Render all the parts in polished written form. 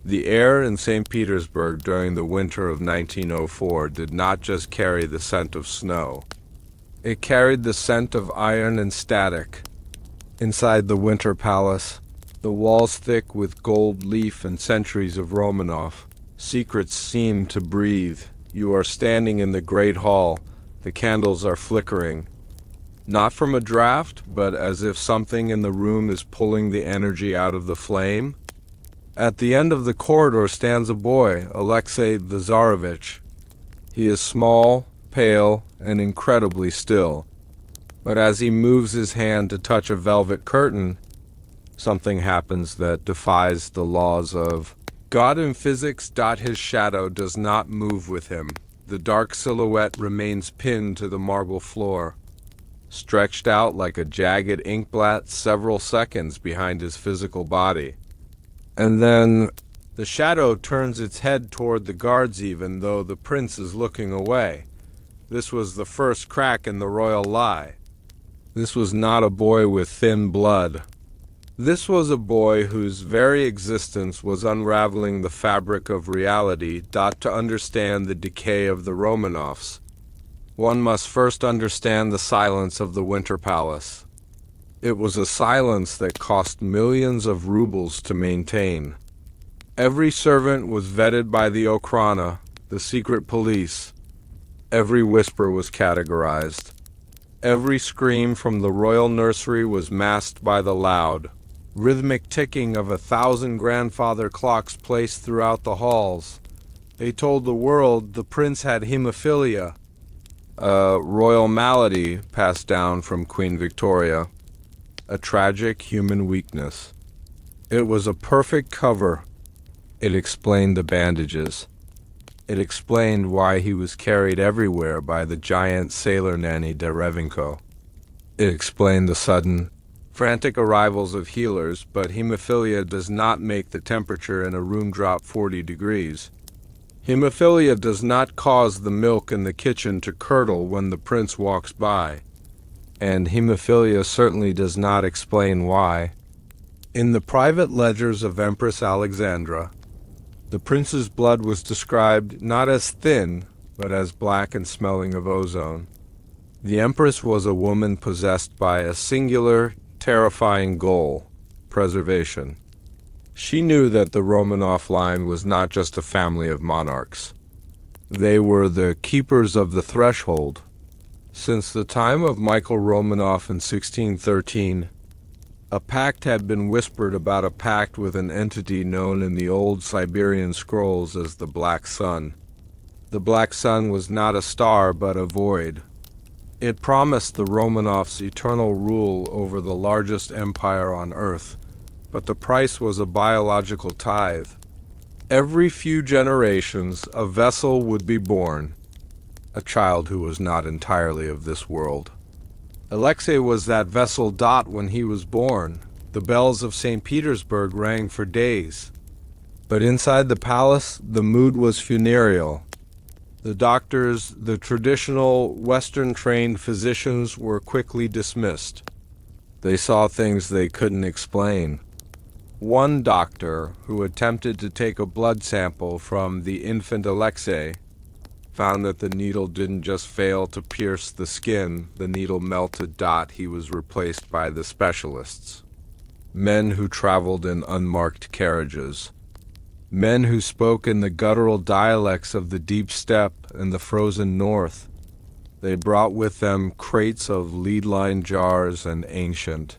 The air in St. Petersburg during the winter of 1904 did not just carry the scent of snow. It carried the scent of iron and static. Inside the Winter Palace, the walls thick with gold leaf and centuries of Romanov, secrets seem to breathe. You are standing in the great hall. The candles are flickering. Not from a draft, but as if something in the room is pulling the energy out of the flame. At the end of the corridor stands a boy, Alexei the Tsarevich. He is small, pale, and incredibly still. But as he moves his hand to touch a velvet curtain, something happens that defies the laws of God and physics. His shadow does not move with him. The dark silhouette remains pinned to the marble floor, stretched out like a jagged inkblot several seconds behind his physical body. And then the shadow turns its head toward the guards even though the prince is looking away. This was the first crack in the royal lie. This was not a boy with thin blood. This was a boy whose very existence was unraveling the fabric of reality. To understand the decay of the Romanovs, one must first understand the silence of the Winter Palace. It was a silence that cost millions of rubles to maintain. Every servant was vetted by the Okhrana, the secret police. Every whisper was categorized. Every scream from the royal nursery was masked by the loud, rhythmic ticking of 1,000 grandfather clocks placed throughout the halls. They told the world the prince had hemophilia, a royal malady passed down from Queen Victoria, a tragic human weakness. It was a perfect cover. It explained the bandages. It explained why he was carried everywhere by the giant sailor nanny Derevenko. It explained the sudden, frantic arrivals of healers, but hemophilia does not make the temperature in a room drop 40 degrees. Hemophilia does not cause the milk in the kitchen to curdle when the prince walks by. And hemophilia certainly does not explain why. In the private ledgers of Empress Alexandra, the prince's blood was described not as thin, but as black and smelling of ozone. The empress was a woman possessed by a singular, terrifying goal: preservation. She knew that the Romanov line was not just a family of monarchs. They were the keepers of the threshold. Since the time of Michael Romanov in 1613, a pact had been whispered about, a pact with an entity known in the old Siberian scrolls as the Black Sun. The Black Sun was not a star but a void. It promised the Romanovs eternal rule over the largest empire on earth, but the price was a biological tithe. Every few generations, a vessel would be born, a child who was not entirely of this world. Alexei was that vessel. When he was born, the bells of St. Petersburg rang for days. But inside the palace, the mood was funereal. The doctors, the traditional Western-trained physicians, were quickly dismissed. They saw things they couldn't explain. One doctor, who attempted to take a blood sample from the infant Alexei, found that the needle didn't just fail to pierce the skin, the needle melted. He was replaced by the specialists. Men who traveled in unmarked carriages. Men who spoke in the guttural dialects of the deep steppe and the frozen north. They brought with them crates of lead-lined jars and ancient,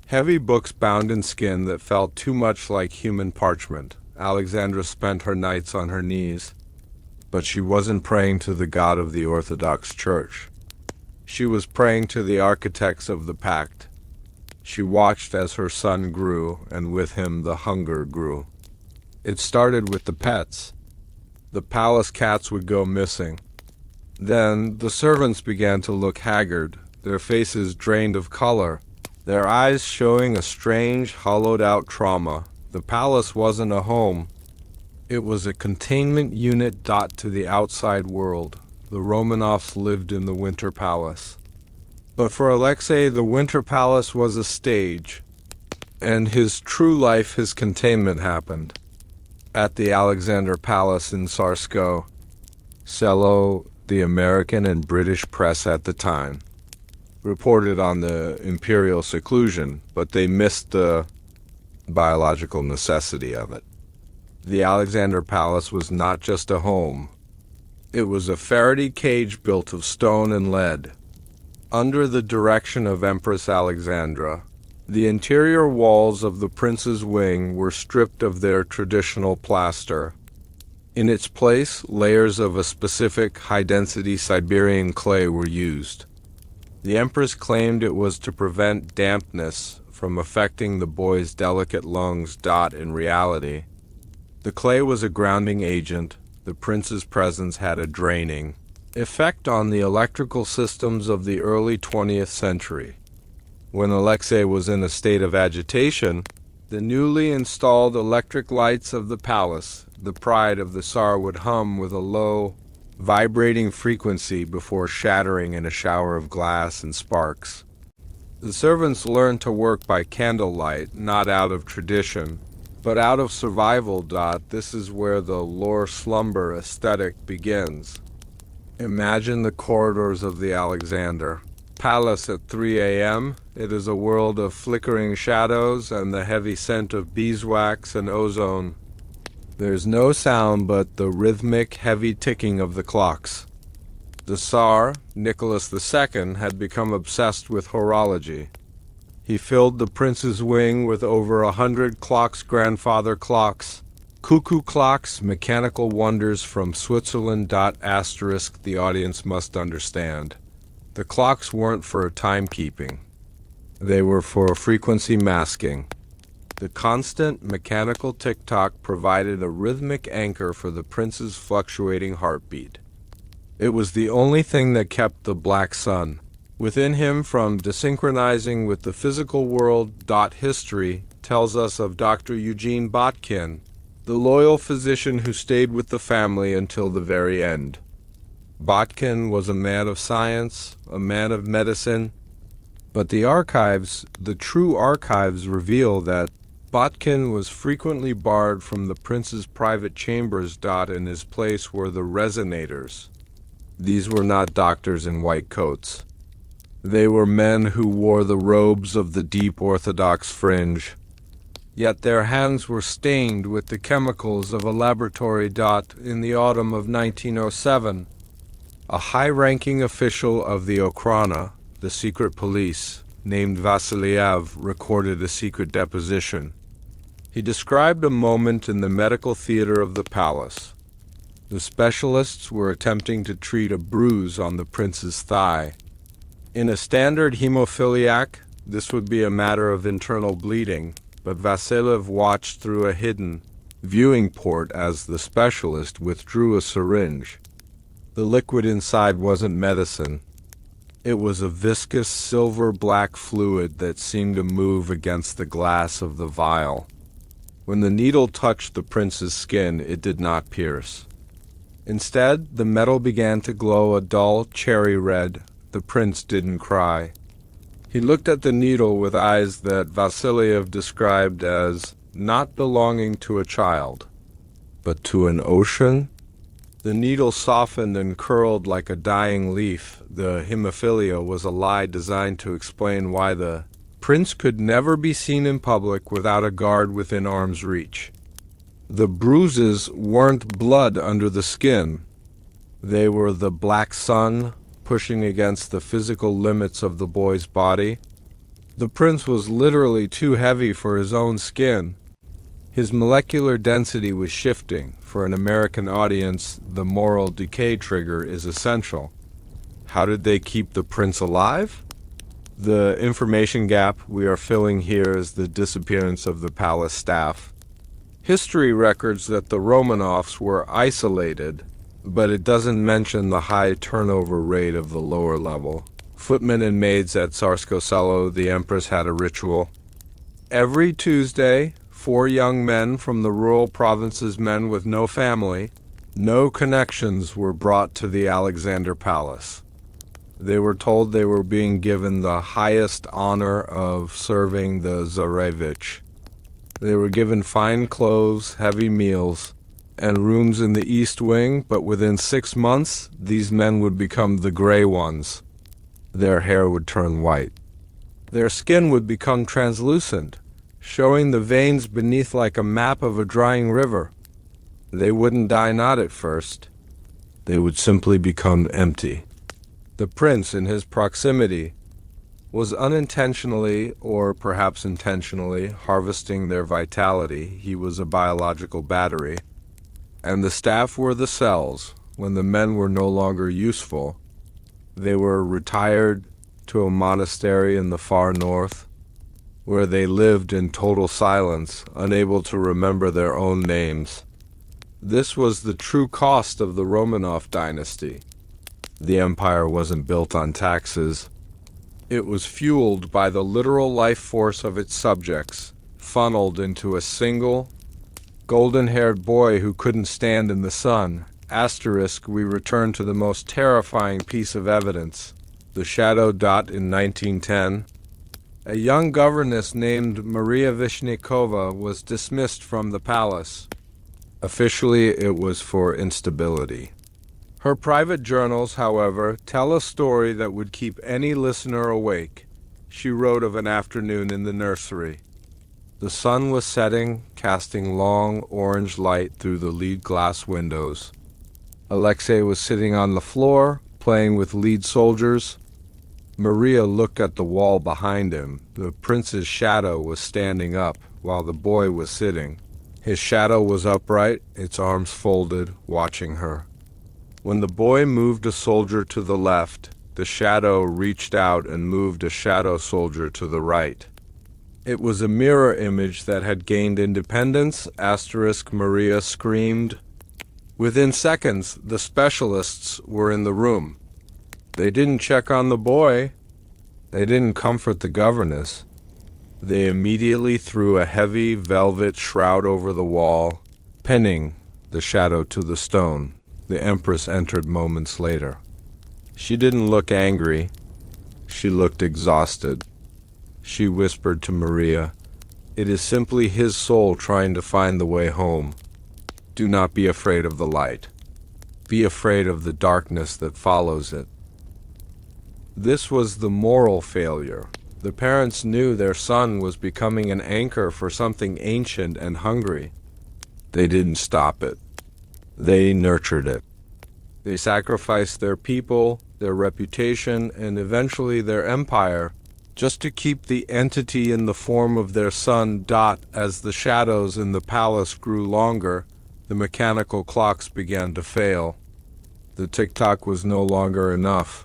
heavy books bound in skin that felt too much like human parchment. Alexandra spent her nights on her knees. But she wasn't praying to the God of the Orthodox Church. She was praying to the architects of the pact. She watched as her son grew, and with him the hunger grew. It started with the pets. The palace cats would go missing. Then the servants began to look haggard, their faces drained of color, their eyes showing a strange, hollowed-out trauma. The palace wasn't a home. It was a containment unit. To the outside world. The Romanovs lived in the Winter Palace. But for Alexei, the Winter Palace was a stage. And his true life, his containment, happened At the Alexander Palace in Tsarskoye Selo, the American and British press at the time reported on the imperial seclusion, but they missed the biological necessity of it. The Alexander Palace was not just a home. It was a Faraday cage built of stone and lead. Under the direction of Empress Alexandra, the interior walls of the prince's wing were stripped of their traditional plaster. In its place, layers of a specific high-density Siberian clay were used. The empress claimed it was to prevent dampness from affecting the boy's delicate lungs. In reality, the clay was a grounding agent. The prince's presence had a draining effect on the electrical systems of the early 20th century. When Alexei was in a state of agitation, the newly installed electric lights of the palace, the pride of the Tsar, would hum with a low, vibrating frequency before shattering in a shower of glass and sparks. The servants learned to work by candlelight, not out of tradition, but out of survival. This is where the lore slumber aesthetic begins. Imagine the corridors of the Alexander Palace at 3 a.m. It is a world of flickering shadows and the heavy scent of beeswax and ozone. There's no sound but the rhythmic, heavy ticking of the clocks. The Tsar, Nicholas II, had become obsessed with horology. He filled the prince's wing with over 100 clocks, grandfather clocks, cuckoo clocks, mechanical wonders from Switzerland. The audience must understand. The clocks weren't for timekeeping. They were for frequency masking. The constant mechanical tick-tock provided a rhythmic anchor for the prince's fluctuating heartbeat. It was the only thing that kept the Black Sun within him from desynchronizing with the physical world. History tells us of Dr. Eugene Botkin, the loyal physician who stayed with the family until the very end. Botkin was a man of science, a man of medicine, but the archives, the true archives, reveal that Botkin was frequently barred from the prince's private chambers. In his place were the resonators. These were not doctors in white coats. They were men who wore the robes of the deep Orthodox fringe. Yet their hands were stained with the chemicals of a laboratory. In the autumn of 1907, a high-ranking official of the Okhrana, the secret police, named Vasiliev, recorded a secret deposition. He described a moment in the medical theater of the palace. The specialists were attempting to treat a bruise on the prince's thigh. In a standard hemophiliac, this would be a matter of internal bleeding, but Vasiliev watched through a hidden viewing port as the specialist withdrew a syringe. The liquid inside wasn't medicine. It was a viscous silver-black fluid that seemed to move against the glass of the vial. When the needle touched the prince's skin, it did not pierce. Instead, the metal began to glow a dull cherry red. The prince didn't cry. He looked at the needle with eyes that Vasiliev described as not belonging to a child, but to an ocean. The needle softened and curled like a dying leaf. The hemophilia was a lie designed to explain why the prince could never be seen in public without a guard within arm's reach. The bruises weren't blood under the skin. They were the Black Sun pushing against the physical limits of the boy's body. The prince was literally too heavy for his own skin. His molecular density was shifting. For an American audience, the moral decay trigger is essential. How did they keep the prince alive? The information gap we are filling here is the disappearance of the palace staff. History records that the Romanovs were isolated, but it doesn't mention the high turnover rate of the lower level. Footmen and maids at Tsarskoye Selo, the empress had a ritual. Every Tuesday, 4 young men from the rural provinces, men with no family, no connections, were brought to the Alexander Palace. They were told they were being given the highest honor of serving the Tsarevich. They were given fine clothes, heavy meals, and rooms in the East Wing, but within 6 months, these men would become the gray ones. Their hair would turn white. Their skin would become translucent, showing the veins beneath like a map of a drying river. They wouldn't die not at first. They would simply become empty. The prince, in his proximity, was unintentionally, or perhaps intentionally, harvesting their vitality. He was a biological battery. And the staff were the cells. When the men were no longer useful, they were retired to a monastery in the far north, where they lived in total silence, unable to remember their own names. This was the true cost of the Romanov dynasty. The empire wasn't built on taxes. It was fueled by the literal life force of its subjects, funneled into a single, golden-haired boy who couldn't stand in the sun. Asterisk, we return to the most terrifying piece of evidence, the shadow dot in 1910. A young governess named Maria Vishnikova was dismissed from the palace. Officially, it was for instability. Her private journals, however, tell a story that would keep any listener awake. She wrote of an afternoon in the nursery. The sun was setting, casting long orange light through the lead glass windows. Alexei was sitting on the floor, playing with lead soldiers. Maria looked at the wall behind him. The prince's shadow was standing up, while the boy was sitting. His shadow was upright, its arms folded, watching her. When the boy moved a soldier to the left, the shadow reached out and moved a shadow soldier to the right. It was a mirror image that had gained independence. Asterisk, Maria screamed. Within seconds, the specialists were in the room. They didn't check on the boy. They didn't comfort the governess. They immediately threw a heavy velvet shroud over the wall, pinning the shadow to the stone. The Empress entered moments later. She didn't look angry. She looked exhausted. She whispered to Maria, "It is simply his soul trying to find the way home. Do not be afraid of the light. Be afraid of the darkness that follows it." This was the moral failure. The parents knew their son was becoming an anchor for something ancient and hungry. They didn't stop it. They nurtured it. They sacrificed their people, their reputation, and eventually their empire just to keep the entity in the form of their son. As the shadows in the palace grew longer, the mechanical clocks began to fail. The tick-tock was no longer enough.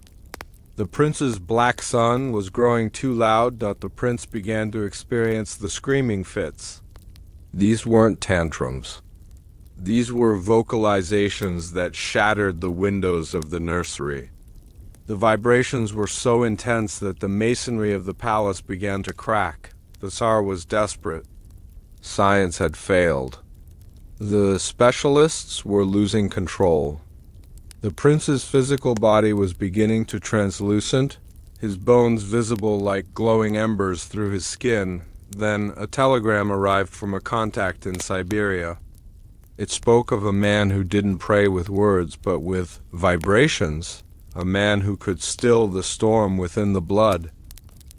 The prince's black sun was growing too loud. The prince began to experience the screaming fits. These weren't tantrums. These were vocalizations that shattered the windows of the nursery. The vibrations were so intense that the masonry of the palace began to crack. The Tsar was desperate. Science had failed. The specialists were losing control. The prince's physical body was beginning to translucent, his bones visible like glowing embers through his skin. Then a telegram arrived from a contact in Siberia. It spoke of a man who didn't pray with words, but with vibrations, a man who could still the storm within the blood.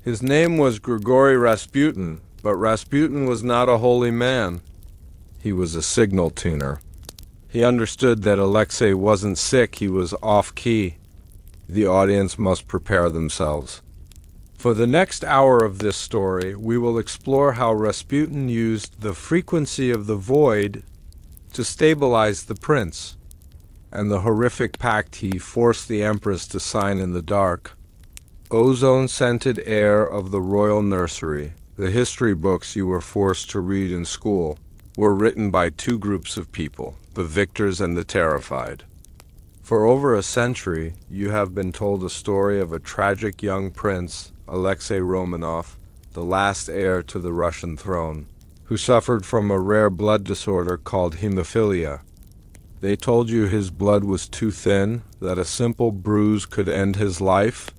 His name was Grigory Rasputin, but Rasputin was not a holy man. He was a signal tuner. He understood that Alexei wasn't sick, he was off-key. The audience must prepare themselves. For the next hour of this story, we will explore how Rasputin used the frequency of the void to stabilize the prince, and the horrific pact he forced the Empress to sign in the dark. Ozone-scented air of the royal nursery, the history books you were forced to read in school, were written by two groups of people, the victors and the terrified. For over a century, you have been told a story of a tragic young prince, Alexei Romanov, the last heir to the Russian throne, who suffered from a rare blood disorder called hemophilia. They told you his blood was too thin, that a simple bruise could end his life,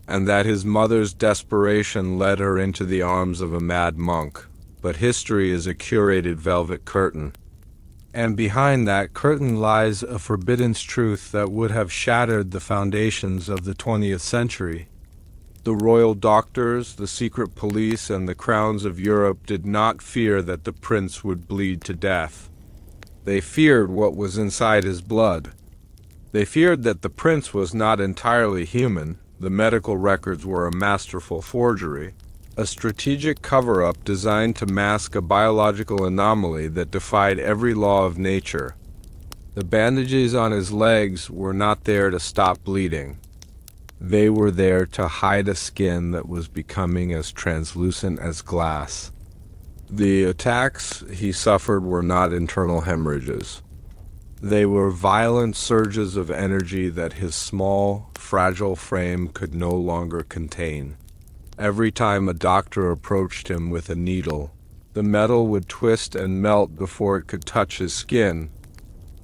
and that his mother's desperation led her into the arms of a mad monk. but history is a curated velvet curtain. And behind that curtain lies a forbidden truth that would have shattered the foundations of the 20th century. The royal doctors, the secret police, and the crowns of Europe did not fear that the prince would bleed to death. They feared what was inside his blood. They feared that the prince was not entirely human. The medical records were a masterful forgery, a strategic cover-up designed to mask a biological anomaly that defied every law of nature. The bandages on his legs were not there to stop bleeding. They were there to hide a skin that was becoming as translucent as glass. The attacks he suffered were not internal hemorrhages. They were violent surges of energy that his small, fragile frame could no longer contain. Every time a doctor approached him with a needle, the metal would twist and melt before it could touch his skin.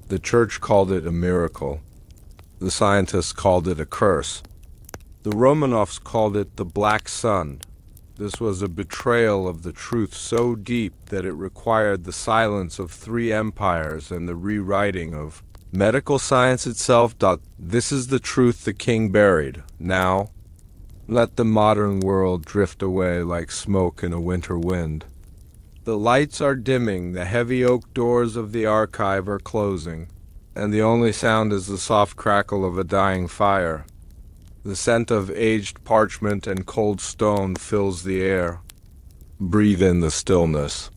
The church called it a miracle. The scientists called it a curse. The Romanovs called it the Black Sun. This was a betrayal of the truth so deep that it required the silence of 3 empires and the rewriting of medical science itself. This is the truth the king buried. Now, let the modern world drift away like smoke in a winter wind. The lights are dimming, the heavy oak doors of the archive are closing, and the only sound is the soft crackle of a dying fire. The scent of aged parchment and cold stone fills the air. Breathe in the stillness.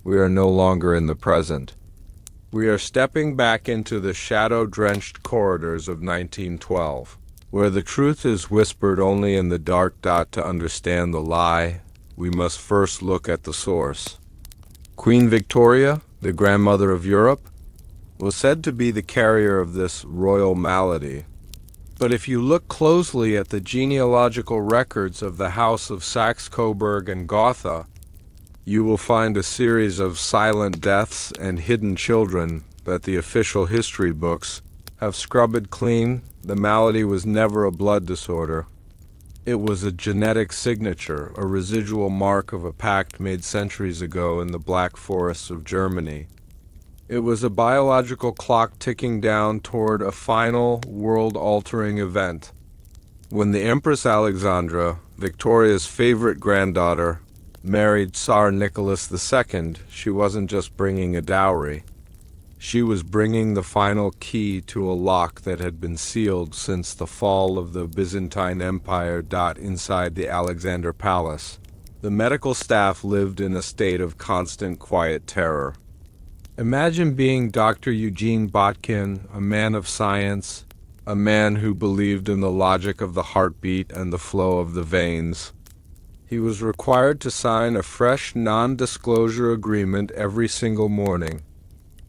We are no longer in the present. We are stepping back into the shadow-drenched corridors of 1912, where the truth is whispered only in the dark. To understand the lie, we must first look at the source. Queen Victoria, the grandmother of Europe, was said to be the carrier of this royal malady. But if you look closely at the genealogical records of the House of Saxe-Coburg and Gotha, you will find a series of silent deaths and hidden children that the official history books have scrubbed clean. The malady was never a blood disorder. It was a genetic signature, a residual mark of a pact made centuries ago in the Black Forests of Germany. It was a biological clock ticking down toward a final, world-altering event. When the Empress Alexandra, Victoria's favorite granddaughter, married Tsar Nicholas II, she wasn't just bringing a dowry. She was bringing the final key to a lock that had been sealed since the fall of the Byzantine Empire. Inside the Alexander Palace, the medical staff lived in a state of constant quiet terror. Imagine being Dr. Eugene Botkin, a man of science, a man who believed in the logic of the heartbeat and the flow of the veins. He was required to sign a fresh non-disclosure agreement every single morning.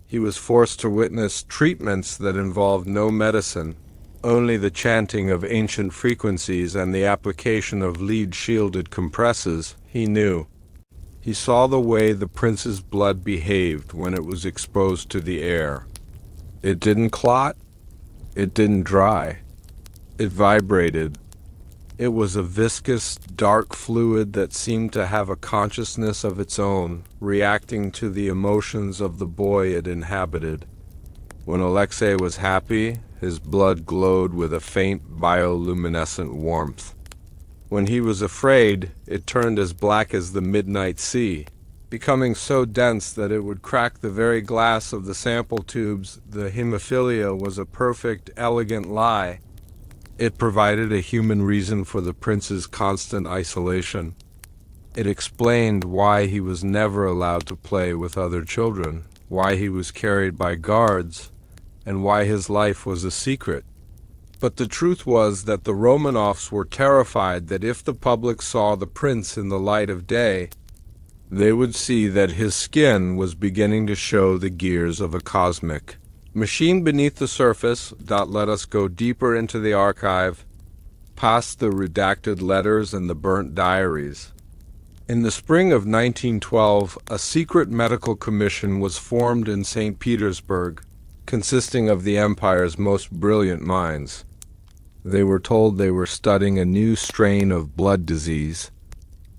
He was forced to witness treatments that involved no medicine, only the chanting of ancient frequencies and the application of lead-shielded compresses. He knew. He saw the way the prince's blood behaved when it was exposed to the air. It didn't clot. It didn't dry. It vibrated. It was a viscous, dark fluid that seemed to have a consciousness of its own, reacting to the emotions of the boy it inhabited. When Alexei was happy, his blood glowed with a faint bioluminescent warmth. When he was afraid, it turned as black as the midnight sea, becoming so dense that it would crack the very glass of the sample tubes. The hemophilia was a perfect, elegant lie. It provided a human reason for the prince's constant isolation. It explained why he was never allowed to play with other children, why he was carried by guards, and why his life was a secret. But the truth was that the Romanovs were terrified that if the public saw the prince in the light of day, they would see that his skin was beginning to show the gears of a cosmic machine beneath the surface. Let us go deeper into the archive, past the redacted letters and the burnt diaries. In the spring of 1912, a secret medical commission was formed in St. Petersburg, consisting of the empire's most brilliant minds. They were told they were studying a new strain of blood disease.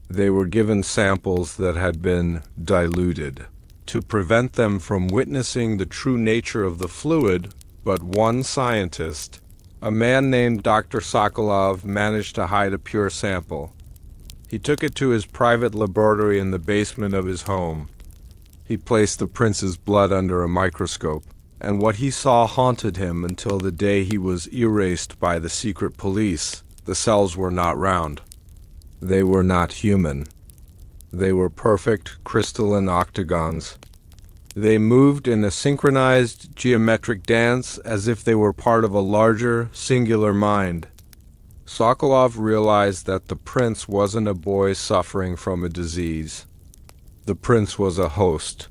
They were given samples that had been diluted to prevent them from witnessing the true nature of the fluid, but one scientist, a man named Dr. Sokolov, managed to hide a pure sample. He took it to his private laboratory in the basement of his home. He placed the prince's blood under a microscope, and what he saw haunted him until the day he was erased by the secret police. The cells were not round. They were not human. They were perfect crystalline octagons. They moved in a synchronized geometric dance as if they were part of a larger, singular mind. Sokolov realized that the prince wasn't a boy suffering from a disease. The prince was a host.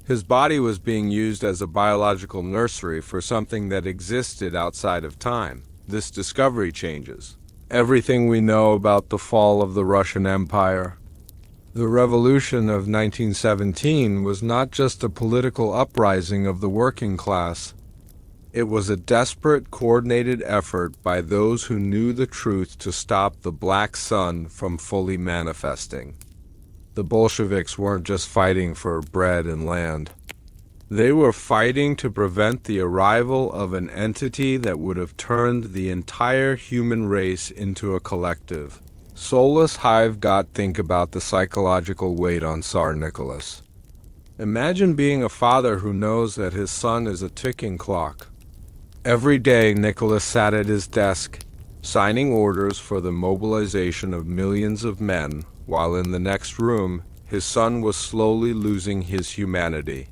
His body was being used as a biological nursery for something that existed outside of time. This discovery changes everything we know about the fall of the Russian Empire. The revolution of 1917 was not just a political uprising of the working class. It was a desperate, coordinated effort by those who knew the truth to stop the Black Sun from fully manifesting. The Bolsheviks weren't just fighting for bread and land. They were fighting to prevent the arrival of an entity that would have turned the entire human race into a collective, soulless hive. God, think about the psychological weight on Tsar Nicholas. Imagine being a father who knows that his son is a ticking clock. Every day, Nicholas sat at his desk, signing orders for the mobilization of millions of men, while in the next room, his son was slowly losing his humanity.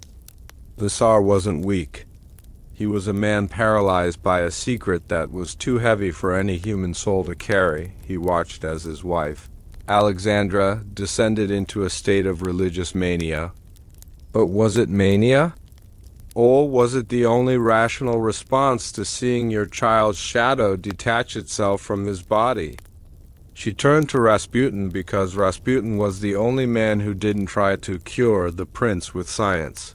The Tsar wasn't weak. He was a man paralyzed by a secret that was too heavy for any human soul to carry. He watched as his wife, Alexandra, descended into a state of religious mania. But was it mania? Or was it the only rational response to seeing your child's shadow detach itself from his body? She turned to Rasputin because Rasputin was the only man who didn't try to cure the prince with science.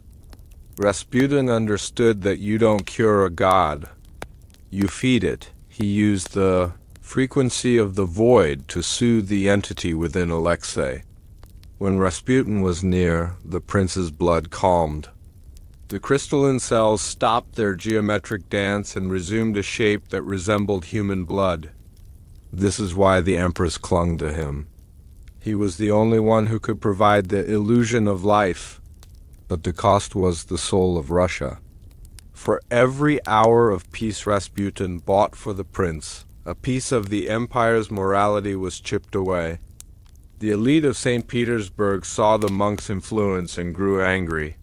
Rasputin understood that you don't cure a god. You feed it. He used the frequency of the void to soothe the entity within Alexei. When Rasputin was near, the prince's blood calmed. The crystalline cells stopped their geometric dance and resumed a shape that resembled human blood. This is why the empress clung to him. He was the only one who could provide the illusion of life. But the cost was the soul of Russia. For every hour of peace Rasputin bought for the prince, a piece of the empire's morality was chipped away. The elite of St. Petersburg saw the monk's influence and grew angry,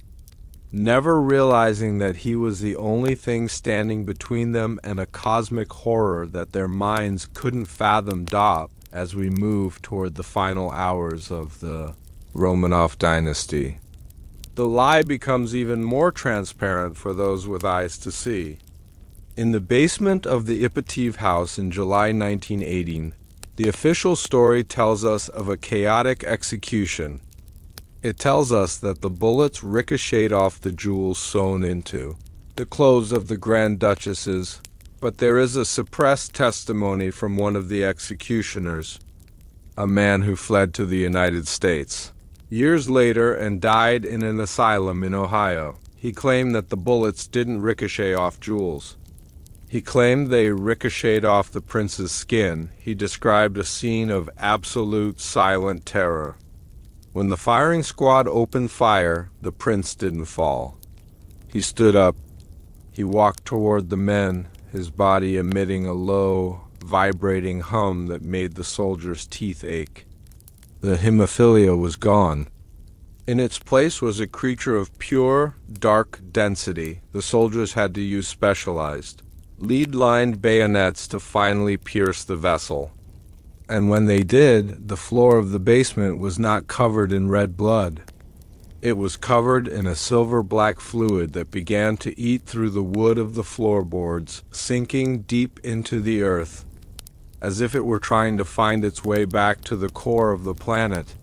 never realizing that he was the only thing standing between them and a cosmic horror that their minds couldn't fathom. As we move toward the final hours of the Romanov dynasty, the lie becomes even more transparent for those with eyes to see. In the basement of the Ipatiev house in July 1918, the official story tells us of a chaotic execution. It tells us that the bullets ricocheted off the jewels sewn into the clothes of the Grand Duchesses, but there is a suppressed testimony from one of the executioners, a man who fled to the United States years later and died in an asylum in Ohio. He claimed that the bullets didn't ricochet off jewels. He claimed they ricocheted off the prince's skin. He described a scene of absolute silent terror. When the firing squad opened fire, the prince didn't fall. He stood up. He walked toward the men, his body emitting a low, vibrating hum that made the soldiers' teeth ache. The hemophilia was gone. In its place was a creature of pure, dark density. The soldiers had to use specialized, lead-lined bayonets to finally pierce the vessel. And when they did, the floor of the basement was not covered in red blood. It was covered in a silver-black fluid that began to eat through the wood of the floorboards, sinking deep into the earth, as if it were trying to find its way back to the core of the planet.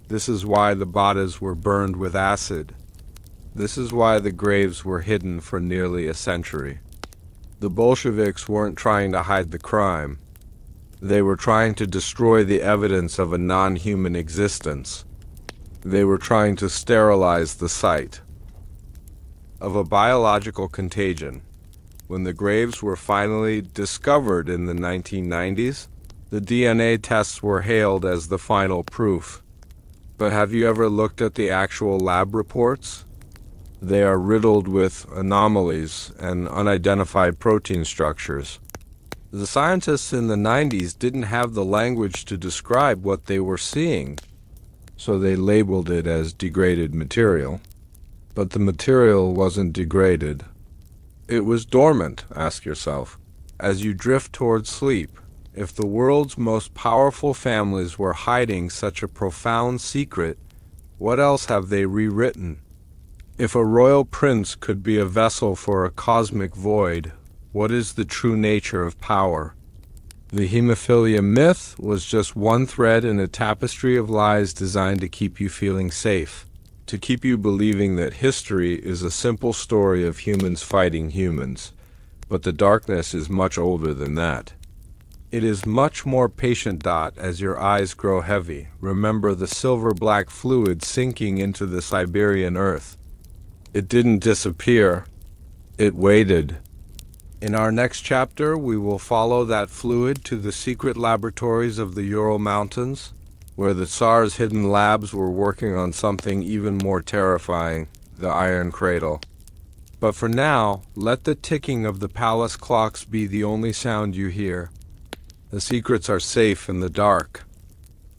This is why the bodies were burned with acid. This is why the graves were hidden for nearly a century. The Bolsheviks weren't trying to hide the crime. They were trying to destroy the evidence of a non-human existence. They were trying to sterilize the site of a biological contagion. When the graves were finally discovered in the 1990s, the DNA tests were hailed as the final proof. But have you ever looked at the actual lab reports? They are riddled with anomalies and unidentified protein structures. The scientists in the 90s didn't have the language to describe what they were seeing, so they labeled it as degraded material. But the material wasn't degraded. It was dormant, ask yourself, as you drift toward sleep. If the world's most powerful families were hiding such a profound secret, what else have they rewritten? If a royal prince could be a vessel for a cosmic void, what is the true nature of power? The hemophilia myth was just one thread in a tapestry of lies designed to keep you feeling safe, to keep you believing that history is a simple story of humans fighting humans. But the darkness is much older than that. It is much more patient. As your eyes grow heavy, remember the silver-black fluid sinking into the Siberian earth. It didn't disappear. It waited. In our next chapter, we will follow that fluid to the secret laboratories of the Ural Mountains, where the Tsar's hidden labs were working on something even more terrifying, the Iron Cradle. But for now, let the ticking of the palace clocks be the only sound you hear. The secrets are safe in the dark.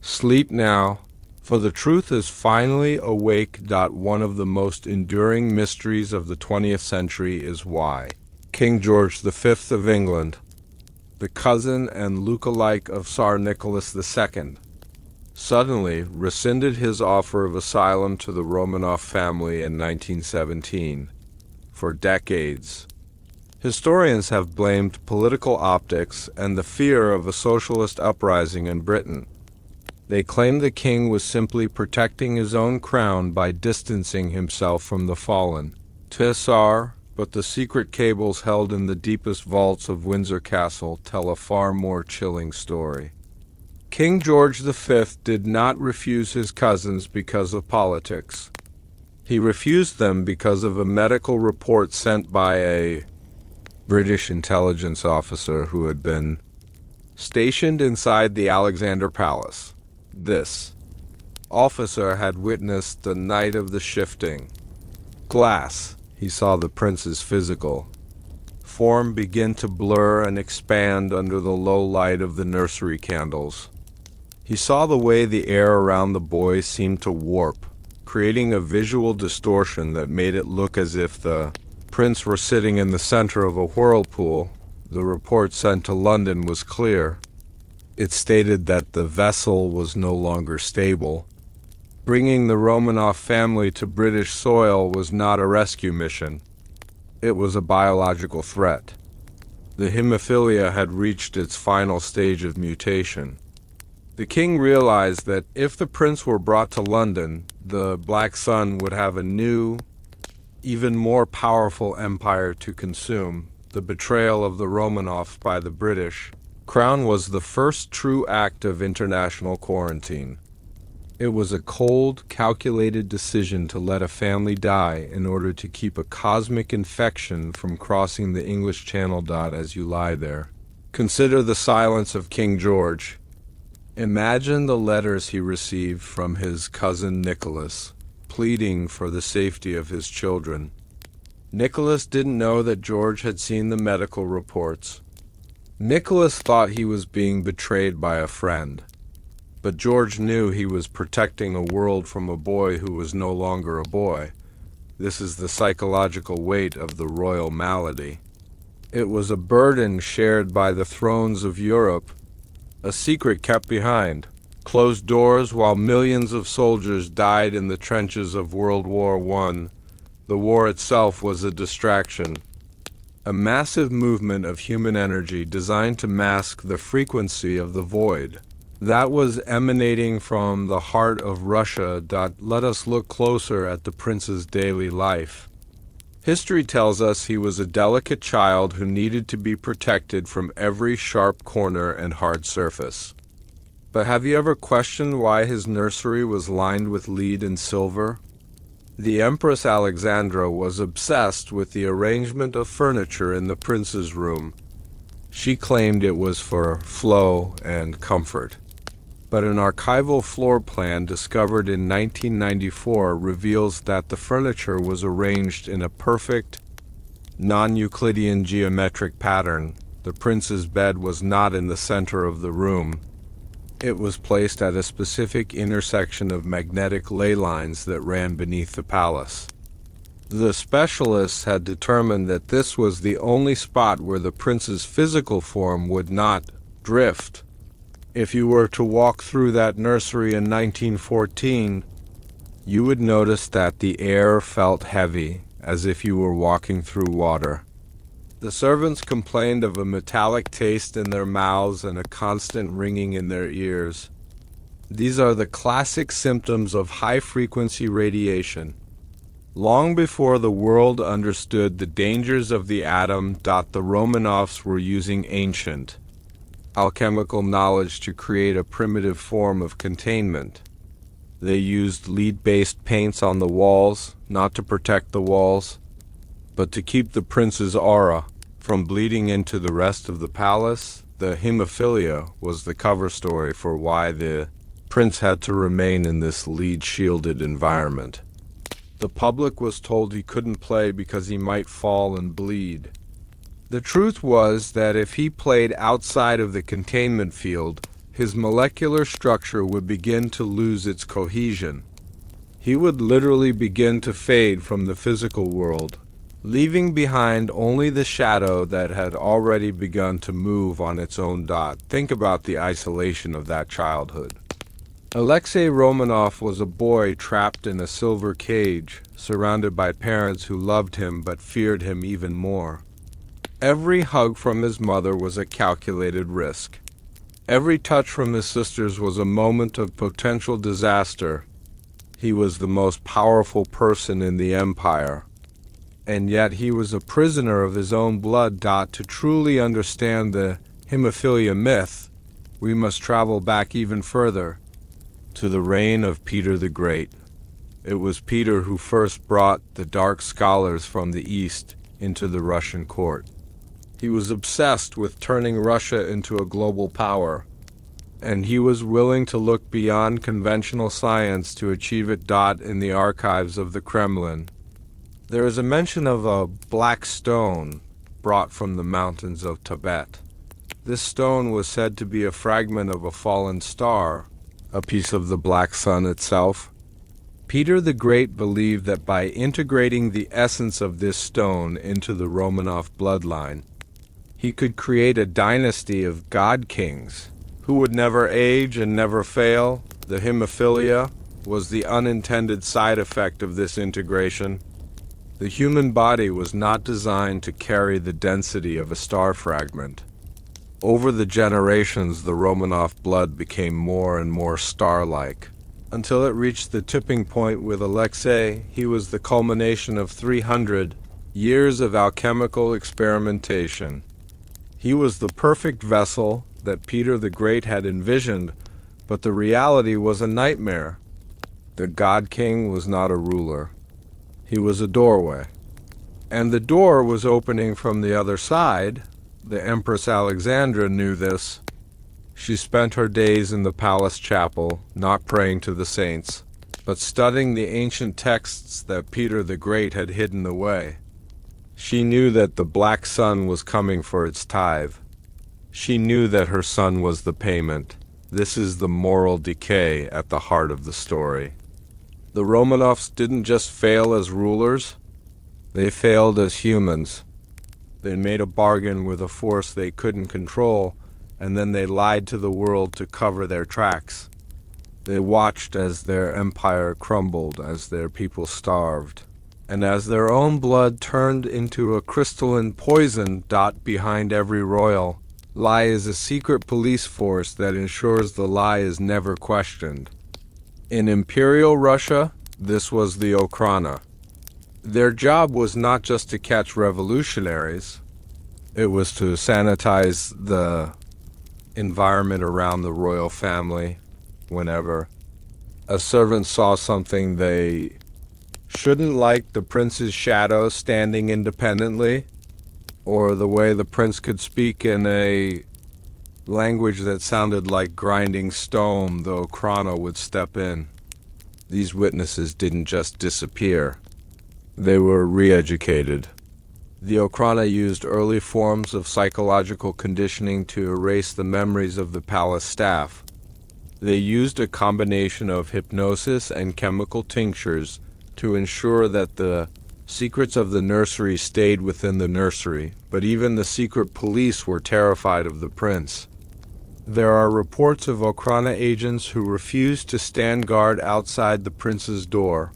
Sleep now, for the truth is finally awake. One of the most enduring mysteries of the 20th century is why King George V of England, the cousin and look-alike of Tsar Nicholas II, suddenly rescinded his offer of asylum to the Romanov family in 1917. For decades, historians have blamed political optics and the fear of a socialist uprising in Britain. They claim the king was simply protecting his own crown by distancing himself from the fallen Tsar, but the secret cables held in the deepest vaults of Windsor Castle tell a far more chilling story. King George V did not refuse his cousins because of politics. He refused them because of a medical report sent by a British intelligence officer who had been stationed inside the Alexander Palace. This officer had witnessed the night of the shifting glass. He saw the prince's physical form begin to blur and expand under the low light of the nursery candles. He saw the way the air around the boy seemed to warp, creating a visual distortion that made it look as if the prince were sitting in the center of a whirlpool. The report sent to London was clear. It stated that the vessel was no longer stable. Bringing the Romanov family to British soil was not a rescue mission. It was a biological threat. The hemophilia had reached its final stage of mutation. The king realized that if the prince were brought to London, the Black Sun would have a new, even more powerful empire to consume. The betrayal of the Romanovs by the British Crown was the first true act of international quarantine. It was a cold, calculated decision to let a family die in order to keep a cosmic infection from crossing the English Channel. As you lie there, consider the silence of King George. Imagine the letters he received from his cousin Nicholas, pleading for the safety of his children. Nicholas didn't know that George had seen the medical reports. Nicholas thought he was being betrayed by a friend. But George knew he was protecting a world from a boy who was no longer a boy. This is the psychological weight of the royal malady. It was a burden shared by the thrones of Europe, a secret kept behind closed doors while millions of soldiers died in the trenches of World War I. The war itself was a distraction, a massive movement of human energy designed to mask the frequency of the void that was emanating from the heart of Russia. Let us look closer at the prince's daily life. History tells us he was a delicate child who needed to be protected from every sharp corner and hard surface. But have you ever questioned why his nursery was lined with lead and silver? The Empress Alexandra was obsessed with the arrangement of furniture in the prince's room. She claimed it was for flow and comfort. But an archival floor plan discovered in 1994 reveals that the furniture was arranged in a perfect, non-Euclidean geometric pattern. The prince's bed was not in the center of the room. It was placed at a specific intersection of magnetic ley lines that ran beneath the palace. The specialists had determined that this was the only spot where the prince's physical form would not drift. If you were to walk through that nursery in 1914, you would notice that the air felt heavy, as if you were walking through water. The servants complained of a metallic taste in their mouths and a constant ringing in their ears. These are the classic symptoms of high-frequency radiation. Long before the world understood the dangers of the atom, the Romanovs were using ancient alchemical knowledge to create a primitive form of containment. They used lead-based paints on the walls, not to protect the walls, but to keep the prince's aura from bleeding into the rest of the palace. The hemophilia was the cover story for why the prince had to remain in this lead-shielded environment. The public was told he couldn't play because he might fall and bleed. The truth was that if he played outside of the containment field, his molecular structure would begin to lose its cohesion. He would literally begin to fade from the physical world, leaving behind only the shadow that had already begun to move on its own. Think about the isolation of that childhood. Alexei Romanov was a boy trapped in a silver cage, surrounded by parents who loved him but feared him even more. Every hug from his mother was a calculated risk. Every touch from his sisters was a moment of potential disaster. He was the most powerful person in the empire. And yet he was a prisoner of his own blood. To truly understand the hemophilia myth, we must travel back even further, to the reign of Peter the Great. It was Peter who first brought the dark scholars from the East into the Russian court. He was obsessed with turning Russia into a global power, and he was willing to look beyond conventional science to achieve it. In the archives of the Kremlin, there is a mention of a black stone brought from the mountains of Tibet. This stone was said to be a fragment of a fallen star, a piece of the Black Sun itself. Peter the Great believed that by integrating the essence of this stone into the Romanov bloodline, he could create a dynasty of god-kings who would never age and never fail. The hemophilia was the unintended side effect of this integration. The human body was not designed to carry the density of a star fragment. Over the generations, the Romanov blood became more and more star-like, until it reached the tipping point with Alexei. He was the culmination of 300 years of alchemical experimentation. He was the perfect vessel that Peter the Great had envisioned, but the reality was a nightmare. The God King was not a ruler. He was a doorway. And the door was opening from the other side. The Empress Alexandra knew this. She spent her days in the palace chapel, not praying to the saints, but studying the ancient texts that Peter the Great had hidden away. She knew that the Black Sun was coming for its tithe. She knew that her son was the payment. This is the moral decay at the heart of the story. The Romanovs didn't just fail as rulers, they failed as humans. They made a bargain with a force they couldn't control, and then they lied to the world to cover their tracks. They watched as their empire crumbled, as their people starved, and as their own blood turned into a crystalline poison. Behind every royal lie is a secret police force that ensures the lie is never questioned. In Imperial Russia, this was the Okhrana. Their job was not just to catch revolutionaries, it was to sanitize the environment around the royal family whenever a servant saw something they shouldn't like, the prince's shadow standing independently, or the way the prince could speak in a language that sounded like grinding stone, the Ochrana would step in. These witnesses didn't just disappear. They were re-educated. The Ochrana used early forms of psychological conditioning to erase the memories of the palace staff. They used a combination of hypnosis and chemical tinctures to ensure that the secrets of the nursery stayed within the nursery, but even the secret police were terrified of the prince. There are reports of Ochrana agents who refused to stand guard outside the prince's door.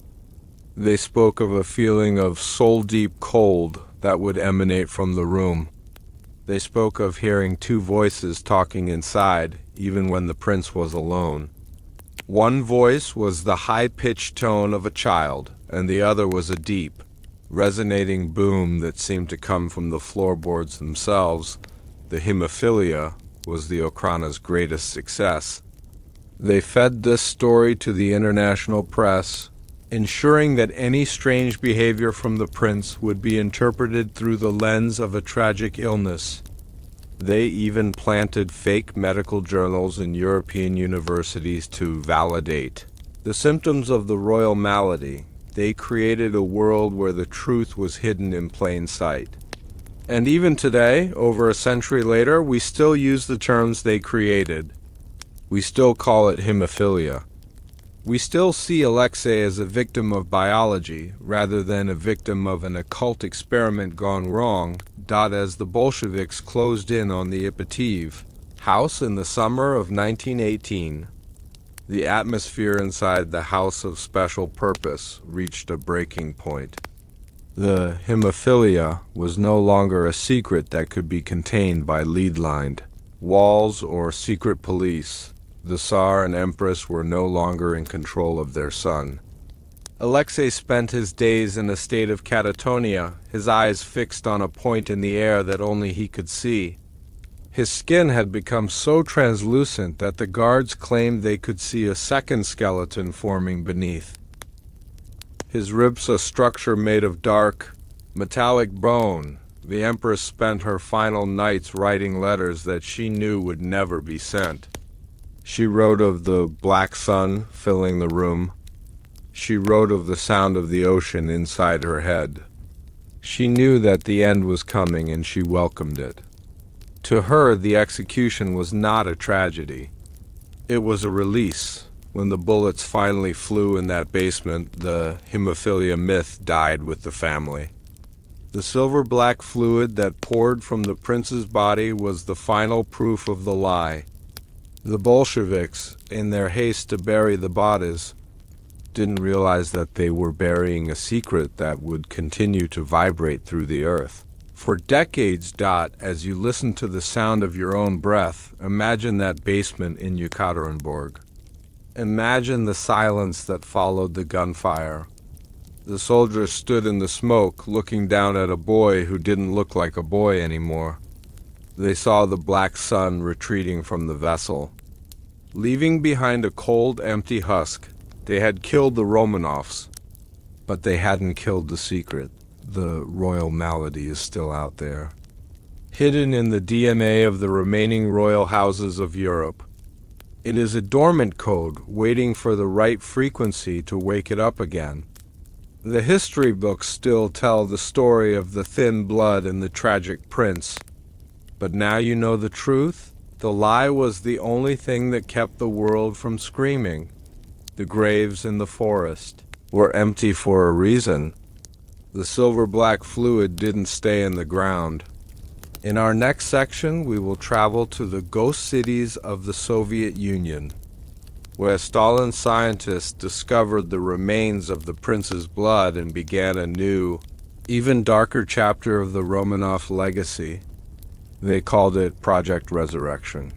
They spoke of a feeling of soul-deep cold that would emanate from the room. They spoke of hearing two voices talking inside, even when the prince was alone. One voice was the high-pitched tone of a child, and the other was a deep, resonating boom that seemed to come from the floorboards themselves. The hemophilia was the Ochrana's greatest success. They fed this story to the international press, ensuring that any strange behavior from the prince would be interpreted through the lens of a tragic illness. They even planted fake medical journals in European universities to validate the symptoms of the royal malady. They created a world where the truth was hidden in plain sight. And even today, over a century later, we still use the terms they created. We still call it hemophilia. We still see Alexei as a victim of biology rather than a victim of an occult experiment gone wrong. As the Bolsheviks closed in on the Ipatiev house in the summer of 1918, the atmosphere inside the House of Special Purpose reached a breaking point. The hemophilia was no longer a secret that could be contained by lead-lined walls or secret police. The Tsar and Empress were no longer in control of their son. Alexei spent his days in a state of catatonia, his eyes fixed on a point in the air that only he could see. His skin had become so translucent that the guards claimed they could see a second skeleton forming beneath. His ribs a structure made of dark, metallic bone. The Empress spent her final nights writing letters that she knew would never be sent. She wrote of the Black Sun filling the room. She wrote of the sound of the ocean inside her head. She knew that the end was coming and she welcomed it. To her, the execution was not a tragedy. It was a release. When the bullets finally flew in that basement, the hemophilia myth died with the family. The silver-black fluid that poured from the prince's body was the final proof of the lie. The Bolsheviks, in their haste to bury the bodies, didn't realize that they were burying a secret that would continue to vibrate through the earth. For decades, as you listen to the sound of your own breath, imagine that basement in Yekaterinburg. Imagine the silence that followed the gunfire. The soldiers stood in the smoke, looking down at a boy who didn't look like a boy anymore. They saw the Black Sun retreating from the vessel. Leaving behind a cold, empty husk, they had killed the Romanovs, but they hadn't killed the secret. The royal malady is still out there, hidden in the DNA of the remaining royal houses of Europe. It is a dormant code, waiting for the right frequency to wake it up again. The history books still tell the story of the thin blood and the tragic prince. But now you know the truth. The lie was the only thing that kept the world from screaming. The graves in the forest were empty for a reason. The silver-black fluid didn't stay in the ground. In our next section, we will travel to the ghost cities of the Soviet Union, where Stalin's scientists discovered the remains of the prince's blood and began a new, even darker chapter of the Romanov legacy. They called it Project Resurrection.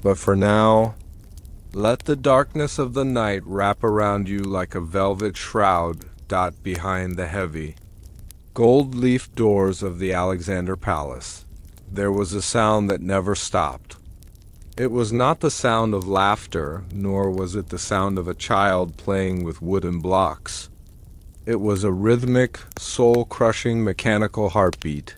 But for now, let the darkness of the night wrap around you like a velvet shroud Behind the heavy gold leaf doors of the Alexander Palace, there was a sound that never stopped. It was not the sound of laughter, nor was it the sound of a child playing with wooden blocks. It was a rhythmic, soul-crushing mechanical heartbeat.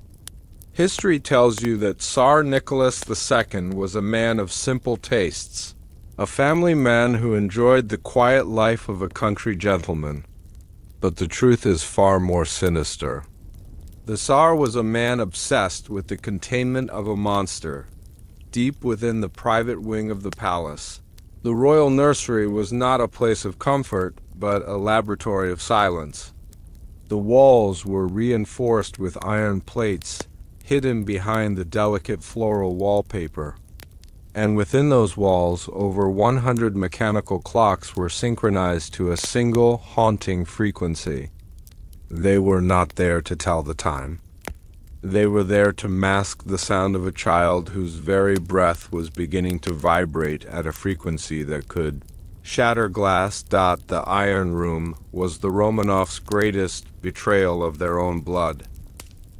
History tells you that Tsar Nicholas II was a man of simple tastes, a family man who enjoyed the quiet life of a country gentleman. But the truth is far more sinister. The Tsar was a man obsessed with the containment of a monster, deep within the private wing of the palace. The royal nursery was not a place of comfort, but a laboratory of silence. The walls were reinforced with iron plates, hidden behind the delicate floral wallpaper. And within those walls, over 100 mechanical clocks were synchronized to a single, haunting frequency. They were not there to tell the time. They were there to mask the sound of a child whose very breath was beginning to vibrate at a frequency that could shatter glass. The Iron Room was the Romanovs' greatest betrayal of their own blood.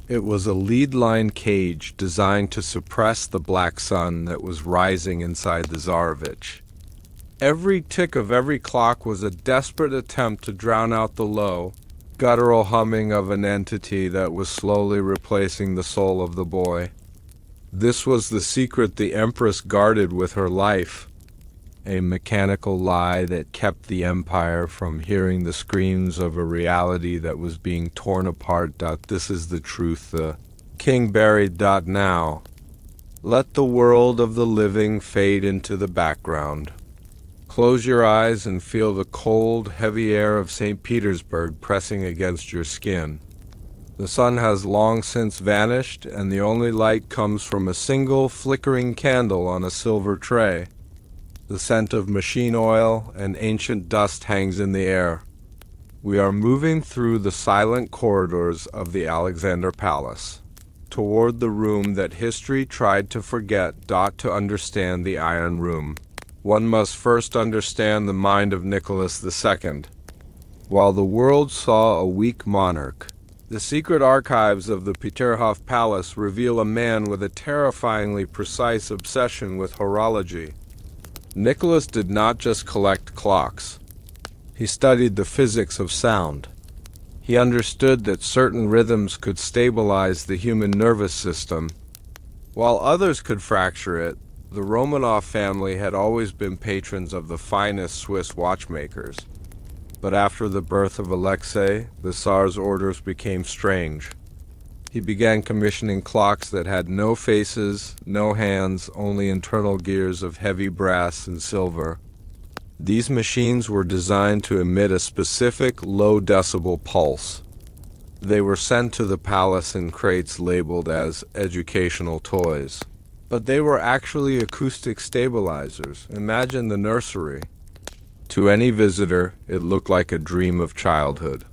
It was a lead-line cage designed to suppress the Black Sun that was rising inside the Tsarevich. Every tick of every clock was a desperate attempt to drown out the low, guttural humming of an entity that was slowly replacing the soul of the boy. This was the secret the Empress guarded with her life, a mechanical lie that kept the empire from hearing the screams of a reality that was being torn apart. This is the truth the king buried. Now, let the world of the living fade into the background. Close your eyes and feel the cold, heavy air of St. Petersburg pressing against your skin. The sun has long since vanished, and the only light comes from a single flickering candle on a silver tray. The scent of machine oil and ancient dust hangs in the air. We are moving through the silent corridors of the Alexander Palace, toward the room that history tried to forget. To understand the Iron Room, one must first understand the mind of Nicholas II. While the world saw a weak monarch, the secret archives of the Peterhof Palace reveal a man with a terrifyingly precise obsession with horology. Nicholas did not just collect clocks. He studied the physics of sound. He understood that certain rhythms could stabilize the human nervous system, while others could fracture it. The Romanov family had always been patrons of the finest Swiss watchmakers. But after the birth of Alexei, the Tsar's orders became strange. He began commissioning clocks that had no faces, no hands, only internal gears of heavy brass and silver. These machines were designed to emit a specific low-decibel pulse. They were sent to the palace in crates labeled as educational toys. But they were actually acoustic stabilizers. Imagine the nursery. To any visitor, it looked like a dream of childhood.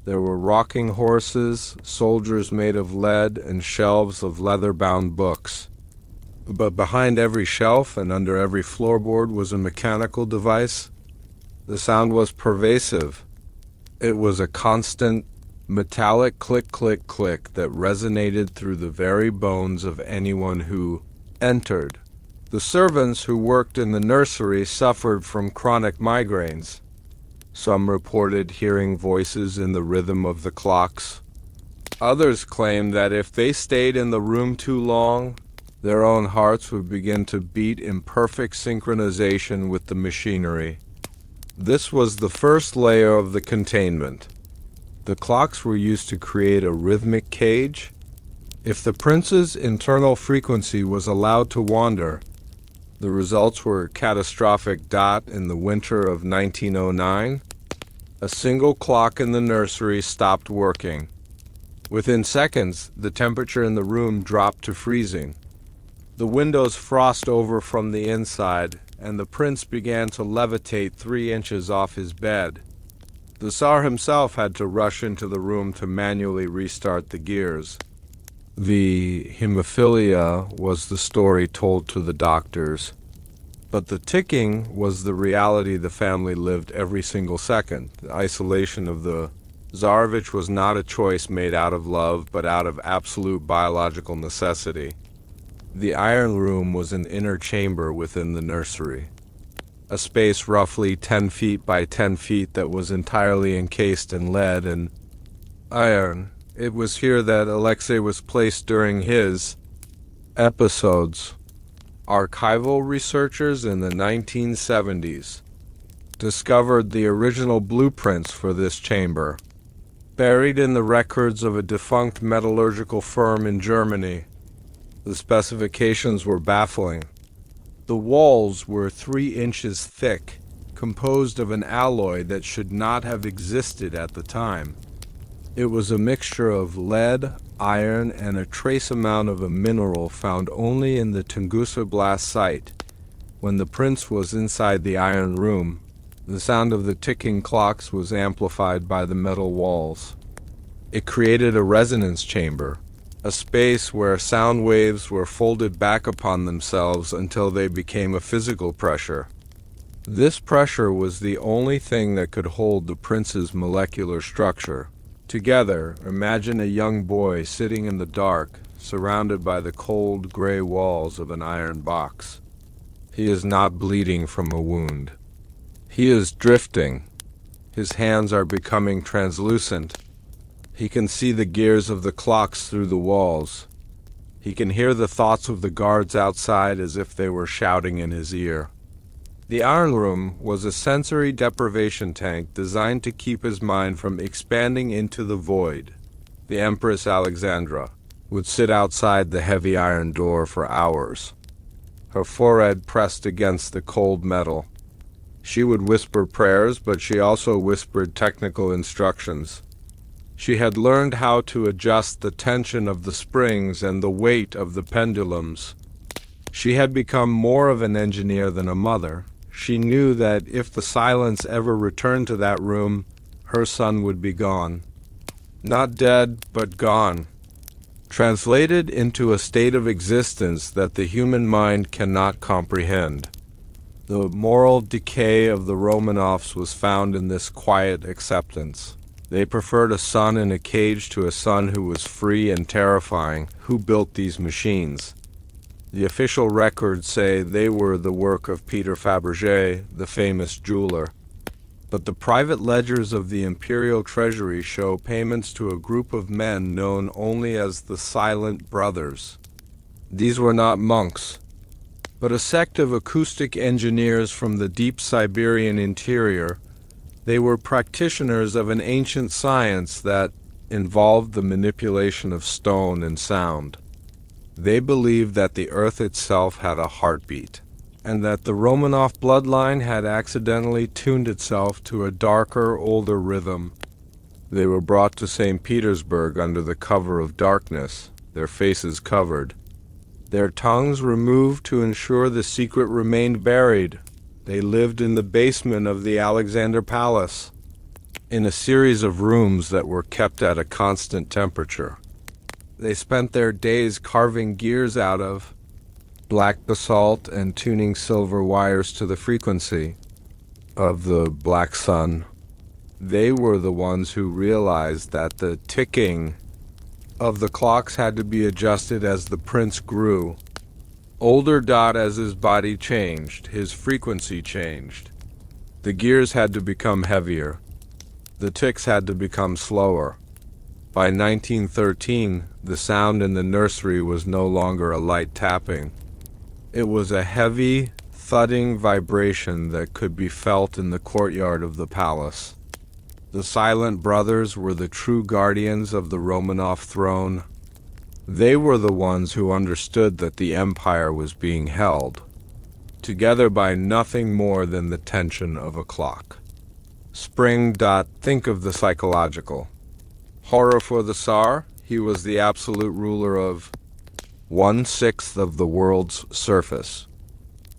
There were rocking horses, soldiers made of lead, and shelves of leather-bound books. But behind every shelf and under every floorboard was a mechanical device. The sound was pervasive. It was a constant, metallic click, click, click that resonated through the very bones of anyone who entered. The servants who worked in the nursery suffered from chronic migraines. Some reported hearing voices in the rhythm of the clocks. Others claimed that if they stayed in the room too long, their own hearts would begin to beat in perfect synchronization with the machinery. This was the first layer of the containment. The clocks were used to create a rhythmic cage. If the prince's internal frequency was allowed to wander, the results were catastrophic. In the winter of 1909, a single clock in the nursery stopped working. Within seconds, the temperature in the room dropped to freezing. The windows frost over from the inside, and the prince began to levitate 3 inches off his bed. The Tsar himself had to rush into the room to manually restart the gears. The hemophilia was the story told to the doctors, but the ticking was the reality the family lived every single second. The isolation of the Tsarevich was not a choice made out of love, but out of absolute biological necessity. The Iron Room was an inner chamber within the nursery, a space roughly 10 feet by 10 feet that was entirely encased in lead and iron. It was here that Alexei was placed during his episodes. Archival researchers in the 1970s discovered the original blueprints for this chamber, buried in the records of a defunct metallurgical firm in Germany. The specifications were baffling. The walls were 3 inches thick, composed of an alloy that should not have existed at the time. It was a mixture of lead, iron, and a trace amount of a mineral found only in the Tunguska blast site. When the prince was inside the Iron Room, the sound of the ticking clocks was amplified by the metal walls. It created a resonance chamber, a space where sound waves were folded back upon themselves until they became a physical pressure. This pressure was the only thing that could hold the prince's molecular structure. Together, imagine a young boy sitting in the dark, surrounded by the cold, gray walls of an iron box. He is not bleeding from a wound. He is drifting. His hands are becoming translucent. He can see the gears of the clocks through the walls. He can hear the thoughts of the guards outside as if they were shouting in his ear. The Iron Room was a sensory deprivation tank designed to keep his mind from expanding into the void. The Empress Alexandra would sit outside the heavy iron door for hours, her forehead pressed against the cold metal. She would whisper prayers, but she also whispered technical instructions. She had learned how to adjust the tension of the springs and the weight of the pendulums. She had become more of an engineer than a mother. She knew that if the silence ever returned to that room, her son would be gone. Not dead, but gone. Translated into a state of existence that the human mind cannot comprehend. The moral decay of the Romanovs was found in this quiet acceptance. They preferred a son in a cage to a son who was free and terrifying. Who built these machines? The official records say they were the work of Peter Fabergé, the famous jeweler. But the private ledgers of the imperial treasury show payments to a group of men known only as the Silent Brothers. These were not monks, but a sect of acoustic engineers from the deep Siberian interior. They were practitioners of an ancient science that involved the manipulation of stone and sound. They believed that the earth itself had a heartbeat, and that the Romanov bloodline had accidentally tuned itself to a darker, older rhythm. They were brought to St. Petersburg under the cover of darkness, their faces covered, their tongues removed to ensure the secret remained buried. They lived in the basement of the Alexander Palace, in a series of rooms that were kept at a constant temperature. They spent their days carving gears out of black basalt and tuning silver wires to the frequency of the Black Sun. They were the ones who realized that the ticking of the clocks had to be adjusted as the prince grew. Older Dot, as his body changed, his frequency changed. The gears had to become heavier. The ticks had to become slower. By 1913, the sound in the nursery was no longer a light tapping. It was a heavy, thudding vibration that could be felt in the courtyard of the palace. The Silent Brothers were the true guardians of the Romanov throne. They were the ones who understood that the empire was being held together by nothing more than the tension of a clock. Spring. Think of the psychological horror for the Tsar. He was the absolute ruler of 1/6 of the world's surface.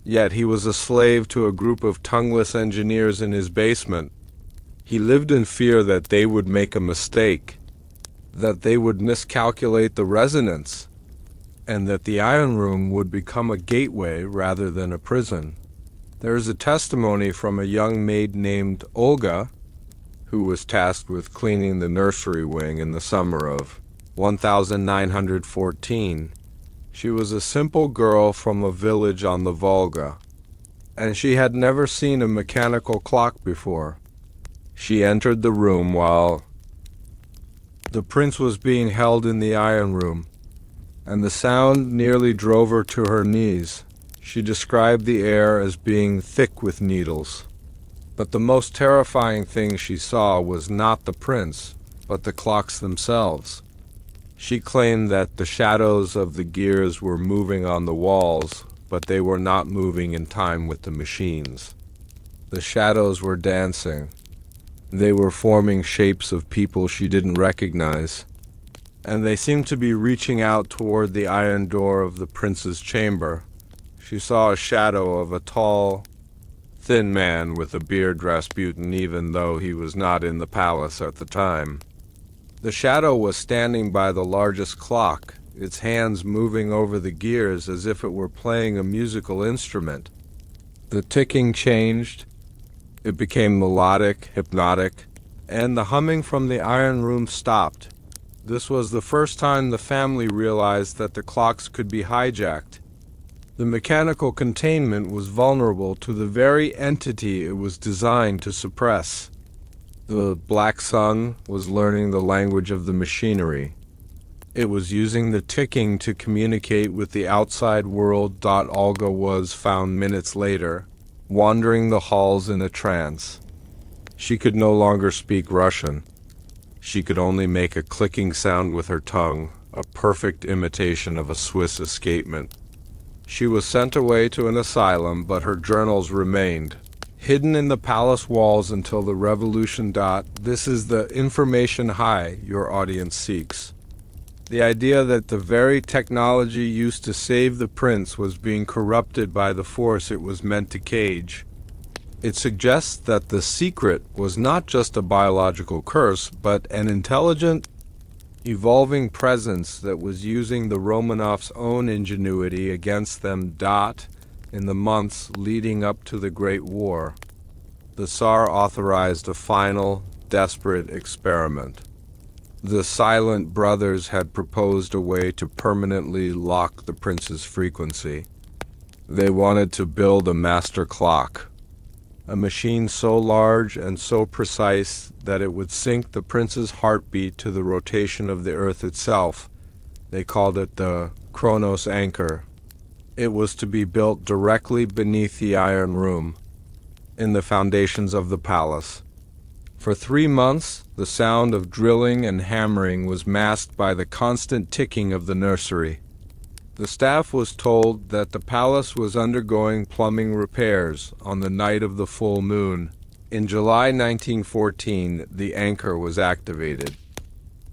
Yet he was a slave to a group of tongueless engineers in his basement. He lived in fear that they would make a mistake, that they would miscalculate the resonance, and that the Iron Room would become a gateway rather than a prison. There is a testimony from a young maid named Olga, who was tasked with cleaning the nursery wing in the summer of 1914. She was a simple girl from a village on the Volga, and she had never seen a mechanical clock before. She entered the room while the prince was being held in the iron room, and the sound nearly drove her to her knees. She described the air as being thick with needles. But the most terrifying thing she saw was not the prince, but the clocks themselves. She claimed that the shadows of the gears were moving on the walls, but they were not moving in time with the machines. The shadows were dancing. They were forming shapes of people she didn't recognize, and they seemed to be reaching out toward the iron door of the prince's chamber. She saw a shadow of a tall, thin man with a beard, Rasputin, even though he was not in the palace at the time. The shadow was standing by the largest clock, its hands moving over the gears as if it were playing a musical instrument. The ticking changed. It became melodic, hypnotic, and the humming from the iron room stopped. This was the first time the family realized that the clocks could be hijacked. The mechanical containment was vulnerable to the very entity it was designed to suppress. The Black Sun was learning the language of the machinery. It was using the ticking to communicate with the outside world. Olga was found minutes later, wandering the halls in a trance. She could no longer speak Russian. She could only make a clicking sound with her tongue, a perfect imitation of a Swiss escapement. She was sent away to an asylum, but her journals remained, hidden in the palace walls until the revolution. This is the information high your audience seeks. The idea that the very technology used to save the prince was being corrupted by the force it was meant to cage. It suggests that the secret was not just a biological curse, but an intelligent, evolving presence that was using the Romanovs' own ingenuity against them. In the months leading up to the Great War, the Tsar authorized a final, desperate experiment. The Silent Brothers had proposed a way to permanently lock the prince's frequency. They wanted to build a master clock, a machine so large and so precise that it would sync the prince's heartbeat to the rotation of the earth itself. They called it the Kronos anchor. It was to be built directly beneath the iron room, in the foundations of the palace. For 3 months, the sound of drilling and hammering was masked by the constant ticking of the nursery. The staff was told that the palace was undergoing plumbing repairs on the night of the full moon. In July 1914, the anchor was activated.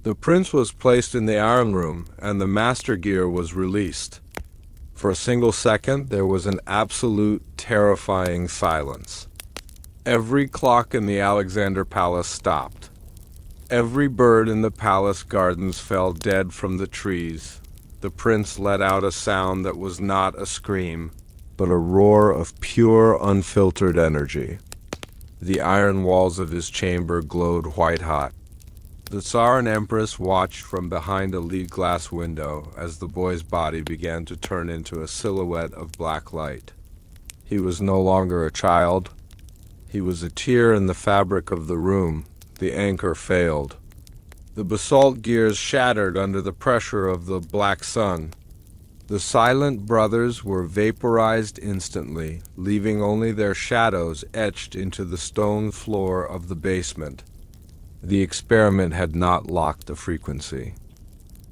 The prince was placed in the iron room, and the master gear was released. For a single second, there was an absolute, terrifying silence. Every clock in the Alexander Palace stopped. Every bird in the palace gardens fell dead from the trees. The prince let out a sound that was not a scream, but a roar of pure, unfiltered energy. The iron walls of his chamber glowed white-hot. The Tsar and Empress watched from behind a lead glass window as the boy's body began to turn into a silhouette of black light. He was no longer a child. He was a tear in the fabric of the room. The anchor failed. The basalt gears shattered under the pressure of the Black Sun. The Silent Brothers were vaporized instantly, leaving only their shadows etched into the stone floor of the basement. The experiment had not locked the frequency.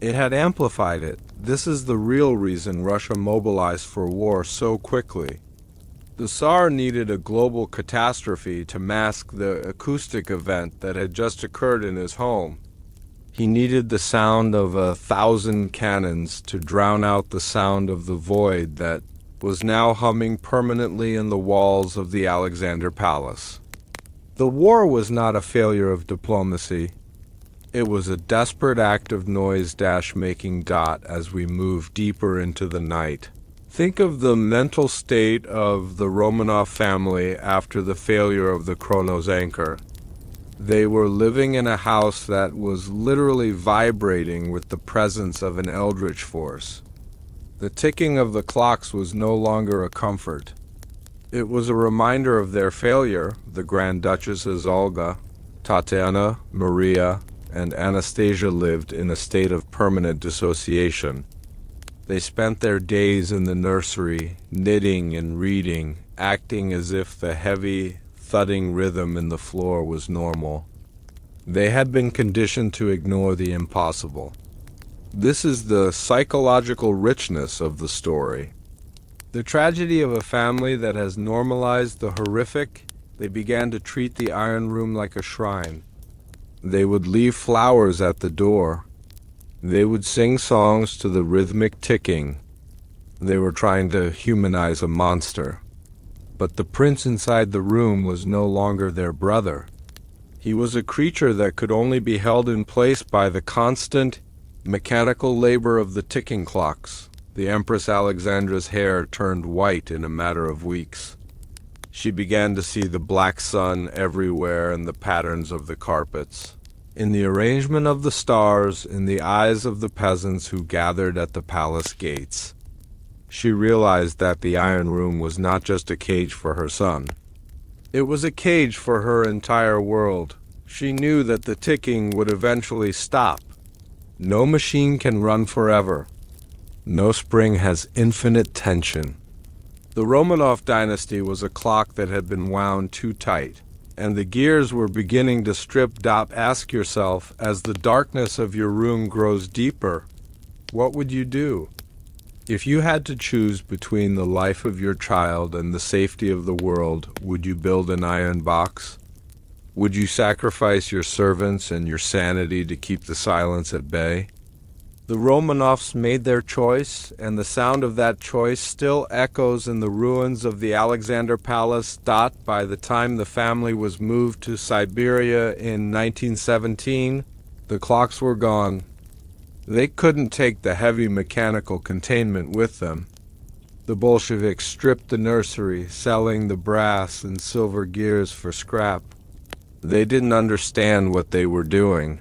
It had amplified it. This is the real reason Russia mobilized for war so quickly. The Tsar needed a global catastrophe to mask the acoustic event that had just occurred in his home. He needed the sound of 1,000 cannons to drown out the sound of the void that was now humming permanently in the walls of the Alexander Palace. The war was not a failure of diplomacy. It was a desperate act of noise-making. As we move deeper into the night, think of the mental state of the Romanov family after the failure of the Kronos anchor. They were living in a house that was literally vibrating with the presence of an eldritch force. The ticking of the clocks was no longer a comfort. It was a reminder of their failure. The Grand Duchesses Olga, Tatiana, Maria, and Anastasia lived in a state of permanent dissociation. They spent their days in the nursery, knitting and reading, acting as if the heavy, thudding rhythm in the floor was normal. They had been conditioned to ignore the impossible. This is the psychological richness of the story. The tragedy of a family that has normalized the horrific. They began to treat the iron room like a shrine. They would leave flowers at the door. They would sing songs to the rhythmic ticking. They were trying to humanize a monster. But the prince inside the room was no longer their brother. He was a creature that could only be held in place by the constant, mechanical labor of the ticking clocks. The Empress Alexandra's hair turned white in a matter of weeks. She began to see the black sun everywhere in the patterns of the carpets, in the arrangement of the stars, in the eyes of the peasants who gathered at the palace gates. She realized that the Iron Room was not just a cage for her son. It was a cage for her entire world. She knew that the ticking would eventually stop. No machine can run forever. No spring has infinite tension. The Romanov dynasty was a clock that had been wound too tight, and the gears were beginning to strip. Ask yourself, as the darkness of your room grows deeper, what would you do? If you had to choose between the life of your child and the safety of the world, would you build an iron box? Would you sacrifice your servants and your sanity to keep the silence at bay? The Romanovs made their choice, and the sound of that choice still echoes in the ruins of the Alexander Palace. By the time the family was moved to Siberia in 1917, the clocks were gone. They couldn't take the heavy mechanical containment with them. The Bolsheviks stripped the nursery, selling the brass and silver gears for scrap. They didn't understand what they were doing.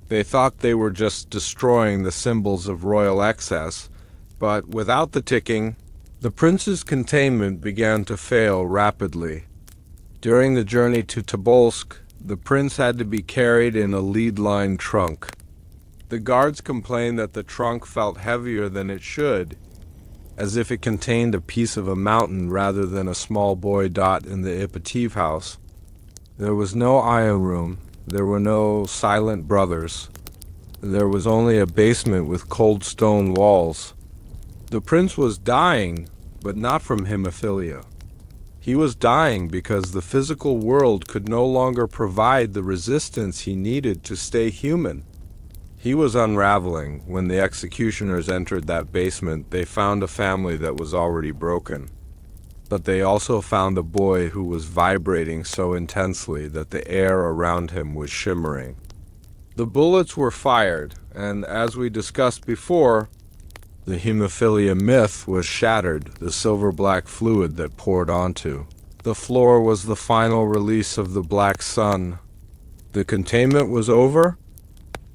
They thought they were just destroying the symbols of royal excess, but without the ticking, the prince's containment began to fail rapidly. During the journey to Tobolsk, the prince had to be carried in a lead-lined trunk. The guards complained that the trunk felt heavier than it should, as if it contained a piece of a mountain rather than a small boy. In the Ipatiev house, there was no iron room. There were no silent brothers. There was only a basement with cold stone walls. The prince was dying, but not from hemophilia. He was dying because the physical world could no longer provide the resistance he needed to stay human. He was unraveling. When the executioners entered that basement, they found a family that was already broken. But they also found a boy who was vibrating so intensely that the air around him was shimmering. The bullets were fired, and as we discussed before, the hemophilia myth was shattered, the silver-black fluid that poured onto. The floor was the final release of the Black Sun. The containment was over.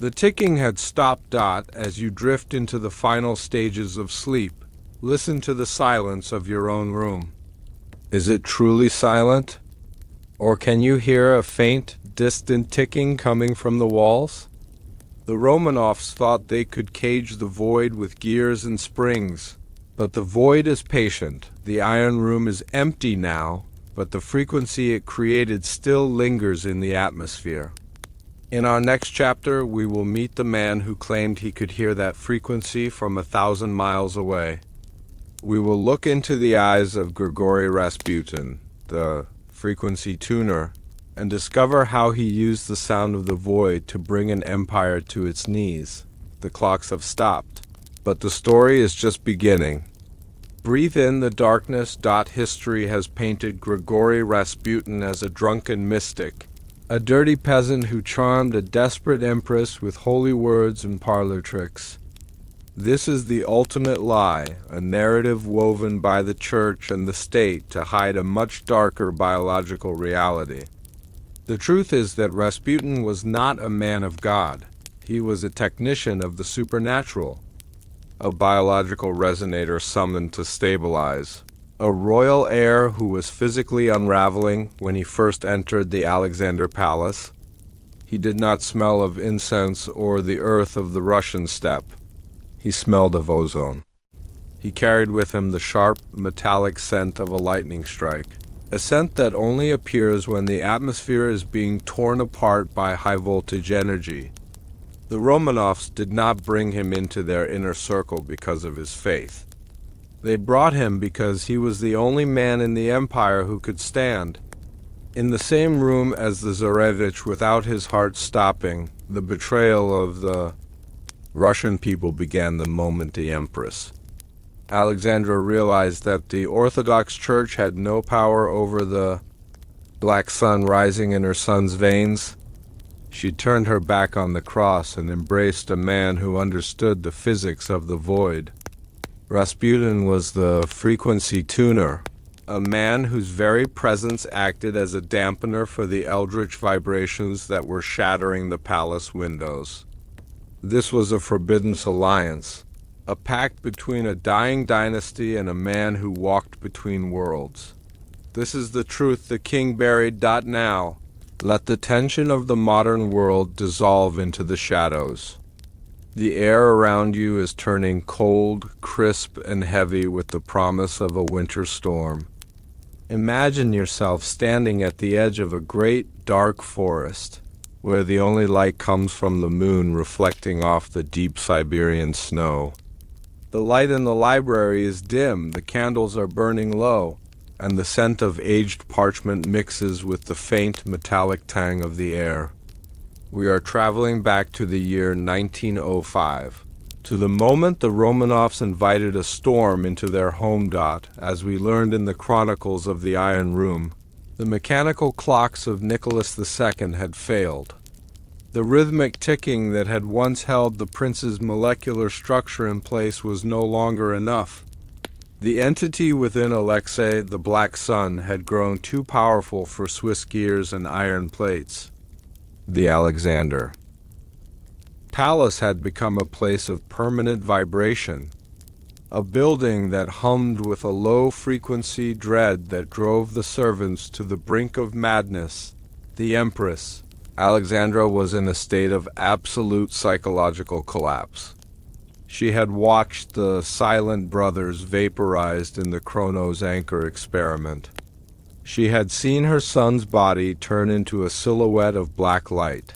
The ticking had stopped. As you drift into the final stages of sleep, listen to the silence of your own room. Is it truly silent? Or can you hear a faint, distant ticking coming from the walls? The Romanovs thought they could cage the void with gears and springs, but the void is patient. The iron room is empty now, but the frequency it created still lingers in the atmosphere. In our next chapter, we will meet the man who claimed he could hear that frequency from 1,000 miles away. We will look into the eyes of Grigory Rasputin, the frequency tuner, and discover how he used the sound of the void to bring an empire to its knees. The clocks have stopped, but the story is just beginning. Breathe in the darkness. History has painted Grigory Rasputin as a drunken mystic, a dirty peasant who charmed a desperate empress with holy words and parlor tricks. This is the ultimate lie, a narrative woven by the church and the state to hide a much darker biological reality. The truth is that Rasputin was not a man of God. He was a technician of the supernatural, a biological resonator summoned to stabilize, a royal heir who was physically unraveling when he first entered the Alexander Palace. He did not smell of incense or the earth of the Russian steppe. He smelled of ozone. He carried with him the sharp, metallic scent of a lightning strike, a scent that only appears when the atmosphere is being torn apart by high-voltage energy. The Romanovs did not bring him into their inner circle because of his faith. They brought him because he was the only man in the empire who could stand in the same room as the Tsarevich without his heart stopping. The betrayal of the Russian people began the moment the Empress Alexandra realized that the Orthodox Church had no power over the Black Sun rising in her son's veins. She turned her back on the cross and embraced a man who understood the physics of the void. Rasputin was the frequency tuner, a man whose very presence acted as a dampener for the eldritch vibrations that were shattering the palace windows. This was a forbidden alliance, a pact between a dying dynasty and a man who walked between worlds. This is the truth the king buried. Now, let the tension of the modern world dissolve into the shadows. The air around you is turning cold, crisp, and heavy with the promise of a winter storm. Imagine yourself standing at the edge of a great, dark forest, where the only light comes from the moon reflecting off the deep Siberian snow. The light in the library is dim, the candles are burning low, and the scent of aged parchment mixes with the faint metallic tang of the air. We are traveling back to the year 1905, to the moment the Romanovs invited a storm into their home. As we learned in the chronicles of the Iron Room, the mechanical clocks of Nicholas II had failed. The rhythmic ticking that had once held the prince's molecular structure in place was no longer enough. The entity within Alexei, the Black Sun, had grown too powerful for Swiss gears and iron plates. The Alexander Palace had become a place of permanent vibration, a building that hummed with a low-frequency dread that drove the servants to the brink of madness. The Empress Alexandra was in a state of absolute psychological collapse. She had watched the silent brothers vaporized in the Kronos anchor experiment. She had seen her son's body turn into a silhouette of black light.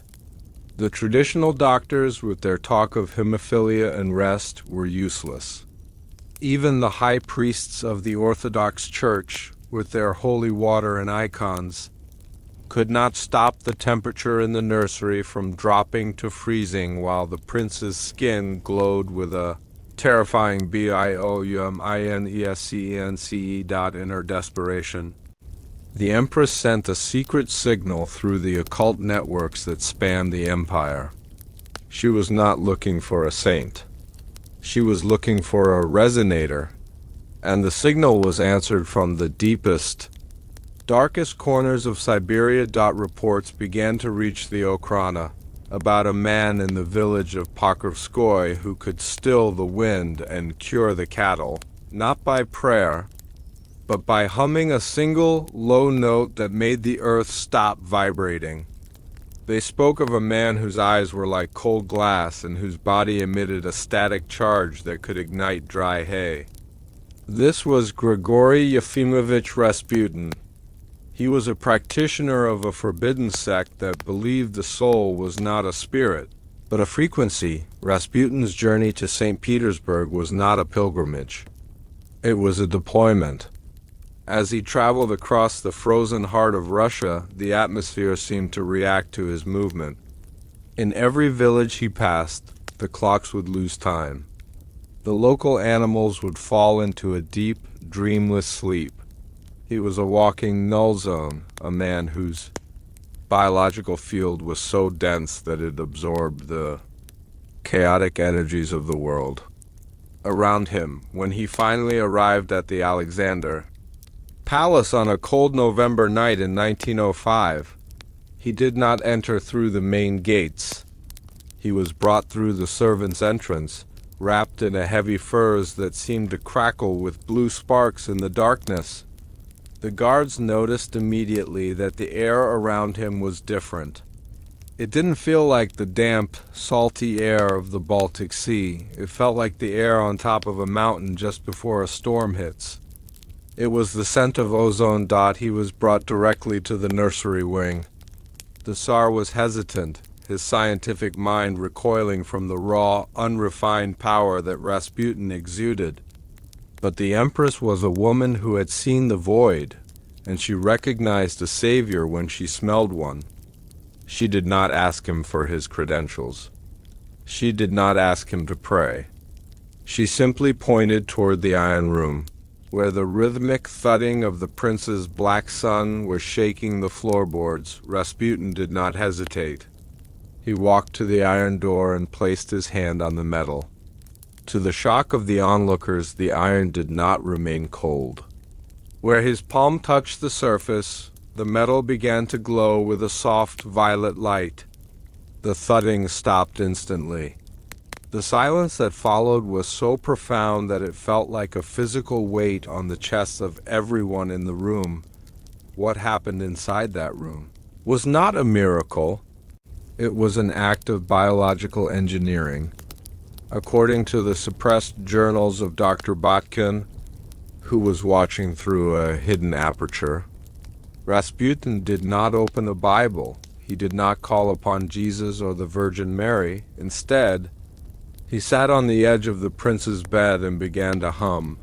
The traditional doctors, with their talk of hemophilia and rest, were useless. Even the high priests of the Orthodox Church, with their holy water and icons, could not stop the temperature in the nursery from dropping to freezing while the prince's skin glowed with a terrifying bioluminescence. In her desperation, the Empress sent a secret signal through the occult networks that spanned the empire. She was not looking for a saint. She was looking for a resonator, and the signal was answered from the deepest, darkest corners of Siberia. Reports began to reach the Okhrana about a man in the village of Pokrovskoy who could still the wind and cure the cattle, not by prayer, but by humming a single low note that made the earth stop vibrating. They spoke of a man whose eyes were like cold glass and whose body emitted a static charge that could ignite dry hay. This was Grigory Yefimovich Rasputin. He was a practitioner of a forbidden sect that believed the soul was not a spirit, but a frequency. Rasputin's journey to St. Petersburg was not a pilgrimage. It was a deployment. As he traveled across the frozen heart of Russia, the atmosphere seemed to react to his movement. In every village he passed, the clocks would lose time. The local animals would fall into a deep, dreamless sleep. He was a walking null zone, a man whose biological field was so dense that it absorbed the chaotic energies of the world around him. When he finally arrived at the Alexander Palace on a cold November night in 1905, He did not enter through the main gates. He was brought through the servants' entrance, wrapped in a heavy furs that seemed to crackle with blue sparks in the darkness. The guards noticed immediately that the air around him was different. It didn't feel like the damp, salty air of the Baltic Sea. It felt like the air on top of a mountain just before a storm hits. It was the scent of ozone. He was brought directly to the nursery wing. The Tsar was hesitant, his scientific mind recoiling from the raw, unrefined power that Rasputin exuded. But the Empress was a woman who had seen the void, and she recognized a savior when she smelled one. She did not ask him for his credentials. She did not ask him to pray. She simply pointed toward the iron room, where the rhythmic thudding of the prince's Black Sun was shaking the floorboards. Rasputin did not hesitate. He walked to the iron door and placed his hand on the metal. To the shock of the onlookers, the iron did not remain cold. Where his palm touched the surface, the metal began to glow with a soft violet light. The thudding stopped instantly. The silence that followed was so profound that it felt like a physical weight on the chests of everyone in the room. What happened inside that room was not a miracle. It was an act of biological engineering. According to the suppressed journals of Dr. Vatican, who was watching through a hidden aperture, Rasputin did not open a Bible. He did not call upon Jesus or the Virgin Mary. Instead, he sat on the edge of the prince's bed and began to hum.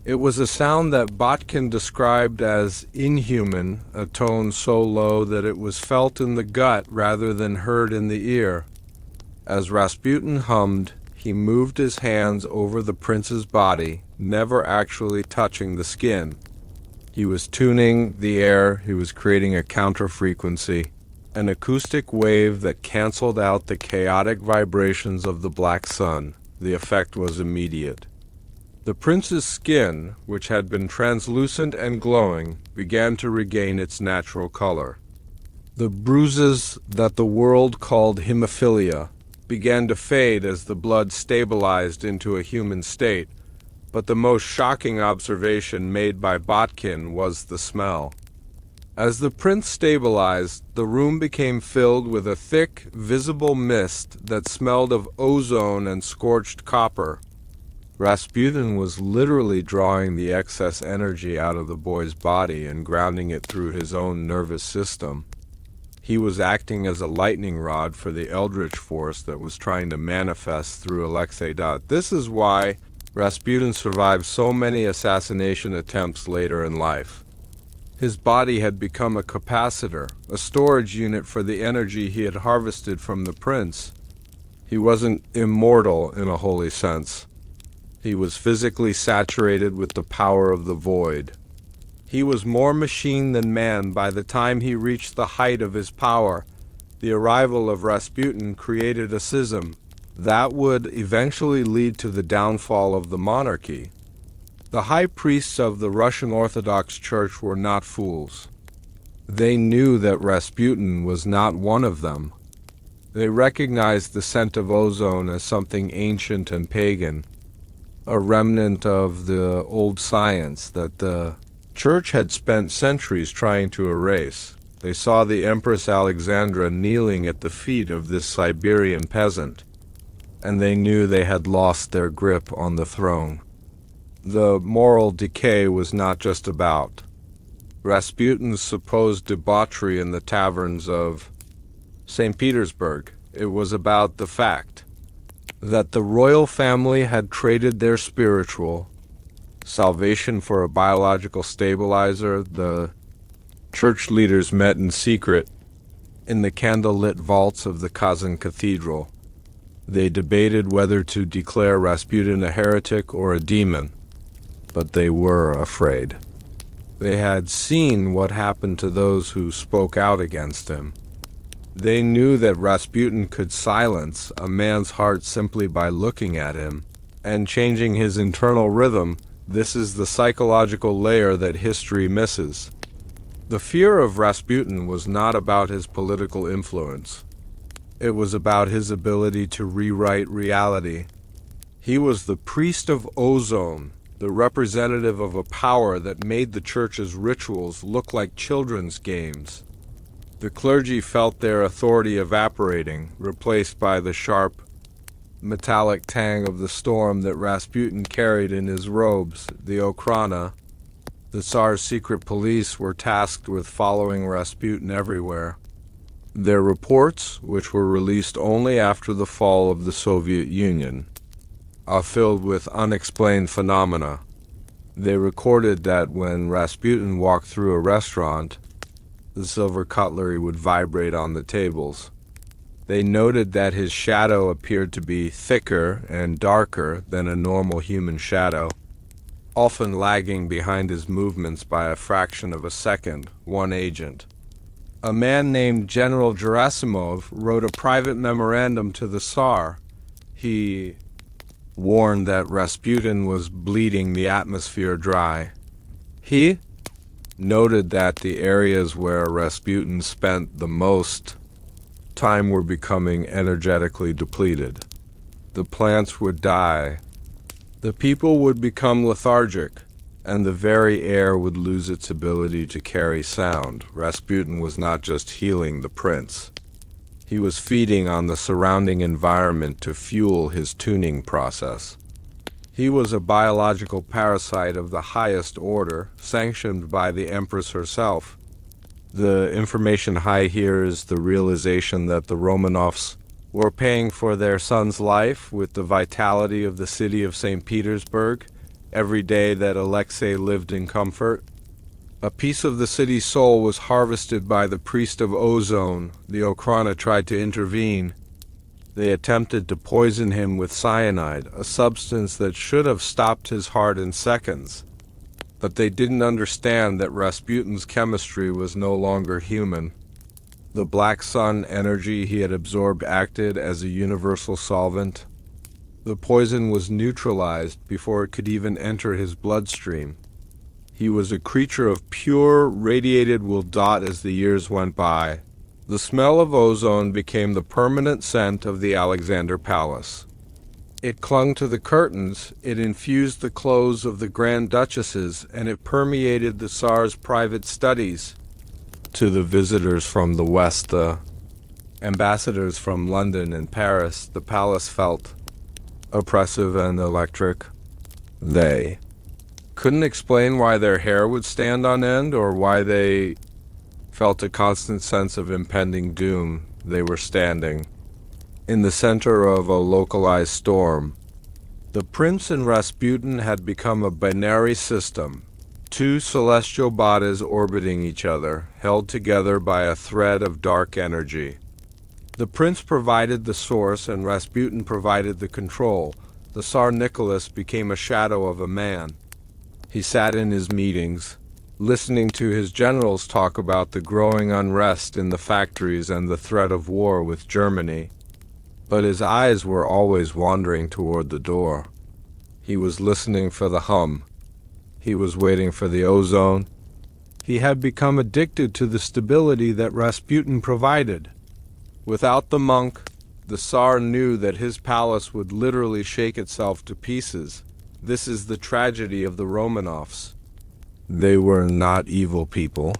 It was a sound that Botkin described as inhuman, a tone so low that it was felt in the gut rather than heard in the ear. As Rasputin hummed, he moved his hands over the prince's body, never actually touching the skin. He was tuning the air. He was creating a counter-frequency, an acoustic wave that canceled out the chaotic vibrations of the Black Sun. The effect was immediate. The prince's skin, which had been translucent and glowing, began to regain its natural color. The bruises that the world called hemophilia began to fade as the blood stabilized into a human state, but the most shocking observation made by Botkin was the smell. As the prince stabilized, the room became filled with a thick, visible mist that smelled of ozone and scorched copper. Rasputin was literally drawing the excess energy out of the boy's body and grounding it through his own nervous system. He was acting as a lightning rod for the eldritch force that was trying to manifest through Alexei. This is why Rasputin survived so many assassination attempts later in life. His body had become a capacitor, a storage unit for the energy he had harvested from the prince. He wasn't immortal in a holy sense. He was physically saturated with the power of the void. He was more machine than man by the time he reached the height of his power. The arrival of Rasputin created a schism that would eventually lead to the downfall of the monarchy. The high priests of the Russian Orthodox Church were not fools. They knew that Rasputin was not one of them. They recognized the scent of ozone as something ancient and pagan, a remnant of the old science that the Church had spent centuries trying to erase. They saw the Empress Alexandra kneeling at the feet of this Siberian peasant, and they knew they had lost their grip on the throne. The moral decay was not just about Rasputin's supposed debauchery in the taverns of St. Petersburg. It was about the fact that the royal family had traded their spiritual salvation for a biological stabilizer. The church leaders met in secret in the candlelit vaults of the Kazan Cathedral. They debated whether to declare Rasputin a heretic or a demon, but they were afraid. They had seen what happened to those who spoke out against him. They knew that Rasputin could silence a man's heart simply by looking at him and changing his internal rhythm. This is the psychological layer that history misses. The fear of Rasputin was not about his political influence. It was about his ability to rewrite reality. He was the priest of ozone, the representative of a power that made the church's rituals look like children's games. The clergy felt their authority evaporating, replaced by the sharp, metallic tang of the storm that Rasputin carried in his robes, the Okhrana. The Tsar's secret police were tasked with following Rasputin everywhere. Their reports, which were released only after the fall of the Soviet Union, are filled with unexplained phenomena. They recorded that when Rasputin walked through a restaurant, the silver cutlery would vibrate on the tables. They noted that his shadow appeared to be thicker and darker than a normal human shadow, often lagging behind his movements by a fraction of a second, one agent. A man named General Gerasimov wrote a private memorandum to the Tsar. He warned that Rasputin was bleeding the atmosphere dry. He noted that the areas where Rasputin spent the most time were becoming energetically depleted. The plants would die. The people would become lethargic, and the very air would lose its ability to carry sound. Rasputin was not just healing the prince. He was feeding on the surrounding environment to fuel his tuning process. He was a biological parasite of the highest order, sanctioned by the Empress herself. The information high here is the realization that the Romanovs were paying for their son's life with the vitality of the city of St. Petersburg every day that Alexei lived in comfort. A piece of the city's soul was harvested by the priest of ozone. The Okhrana tried to intervene. They attempted to poison him with cyanide, a substance that should have stopped his heart in seconds. But they didn't understand that Rasputin's chemistry was no longer human. The Black Sun energy he had absorbed acted as a universal solvent. The poison was neutralized before it could even enter his bloodstream. He was a creature of pure, radiated will dot as the years went by. The smell of ozone became the permanent scent of the Alexander Palace. It clung to the curtains, it infused the clothes of the Grand Duchesses, and it permeated the Tsar's private studies. To the visitors from the West, the ambassadors from London and Paris, the palace felt oppressive and electric. They couldn't explain why their hair would stand on end or why they felt a constant sense of impending doom. They were standing in the center of a localized storm. The prince and Rasputin had become a binary system, two celestial bodies orbiting each other, held together by a thread of dark energy. The prince provided the source and Rasputin provided the control. The Tsar Nicholas became a shadow of a man. He sat in his meetings, listening to his generals talk about the growing unrest in the factories and the threat of war with Germany. But his eyes were always wandering toward the door. He was listening for the hum. He was waiting for the ozone. He had become addicted to the stability that Rasputin provided. Without the monk, the Tsar knew that his palace would literally shake itself to pieces. This is the tragedy of the Romanovs. They were not evil people.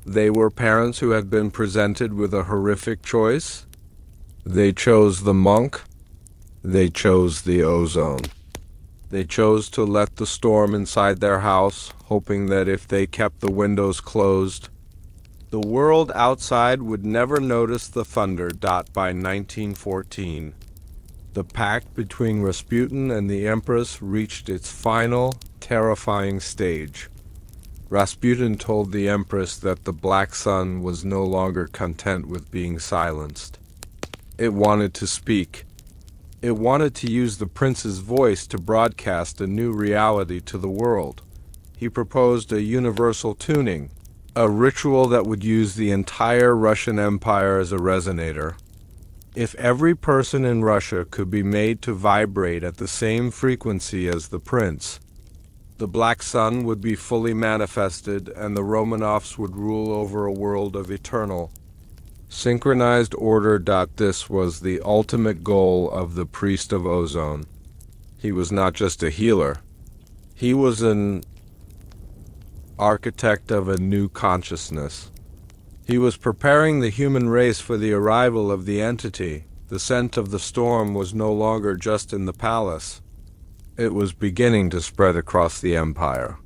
They were parents who had been presented with a horrific choice. They chose the monk. They chose the ozone. They chose to let the storm inside their house, hoping that if they kept the windows closed, the world outside would never notice the thunder. By 1914, the pact between Rasputin and the Empress reached its final, terrifying stage. Rasputin told the Empress that the Black Sun was no longer content with being silenced. It wanted to speak. It wanted to use the prince's voice to broadcast a new reality to the world. He proposed a universal tuning, a ritual that would use the entire Russian Empire as a resonator. If every person in Russia could be made to vibrate at the same frequency as the prince, The Black Sun would be fully manifested, and the Romanovs would rule over a world of eternal, synchronized order. This was the ultimate goal of the priest of ozone. He was not just a healer. He was an architect of a new consciousness. He was preparing the human race for the arrival of the entity. The scent of the storm was no longer just in the palace. It was beginning to spread across the empire.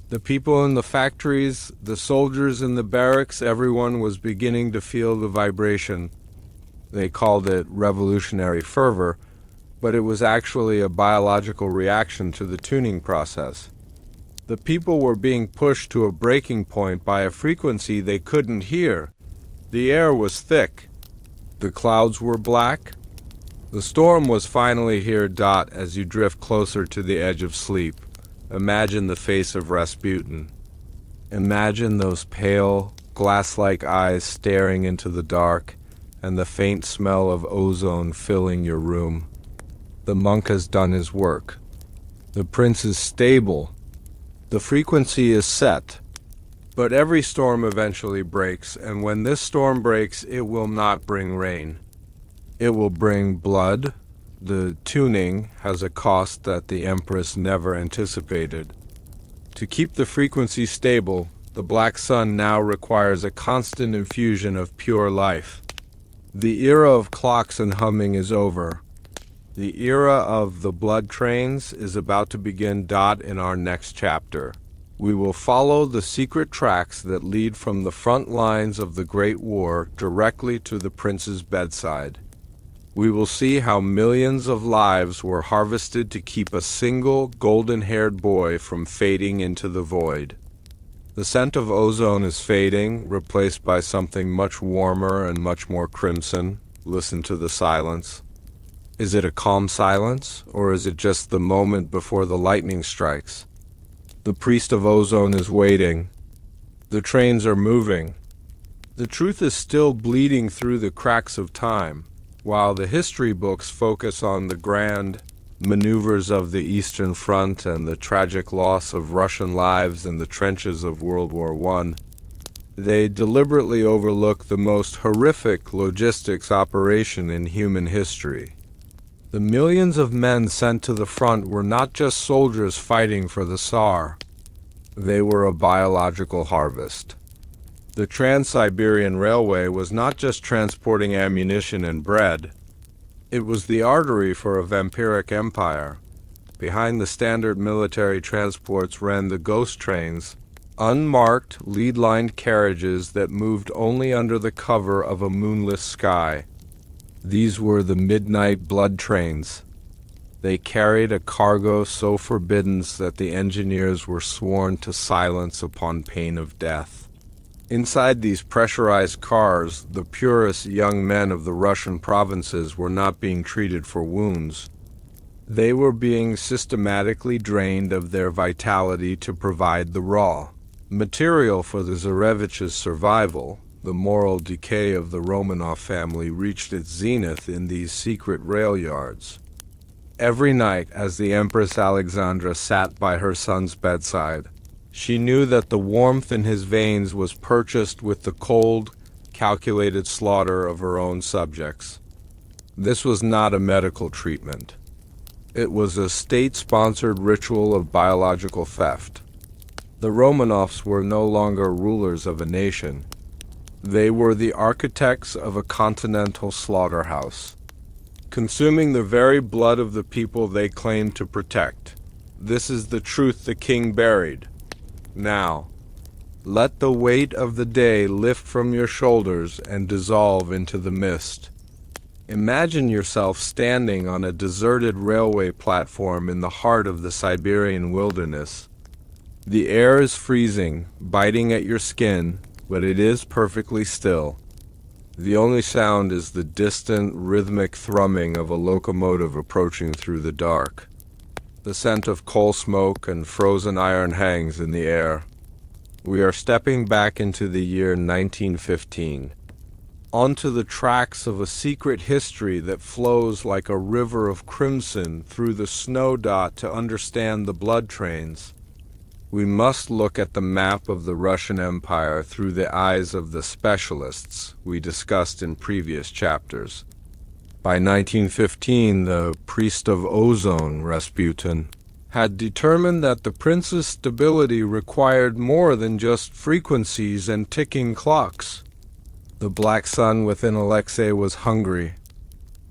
The people in the factories, the soldiers in the barracks, everyone was beginning to feel the vibration. They called it revolutionary fervor, but it was actually a biological reaction to the tuning process. The people were being pushed to a breaking point by a frequency they couldn't hear. The air was thick. The clouds were black. The storm was finally here. As you drift closer to the edge of sleep, imagine the face of Rasputin. Imagine those pale, glass-like eyes staring into the dark, and the faint smell of ozone filling your room. The monk has done his work. The prince is stable. The frequency is set. But every storm eventually breaks, and when this storm breaks, it will not bring rain. It will bring blood. The tuning has a cost that the Empress never anticipated. To keep the frequency stable, the Black Sun now requires a constant infusion of pure life. The era of clocks and humming is over. The era of the blood trains is about to begin. In our next chapter, we will follow the secret tracks that lead from the front lines of the Great War directly to the prince's bedside. We will see how millions of lives were harvested to keep a single golden-haired boy from fading into the void. The scent of ozone is fading, replaced by something much warmer and much more crimson. Listen to the silence. Is it a calm silence, or is it just the moment before the lightning strikes? The priest of ozone is waiting. The trains are moving. The truth is still bleeding through the cracks of time. While the history books focus on the grand maneuvers of the Eastern Front and the tragic loss of Russian lives in the trenches of World War I, they deliberately overlook the most horrific logistics operation in human history. The millions of men sent to the front were not just soldiers fighting for the Tsar. They were a biological harvest. The Trans-Siberian Railway was not just transporting ammunition and bread. It was the artery for a vampiric empire. Behind the standard military transports ran the ghost trains, unmarked, lead-lined carriages that moved only under the cover of a moonless sky. These were the midnight blood trains. They carried a cargo so forbidden that the engineers were sworn to silence upon pain of death. Inside these pressurized cars, the purest young men of the Russian provinces were not being treated for wounds. They were being systematically drained of their vitality to provide the raw material for the Tsarevich's survival. The moral decay of the Romanov family reached its zenith in these secret rail yards. Every night, as the Empress Alexandra sat by her son's bedside, she knew that the warmth in his veins was purchased with the cold, calculated slaughter of her own subjects. This was not a medical treatment. It was a state-sponsored ritual of biological theft. The Romanovs were no longer rulers of a nation. They were the architects of a continental slaughterhouse, consuming the very blood of the people they claimed to protect. This is the truth the king buried. Now, let the weight of the day lift from your shoulders and dissolve into the mist. Imagine yourself standing on a deserted railway platform in the heart of the Siberian wilderness. The air is freezing, biting at your skin, but it is perfectly still. The only sound is the distant, rhythmic thrumming of a locomotive approaching through the dark. The scent of coal smoke and frozen iron hangs in the air. We are stepping back into the year 1915, onto the tracks of a secret history that flows like a river of crimson through the snow. To understand the blood trains, We must look at the map of the Russian Empire through the eyes of the specialists we discussed in previous chapters. By 1915, the priest of ozone, Rasputin, had determined that the prince's stability required more than just frequencies and ticking clocks. The Black Sun within Alexei was hungry.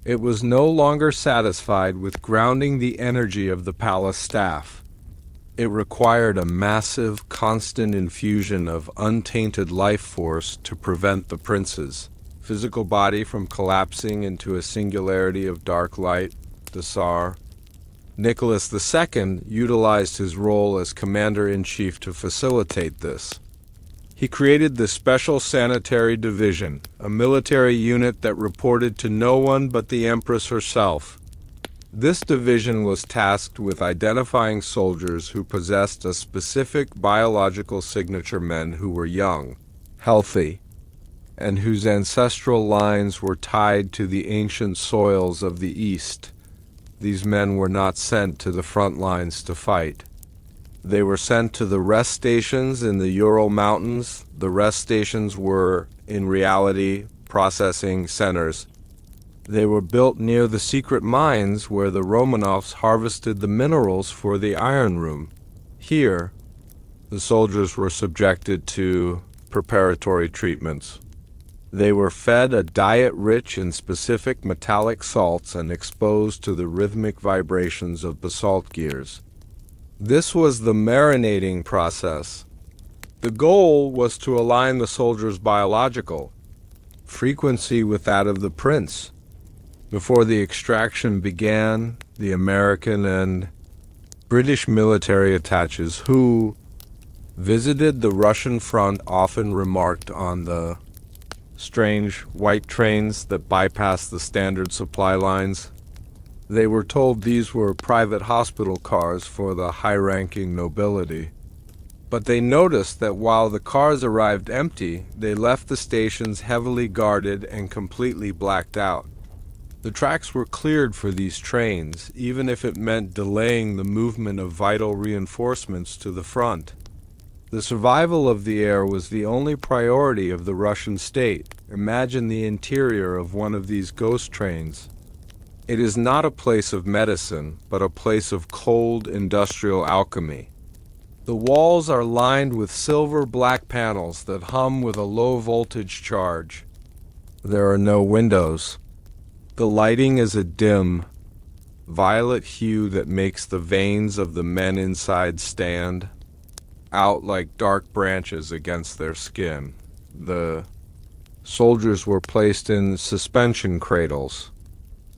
It was no longer satisfied with grounding the energy of the palace staff. It required a massive, constant infusion of untainted life force to prevent the prince's physical body from collapsing into a singularity of dark light. The Tsar, Nicholas II, utilized his role as commander-in-chief to facilitate this. He created the Special Sanitary Division, a military unit that reported to no one but the Empress herself. This division was tasked with identifying soldiers who possessed a specific biological signature, men who were young, healthy, and whose ancestral lines were tied to the ancient soils of the East. These men were not sent to the front lines to fight. They were sent to the rest stations in the Ural Mountains. The rest stations were, in reality, processing centers. They were built near the secret mines where the Romanovs harvested the minerals for the Iron Room. Here, the soldiers were subjected to preparatory treatments. They were fed a diet rich in specific metallic salts and exposed to the rhythmic vibrations of basalt gears. This was the marinating process. The goal was to align the soldier's biological frequency with that of the prince. Before the extraction began, the American and British military attaches who visited the Russian front often remarked on the strange white trains that bypassed the standard supply lines. They were told these were private hospital cars for the high-ranking nobility. But they noticed that while the cars arrived empty, they left the stations heavily guarded and completely blacked out. The tracks were cleared for these trains, even if it meant delaying the movement of vital reinforcements to the front. The survival of the heir was the only priority of the Russian state. Imagine the interior of one of these ghost trains. It is not a place of medicine, but a place of cold industrial alchemy. The walls are lined with silver-black panels that hum with a low-voltage charge. There are no windows. The lighting is a dim, violet hue that makes the veins of the men inside stand out like dark branches against their skin. The soldiers were placed in suspension cradles.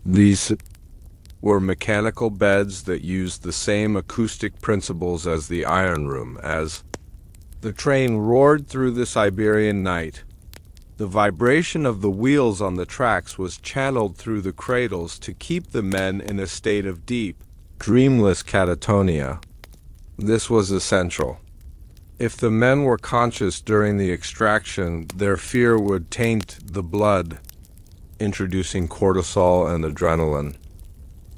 These were mechanical beds that used the same acoustic principles as the Iron Room. As the train roared through the Siberian night, the vibration of the wheels on the tracks was channeled through the cradles to keep the men in a state of deep, dreamless catatonia. This was essential. If the men were conscious during the extraction, their fear would taint the blood, introducing cortisol and adrenaline.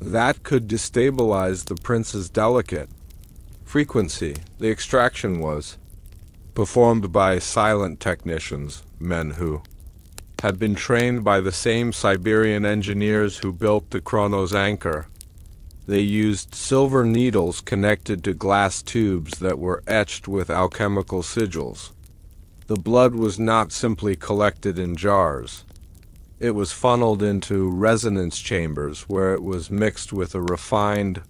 That could destabilize the prince's delicate frequency. The extraction was performed by silent technicians, men who had been trained by the same Siberian engineers who built the Kronos anchor. They used silver needles connected to glass tubes that were etched with alchemical sigils. The blood was not simply collected in jars. It was funneled into resonance chambers where it was mixed with a refined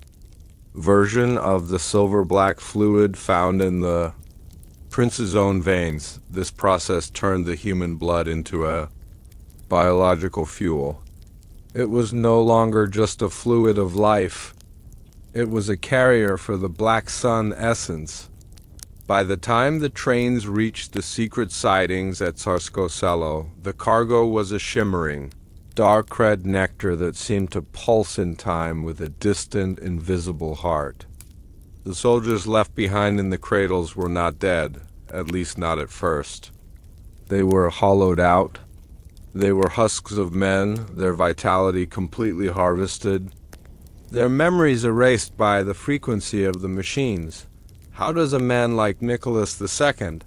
version of the silver-black fluid found in the prince's own veins. This process turned the human blood into a biological fuel. It was no longer just a fluid of life. It was a carrier for the Black Sun essence. By the time the trains reached the secret sidings at Tsarskoye Selo, the cargo was a shimmering, dark-red nectar that seemed to pulse in time with a distant, invisible heart. The soldiers left behind in the cradles were not dead, at least not at first. They were hollowed out. They were husks of men, their vitality completely harvested, their memories erased by the frequency of the machines. How does a man like Nicholas II,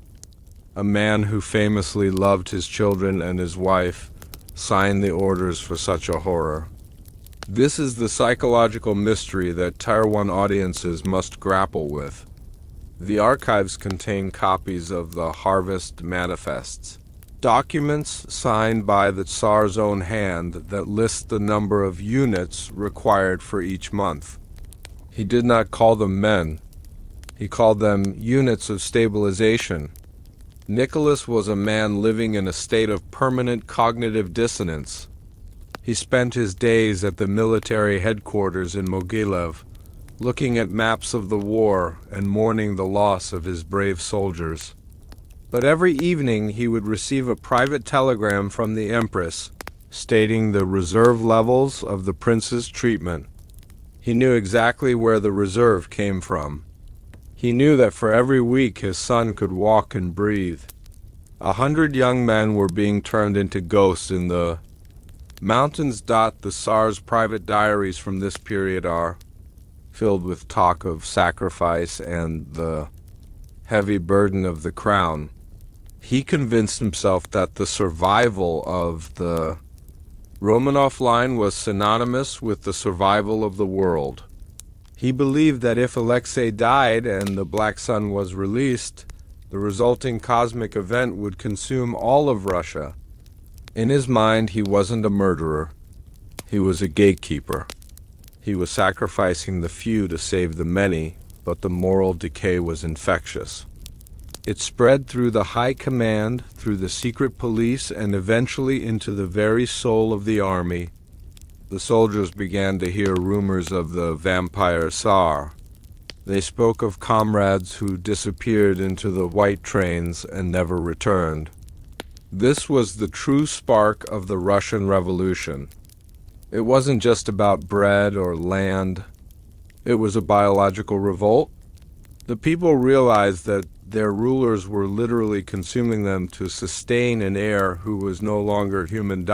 a man who famously loved his children and his wife, sign the orders for such a horror? This is the psychological mystery that Tier 1 audiences must grapple with. The archives contain copies of the Harvest Manifests, documents signed by the Tsar's own hand that list the number of units required for each month. He did not call them men. He called them units of stabilization. Nicholas was a man living in a state of permanent cognitive dissonance. He spent his days at the military headquarters in Mogilev, looking at maps of the war and mourning the loss of his brave soldiers. But every evening he would receive a private telegram from the Empress, stating the reserve levels of the prince's treatment. He knew exactly where the reserve came from. He knew that for every week his son could walk and breathe. 100 young men were being turned into ghosts in the mountains. The Tsar's private diaries from this period are filled with talk of sacrifice and the heavy burden of the crown. He convinced himself that the survival of the Romanov line was synonymous with the survival of the world. He believed that if Alexei died and the Black Sun was released, the resulting cosmic event would consume all of Russia. In his mind, he wasn't a murderer. He was a gatekeeper. He was sacrificing the few to save the many, but the moral decay was infectious. It spread through the high command, through the secret police, and eventually into the very soul of the army. The soldiers began to hear rumors of the vampire Tsar. They spoke of comrades who disappeared into the white trains and never returned. This was the true spark of the Russian Revolution. It wasn't just about bread or land. It was a biological revolt. The people realized that their rulers were literally consuming them to sustain an heir who was no longer human.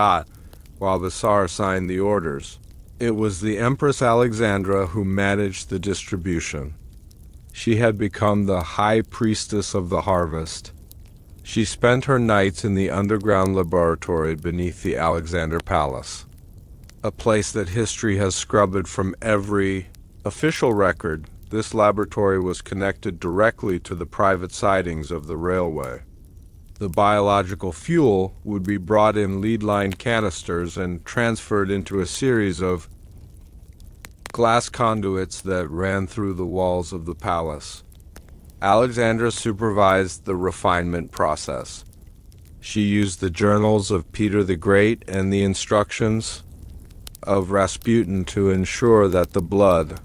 While the Tsar signed the orders. It was the Empress Alexandra who managed the distribution. She had become the high priestess of the harvest. She spent her nights in the underground laboratory beneath the Alexander Palace, a place that history has scrubbed from every official record. This laboratory was connected directly to the private sidings of the railway. The biological fuel would be brought in lead-lined canisters and transferred into a series of glass conduits that ran through the walls of the palace. Alexandra supervised the refinement process. She used the journals of Peter the Great and the instructions of Rasputin to ensure that the blood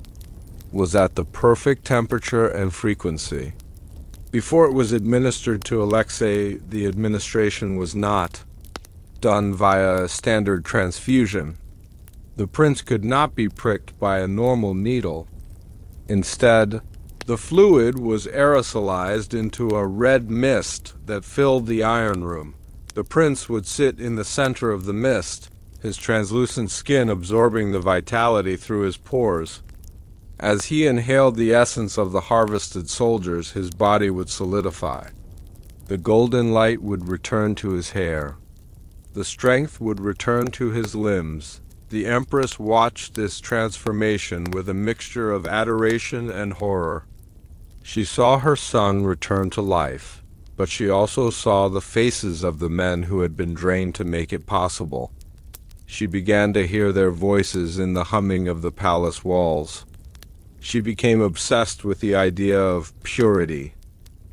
was at the perfect temperature and frequency. Before it was administered to Alexei, the administration was not done via a standard transfusion. The prince could not be pricked by a normal needle. Instead, the fluid was aerosolized into a red mist that filled the iron room. The prince would sit in the center of the mist, his translucent skin absorbing the vitality through his pores. As he inhaled the essence of the harvested soldiers, his body would solidify. The golden light would return to his hair. The strength would return to his limbs. The Empress watched this transformation with a mixture of adoration and horror. She saw her son return to life, but she also saw the faces of the men who had been drained to make it possible. She began to hear their voices in the humming of the palace walls. She became obsessed with the idea of purity.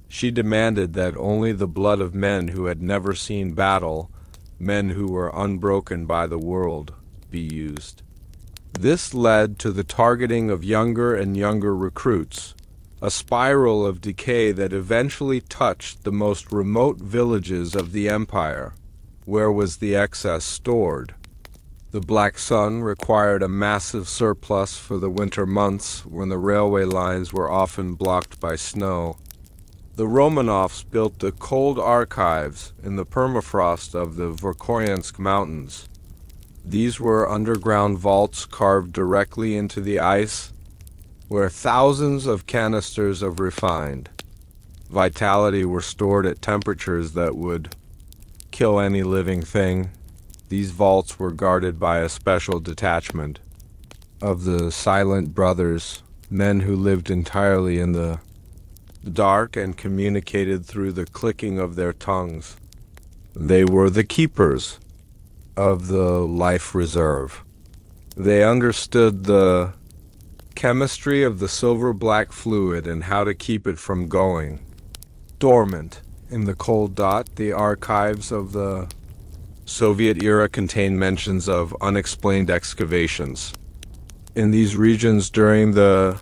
She demanded that only the blood of men who had never seen battle, men who were unbroken by the world, be used. This led to the targeting of younger and younger recruits, a spiral of decay that eventually touched the most remote villages of the empire. Where was the excess stored? The Black Sun required a massive surplus for the winter months when the railway lines were often blocked by snow. The Romanovs built the cold archives in the permafrost of the Ural Mountains. These were underground vaults carved directly into the ice. where thousands of canisters of refined vitality were stored at temperatures that would kill any living thing. These vaults were guarded by a special detachment of the Silent Brothers, men who lived entirely in the dark and communicated through the clicking of their tongues. They were the keepers of the life reserve. They understood the chemistry of the silver-black fluid and how to keep it from going dormant. In the cold dot, the archives of the Soviet era contain mentions of unexplained excavations in these regions during the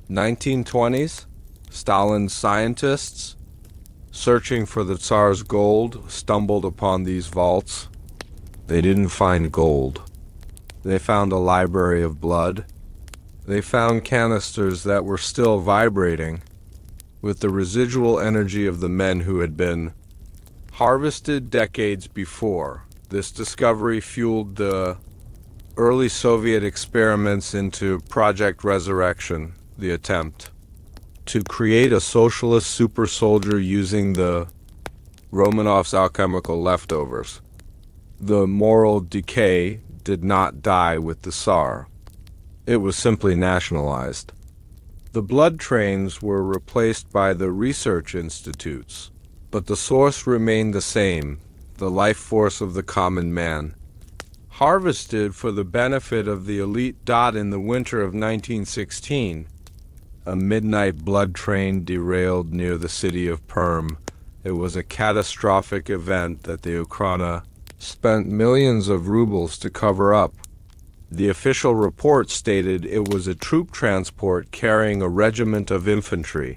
1920s. Stalin's scientists, searching for the Tsar's gold, stumbled upon these vaults. They didn't find gold. They found a library of blood. They found canisters that were still vibrating with the residual energy of the men who had been harvested decades before. This discovery fueled the early Soviet experiments into Project Resurrection, the attempt to create a socialist super soldier using the Romanovs' alchemical leftovers. The moral decay did not die with the Tsar. It was simply nationalized. The blood trains were replaced by the research institutes, but the source remained the same, the life force of the common man, harvested for the benefit of the elite. In the winter of 1916, a midnight blood train derailed near the city of Perm. It was a catastrophic event that the Ukraina spent millions of rubles to cover up. The official report stated it was a troop transport carrying a regiment of infantry.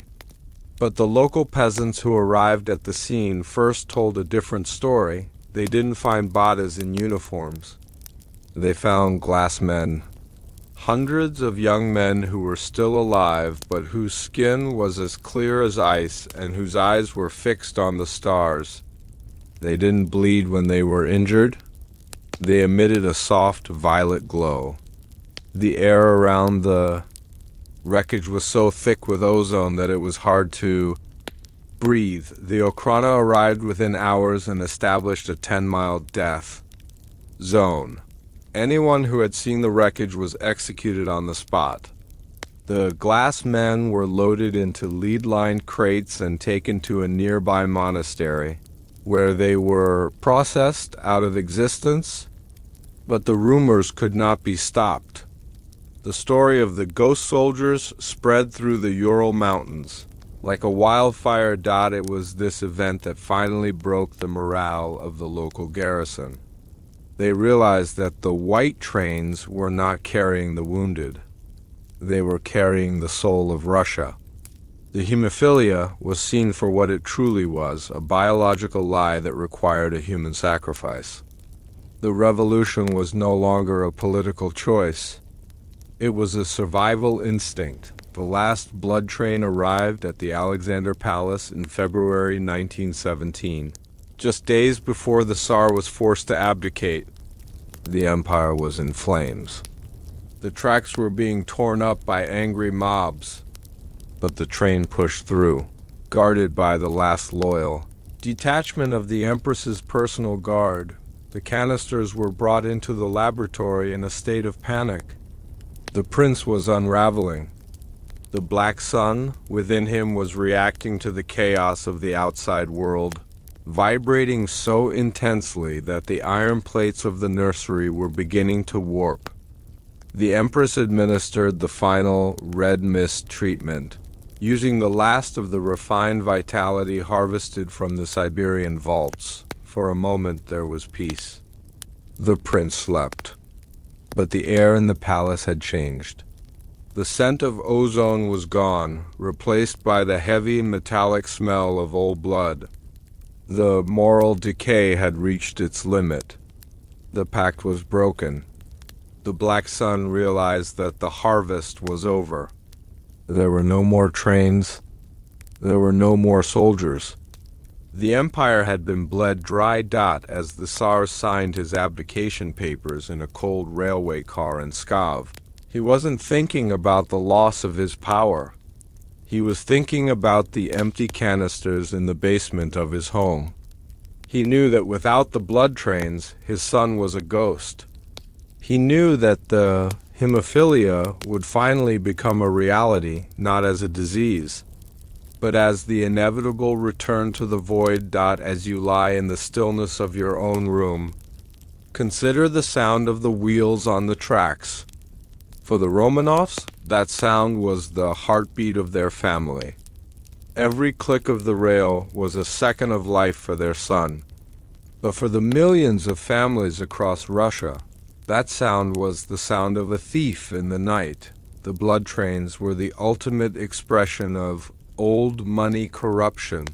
But the local peasants who arrived at the scene first told a different story. They didn't find bodies in uniforms. They found glass men. Hundreds of young men who were still alive, but whose skin was as clear as ice and whose eyes were fixed on the stars. They didn't bleed when they were injured. They emitted a soft violet glow. The air around the wreckage was so thick with ozone that it was hard to breathe. The Ukraina arrived within hours and established a 10-mile death zone. Anyone who had seen the wreckage was executed on the spot. The glass men were loaded into lead-lined crates and taken to a nearby monastery, where they were processed out of existence, but the rumors could not be stopped. The story of the ghost soldiers spread through the Ural Mountains. Like a wildfire. It was this event that finally broke the morale of the local garrison. They realized that the white trains were not carrying the wounded. They were carrying the soul of Russia. The hemophilia was seen for what it truly was, a biological lie that required a human sacrifice. The revolution was no longer a political choice. It was a survival instinct. The last blood train arrived at the Alexander Palace in February 1917. Just days before the Tsar was forced to abdicate, the empire was in flames. The tracks were being torn up by angry mobs, but the train pushed through, guarded by the last loyal detachment of the Empress's personal guard. The canisters were brought into the laboratory in a state of panic. The prince was unraveling. The Black Sun within him was reacting to the chaos of the outside world, vibrating so intensely that the iron plates of the nursery were beginning to warp. The Empress administered the final red mist treatment, using the last of the refined vitality harvested from the Siberian vaults. For a moment there was peace. The prince slept, but the air in the palace had changed. The scent of ozone was gone, replaced by the heavy metallic smell of old blood. The moral decay had reached its limit. The pact was broken. The Black Sun realized that the harvest was over. There were no more trains. There were no more soldiers. The empire had been bled dry. As the Tsar signed his abdication papers in a cold railway car in Pskov, He wasn't thinking about the loss of his power. He was thinking about the empty canisters in the basement of his home. He knew that without the blood trains, his son was a ghost. He knew that the hemophilia would finally become a reality, not as a disease, but as the inevitable return to the void. As you lie in the stillness of your own room, consider the sound of the wheels on the tracks. For the Romanovs, that sound was the heartbeat of their family. Every click of the rail was a second of life for their son. But for the millions of families across Russia, that sound was the sound of a thief in the night. The blood trains were the ultimate expression of old money corruption.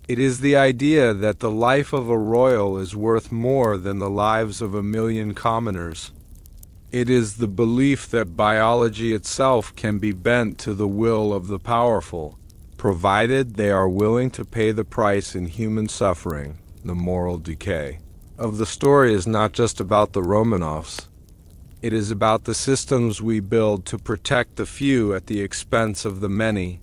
It is the idea that the life of a royal is worth more than the lives of a million commoners. It is the belief that biology itself can be bent to the will of the powerful, provided they are willing to pay the price in human suffering, the moral decay. Of the story is not just about the Romanovs. It is about the systems we build to protect the few at the expense of the many.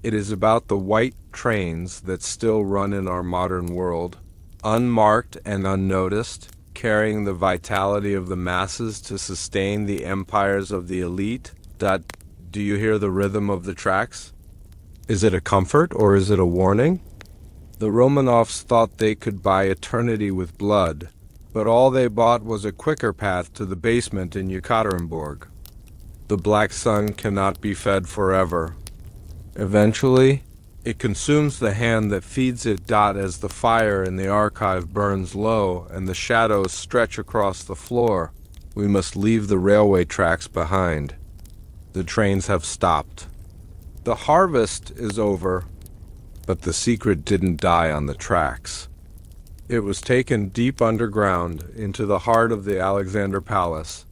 It is about the white trains that still run in our modern world, unmarked and unnoticed, carrying the vitality of the masses to sustain the empires of the elite. Do you hear the rhythm of the tracks? Is it a comfort or is it a warning? The Romanovs thought they could buy eternity with blood, but all they bought was a quicker path to the basement in Yekaterinburg. The Black Sun cannot be fed forever. Eventually, it consumes the hand that feeds it. As the fire in the archive burns low and the shadows stretch across the floor, we must leave the railway tracks behind. The trains have stopped. The harvest is over, but the secret didn't die on the tracks. It was taken deep underground into the heart of the Alexander Palace.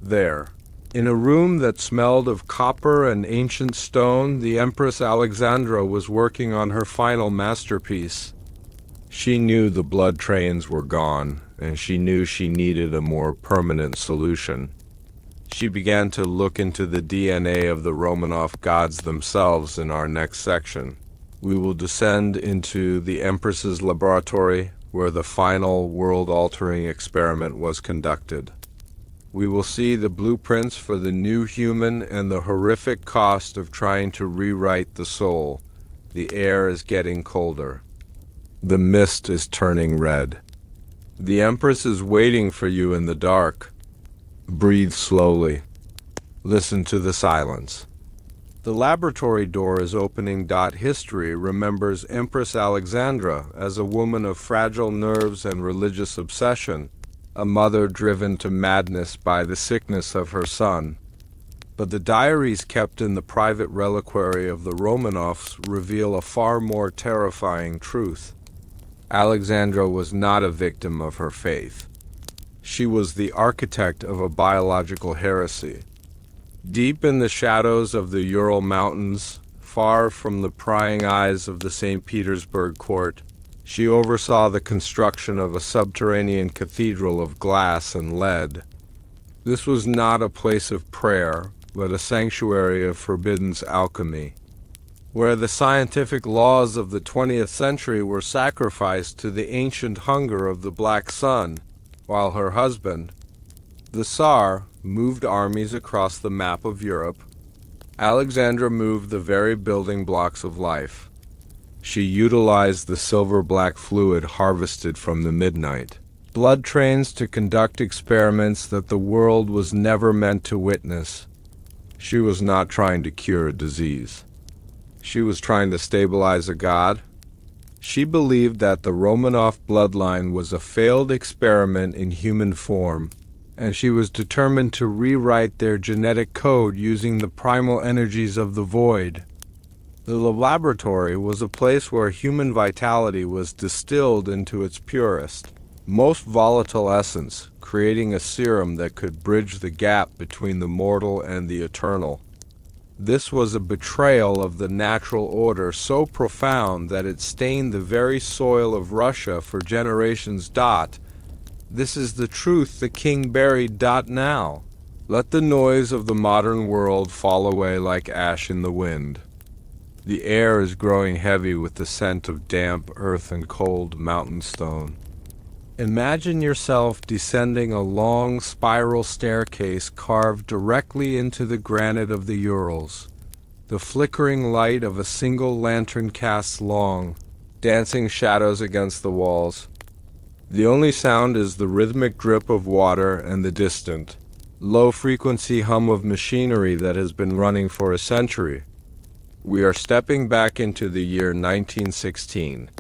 There, in a room that smelled of copper and ancient stone, the Empress Alexandra was working on her final masterpiece. She knew the blood trains were gone, and she knew she needed a more permanent solution. She began to look into the DNA of the Romanov gods themselves in our next section. We will descend into the Empress's laboratory, where the final world-altering experiment was conducted. We will see the blueprints for the new human and the horrific cost of trying to rewrite the soul. The air is getting colder. The mist is turning red. The Empress is waiting for you in the dark. Breathe slowly. Listen to the silence. The laboratory door is opening. History remembers Empress Alexandra as a woman of fragile nerves and religious obsession, a mother driven to madness by the sickness of her son. But the diaries kept in the private reliquary of the Romanovs reveal a far more terrifying truth. Alexandra was not a victim of her faith. She was the architect of a biological heresy. Deep in the shadows of the Ural Mountains, far from the prying eyes of the St. Petersburg court, she oversaw the construction of a subterranean cathedral of glass and lead. This was not a place of prayer, but a sanctuary of forbidden alchemy, where the scientific laws of the 20th century were sacrificed to the ancient hunger of the Black Sun, while her husband, the Tsar, moved armies across the map of Europe. Alexandra moved the very building blocks of life. She utilized the silver-black fluid harvested from the midnight blood trains to conduct experiments that the world was never meant to witness. She was not trying to cure a disease. She was trying to stabilize a god. She believed that the Romanov bloodline was a failed experiment in human form, and she was determined to rewrite their genetic code using the primal energies of the void. The laboratory was a place where human vitality was distilled into its purest, most volatile essence, creating a serum that could bridge the gap between the mortal and the eternal. This was a betrayal of the natural order so profound that it stained the very soil of Russia for generations. This is the truth the king buried. Now. Let the noise of the modern world fall away like ash in the wind. The air is growing heavy with the scent of damp earth and cold mountain stone. Imagine yourself descending a long spiral staircase carved directly into the granite of the Urals. The flickering light of a single lantern casts long, dancing shadows against the walls. The only sound is the rhythmic drip of water and the distant, low-frequency hum of machinery that has been running for a century. We are stepping back into the year 1916.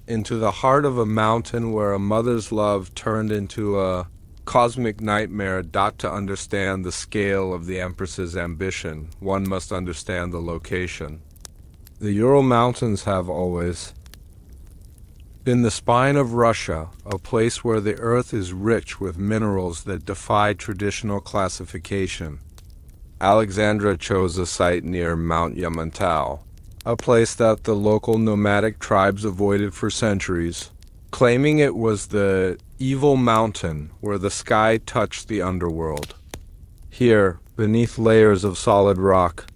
Into the heart of a mountain where a mother's love turned into a cosmic nightmare. To understand the scale of the Empress's ambition, one must understand the location. The Ural Mountains have always been the spine of Russia, a place where the earth is rich with minerals that defy traditional classification. Alexandra chose a site near Mount Yamantau, a place that the local nomadic tribes avoided for centuries, claiming it was the evil mountain where the sky touched the underworld. Here, beneath layers of solid rock,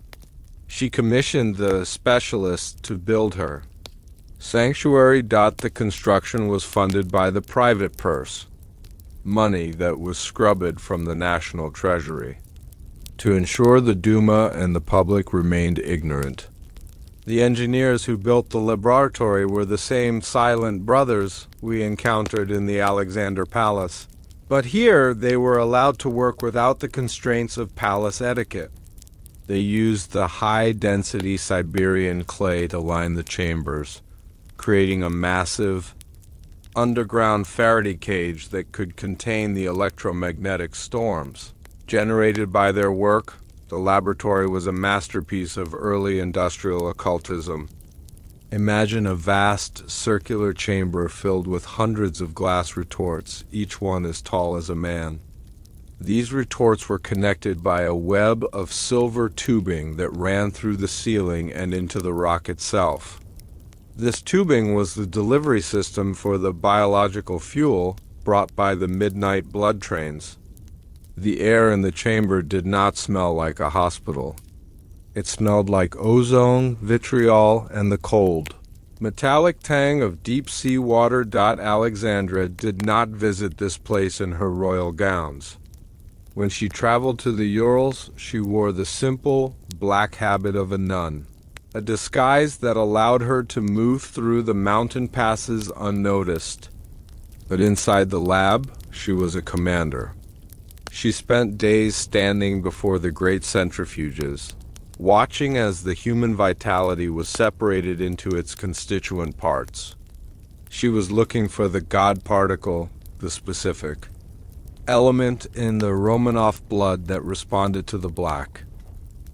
she commissioned the specialists to build her sanctuary. The construction was funded by the private purse, money that was scrubbed from the national treasury, to ensure the Duma and the public remained ignorant. The engineers who built the laboratory were the same silent brothers we encountered in the Alexander Palace. But here they were allowed to work without the constraints of palace etiquette. They used the high-density Siberian clay to line the chambers, creating a massive, underground Faraday cage that could contain the electromagnetic storms generated by their work. The laboratory was a masterpiece of early industrial occultism. Imagine a vast circular chamber filled with hundreds of glass retorts, each one as tall as a man. These retorts were connected by a web of silver tubing that ran through the ceiling and into the rock itself. This tubing was the delivery system for the biological fuel brought by the midnight blood trains. The air in the chamber did not smell like a hospital. It smelled like ozone, vitriol, and the cold, metallic tang of deep-sea water. Alexandra did not visit this place in her royal gowns. When she traveled to the Urals, she wore the simple, black habit of a nun, a disguise that allowed her to move through the mountain passes unnoticed. But inside the lab, she was a commander. She spent days standing before the great centrifuges, watching as the human vitality was separated into its constituent parts. She was looking for the God particle, the specific element in the Romanov blood that responded to the Black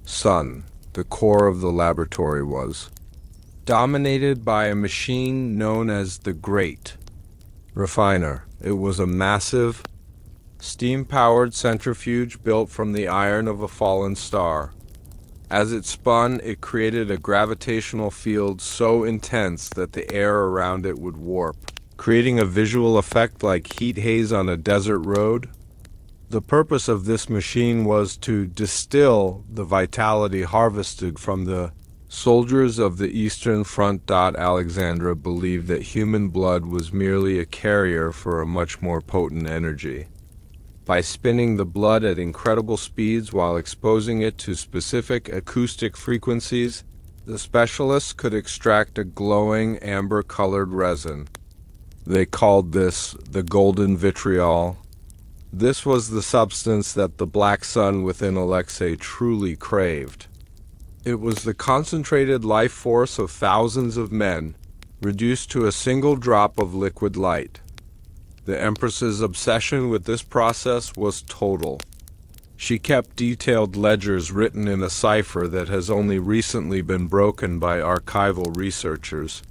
Sun. The core of the laboratory was dominated by a machine known as the Great Refiner. It was a massive, steam-powered centrifuge built from the iron of a fallen star. As it spun, it created a gravitational field so intense that the air around it would warp, creating a visual effect like heat haze on a desert road. The purpose of this machine was to distill the vitality harvested from the soldiers of the Eastern Front. Alexandra believed that human blood was merely a carrier for a much more potent energy. By spinning the blood at incredible speeds while exposing it to specific acoustic frequencies, the specialists could extract a glowing amber-colored resin. They called this the golden vitriol. This was the substance that the Black Sun within Alexei truly craved. It was the concentrated life force of thousands of men, reduced to a single drop of liquid light. The Empress's obsession with this process was total. She kept detailed ledgers written in a cipher that has only recently been broken by archival researchers.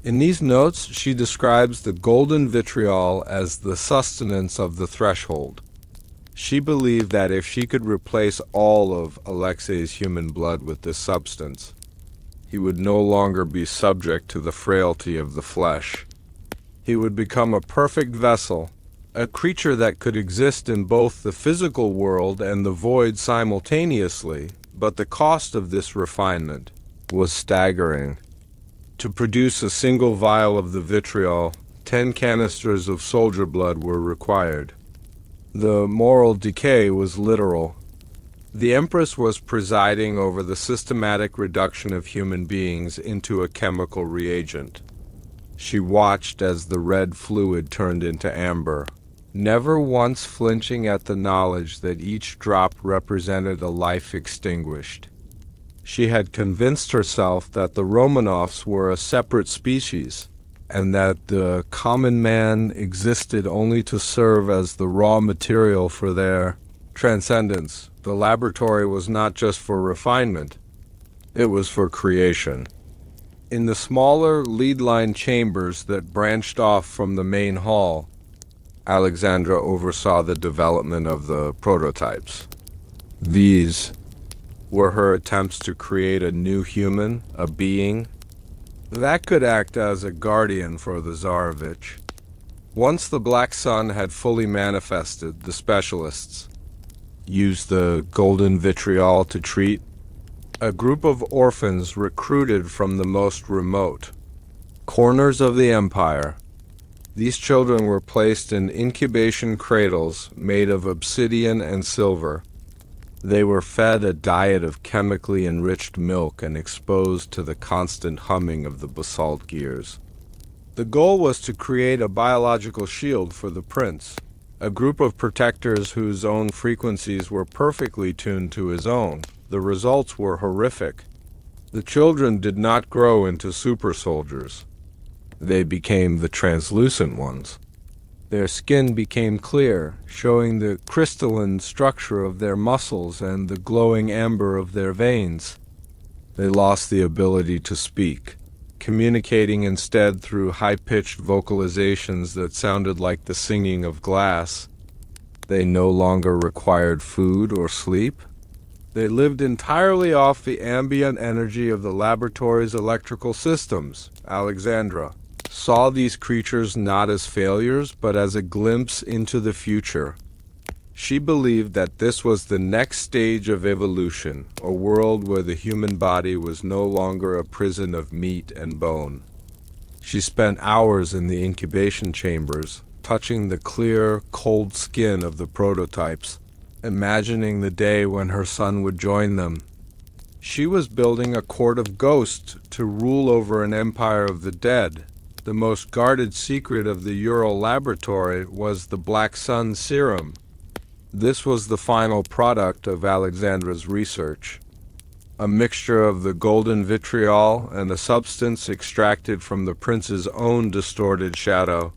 In these notes, she describes the golden vitriol as the sustenance of the threshold. She believed that if she could replace all of Alexei's human blood with this substance, he would no longer be subject to the frailty of the flesh. He would become a perfect vessel, a creature that could exist in both the physical world and the void simultaneously, but the cost of this refinement was staggering. To produce a single vial of the vitriol, 10 canisters of soldier blood were required. The moral decay was literal. The Empress was presiding over the systematic reduction of human beings into a chemical reagent. She watched as the red fluid turned into amber, never once flinching at the knowledge that each drop represented a life extinguished. She had convinced herself that the Romanovs were a separate species, and that the common man existed only to serve as the raw material for their transcendence. The laboratory was not just for refinement, it was for creation. In the smaller lead-lined chambers that branched off from the main hall, Alexandra oversaw the development of the prototypes. These were her attempts to create a new human, a being that could act as a guardian for the Tsarevich. Once the Black Sun had fully manifested, the specialists used the golden vitriol to treat a group of orphans recruited from the most remote corners of the empire. These children were placed in incubation cradles made of obsidian and silver. They were fed a diet of chemically enriched milk and exposed to the constant humming of the basalt gears. The goal was to create a biological shield for the prince, a group of protectors whose own frequencies were perfectly tuned to his own. The results were horrific. The children did not grow into super soldiers. They became the translucent ones. Their skin became clear, showing the crystalline structure of their muscles and the glowing amber of their veins. They lost the ability to speak, communicating instead through high-pitched vocalizations that sounded like the singing of glass. They no longer required food or sleep. They lived entirely off the ambient energy of the laboratory's electrical systems. Alexandra saw these creatures not as failures, but as a glimpse into the future. She believed that this was the next stage of evolution, a world where the human body was no longer a prison of meat and bone. She spent hours in the incubation chambers, touching the clear, cold skin of the prototypes, imagining the day when her son would join them. She was building a court of ghosts to rule over an empire of the dead. The most guarded secret of the Ural laboratory was the Black Sun serum. This was the final product of Alexandra's research, a mixture of the golden vitriol and a substance extracted from the prince's own distorted shadow.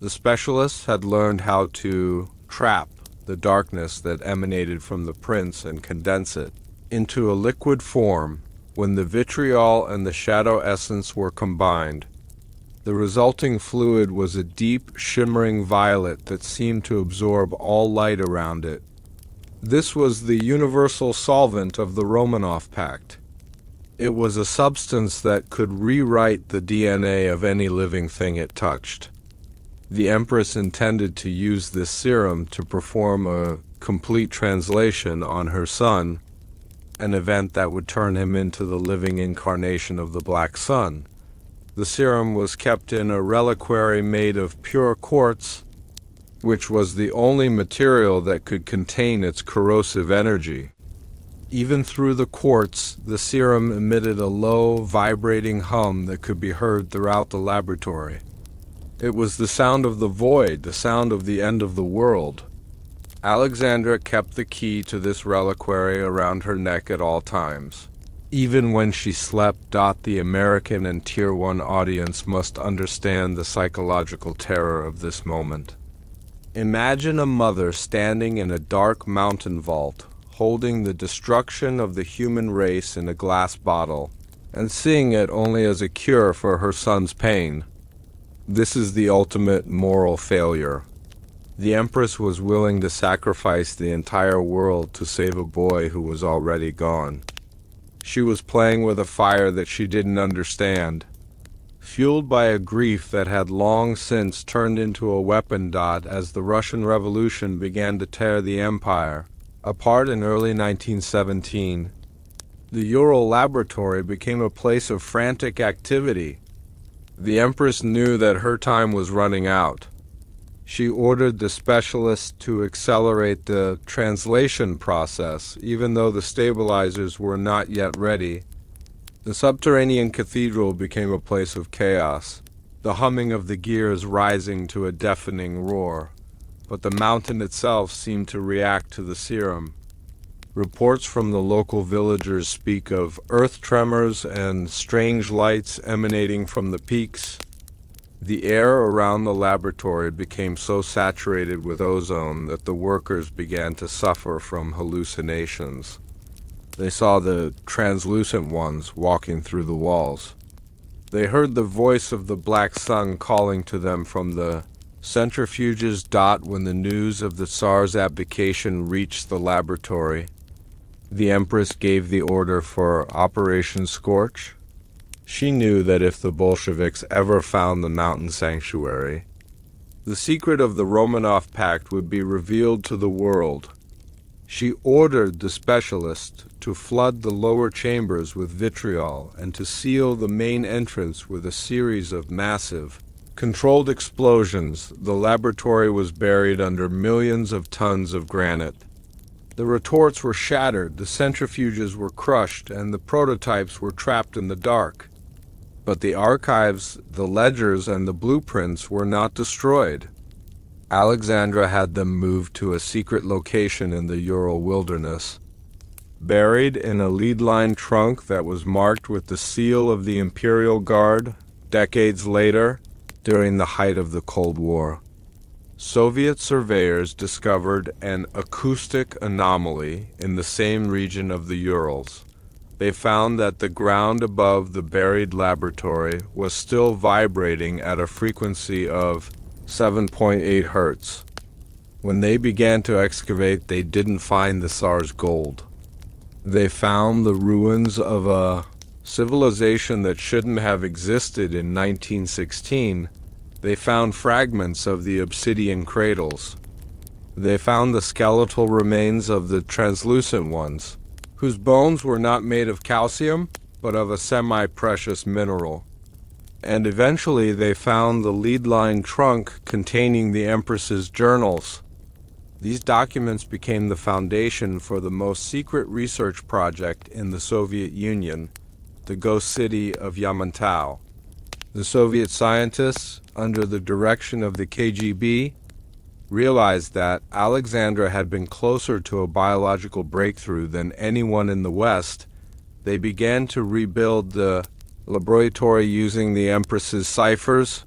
The specialists had learned how to trap the darkness that emanated from the prince and condense it into a liquid form. When the vitriol and the shadow essence were combined, the resulting fluid was a deep, shimmering violet that seemed to absorb all light around it. This was the universal solvent of the Romanov pact. It was a substance that could rewrite the DNA of any living thing it touched. The Empress intended to use this serum to perform a complete translation on her son, an event that would turn him into the living incarnation of the Black Sun. The serum was kept in a reliquary made of pure quartz, which was the only material that could contain its corrosive energy. Even through the quartz, the serum emitted a low, vibrating hum that could be heard throughout the laboratory. It was the sound of the void, the sound of the end of the world. Alexandra kept the key to this reliquary around her neck at all times. Even when she slept, the American and Tier 1 audience must understand the psychological terror of this moment. Imagine a mother standing in a dark mountain vault, holding the destruction of the human race in a glass bottle, and seeing it only as a cure for her son's pain. This is the ultimate moral failure. The Empress was willing to sacrifice the entire world to save a boy who was already gone. She was playing with a fire that she didn't understand. fueled by a grief that had long since turned into a weapon. As the Russian Revolution began to tear the empire apart in early 1917, the Ural laboratory became a place of frantic activity. The Empress knew that her time was running out. She ordered the specialists to accelerate the translation process, even though the stabilizers were not yet ready. The subterranean cathedral became a place of chaos, the humming of the gears rising to a deafening roar. But the mountain itself seemed to react to the serum. Reports from the local villagers speak of earth tremors and strange lights emanating from the peaks. The air around the laboratory became so saturated with ozone that the workers began to suffer from hallucinations. They saw the translucent ones walking through the walls. They heard the voice of the Black Sun calling to them from the centrifuges. When the news of the Tsar's abdication reached the laboratory, the Empress gave the order for Operation Scorch. She knew that if the Bolsheviks ever found the mountain sanctuary, the secret of the Romanov pact would be revealed to the world. She ordered the specialists to flood the lower chambers with vitriol and to seal the main entrance with a series of massive, controlled explosions. The laboratory was buried under millions of tons of granite. The retorts were shattered, the centrifuges were crushed, and the prototypes were trapped in the dark. But the archives, the ledgers, and the blueprints were not destroyed. Alexandra had them moved to a secret location in the Ural wilderness, buried in a lead-lined trunk that was marked with the seal of the Imperial Guard. Decades later, during the height of the Cold War, Soviet surveyors discovered an acoustic anomaly in the same region of the Urals. They found that the ground above the buried laboratory was still vibrating at a frequency of 7.8 hertz. When they began to excavate, they didn't find the Tsar's gold. They found the ruins of a civilization that shouldn't have existed in 1916. They found fragments of the obsidian cradles. They found the skeletal remains of the translucent ones, whose bones were not made of calcium, but of a semi-precious mineral. And eventually they found the lead-lined trunk containing the Empress's journals. These documents became the foundation for the most secret research project in the Soviet Union, the ghost city of Yamantau. The Soviet scientists, under the direction of the KGB, realized that Alexandra had been closer to a biological breakthrough than anyone in the West. They began to rebuild the laboratory using the Empress's ciphers.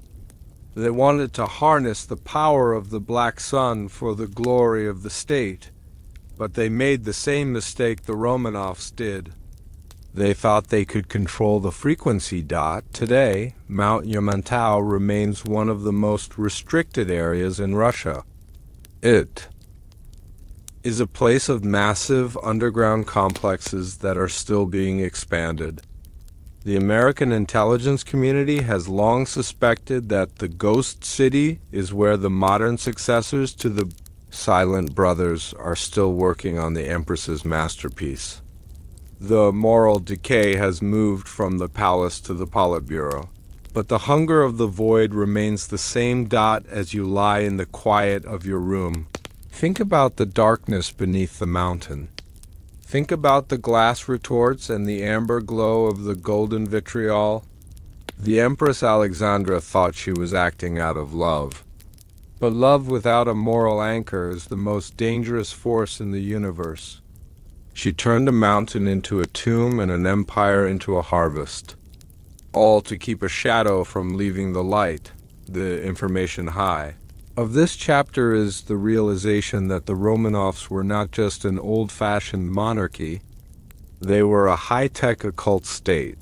They wanted to harness the power of the Black Sun for the glory of the state, but they made the same mistake the Romanovs did. They thought they could control the frequency. Today, Mount Yamantau remains one of the most restricted areas in Russia. It is a place of massive underground complexes that are still being expanded. The American intelligence community has long suspected that the ghost city is where the modern successors to the Silent Brothers are still working on the Empress's masterpiece. The moral decay has moved from the palace to the Politburo, but the hunger of the void remains the same. As you lie in the quiet of your room, think about the darkness beneath the mountain. Think about the glass retorts and the amber glow of the golden vitriol. The Empress Alexandra thought she was acting out of love. But love without a moral anchor is the most dangerous force in the universe. She turned a mountain into a tomb and an empire into a harvest, all to keep a shadow from leaving the light, the information high. Of this chapter is the realization that the Romanovs were not just an old-fashioned monarchy, they were a high-tech occult state.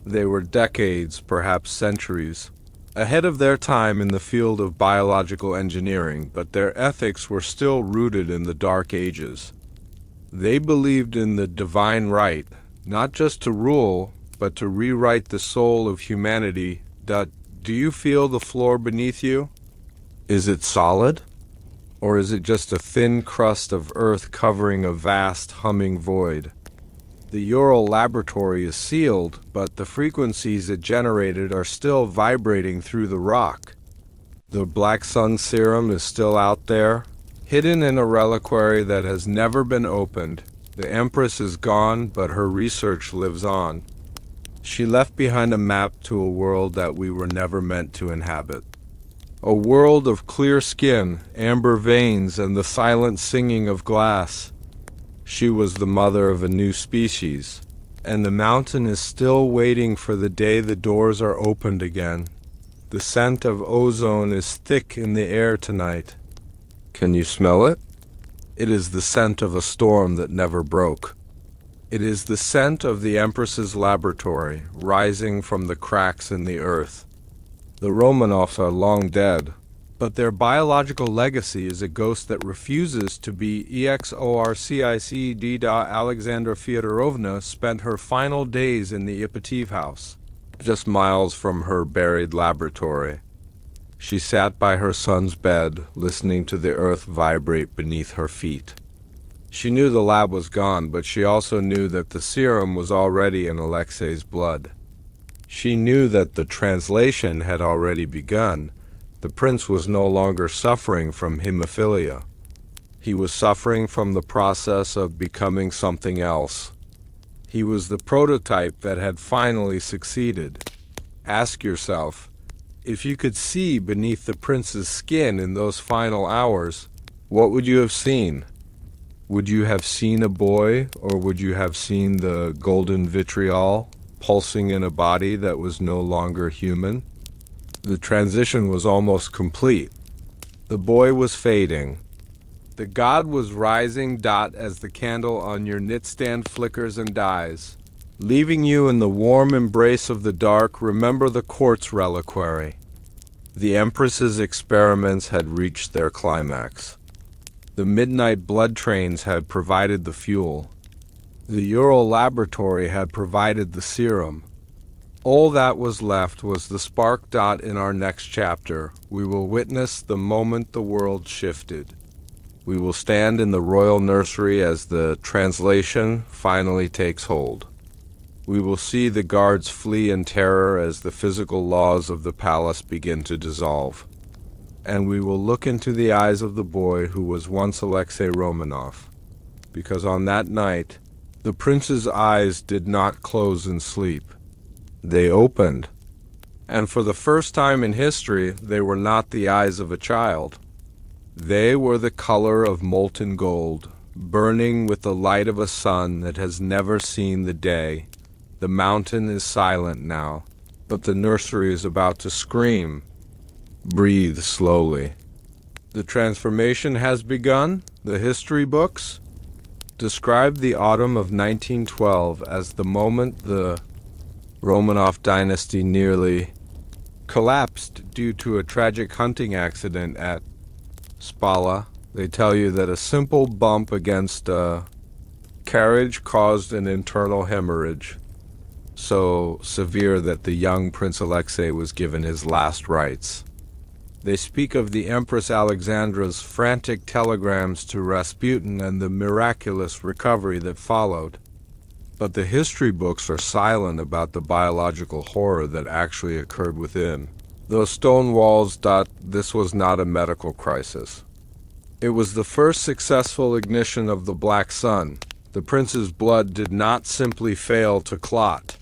They were decades, perhaps centuries, ahead of their time in the field of biological engineering, but their ethics were still rooted in the Dark Ages. They believed in the divine right, not just to rule, but to rewrite the soul of humanity Do you feel the floor beneath you? Is it solid? Or is it just a thin crust of earth covering a vast, humming void? The Ural laboratory is sealed, but the frequencies it generated are still vibrating through the rock. The Black Sun serum is still out there, hidden in a reliquary that has never been opened. The Empress is gone, but her research lives on. She left behind a map to a world that we were never meant to inhabit. A world of clear skin, amber veins, and the silent singing of glass. She was the mother of a new species, and the mountain is still waiting for the day the doors are opened again. The scent of ozone is thick in the air tonight. Can you smell it? It is the scent of a storm that never broke. It is the scent of the Empress's laboratory, rising from the cracks in the earth. The Romanovs are long dead, but their biological legacy is a ghost that refuses to be exorcised. Alexandra Fyodorovna spent her final days in the Ipativ house, just miles from her buried laboratory. She sat by her son's bed, listening to the earth vibrate beneath her feet. She knew the lab was gone, but she also knew that the serum was already in Alexei's blood. She knew that the translation had already begun. The prince was no longer suffering from hemophilia. He was suffering from the process of becoming something else. He was the prototype that had finally succeeded. Ask yourself, if you could see beneath the prince's skin in those final hours, what would you have seen? Would you have seen a boy, or would you have seen the golden vitriol pulsing in a body that was no longer human? The transition was almost complete. The boy was fading. The god was rising. As the candle on your knitstand flickers and dies, leaving you in the warm embrace of the dark. Remember the quartz reliquary. The Empress's experiments had reached their climax. The midnight blood trains had provided the fuel. The Ural laboratory had provided the serum. All that was left was the spark. In our next chapter, we will witness the moment the world shifted. We will stand in the royal nursery as the translation finally takes hold. We will see the guards flee in terror as the physical laws of the palace begin to dissolve. And we will look into the eyes of the boy who was once Alexei Romanov, because on that night, the prince's eyes did not close in sleep. They opened, and for the first time in history, they were not the eyes of a child. They were the color of molten gold, burning with the light of a sun that has never seen the day. The mountain is silent now, but the nursery is about to scream. Breathe slowly. The transformation has begun. The history books describe the autumn of 1912 as the moment the Romanov dynasty nearly collapsed due to a tragic hunting accident at Spala. They tell you that a simple bump against a carriage caused an internal hemorrhage, so severe that the young Prince Alexei was given his last rites. They speak of the Empress Alexandra's frantic telegrams to Rasputin and the miraculous recovery that followed. But the history books are silent about the biological horror that actually occurred within. Those stone walls. This was not a medical crisis. It was the first successful ignition of the Black Sun. The prince's blood did not simply fail to clot.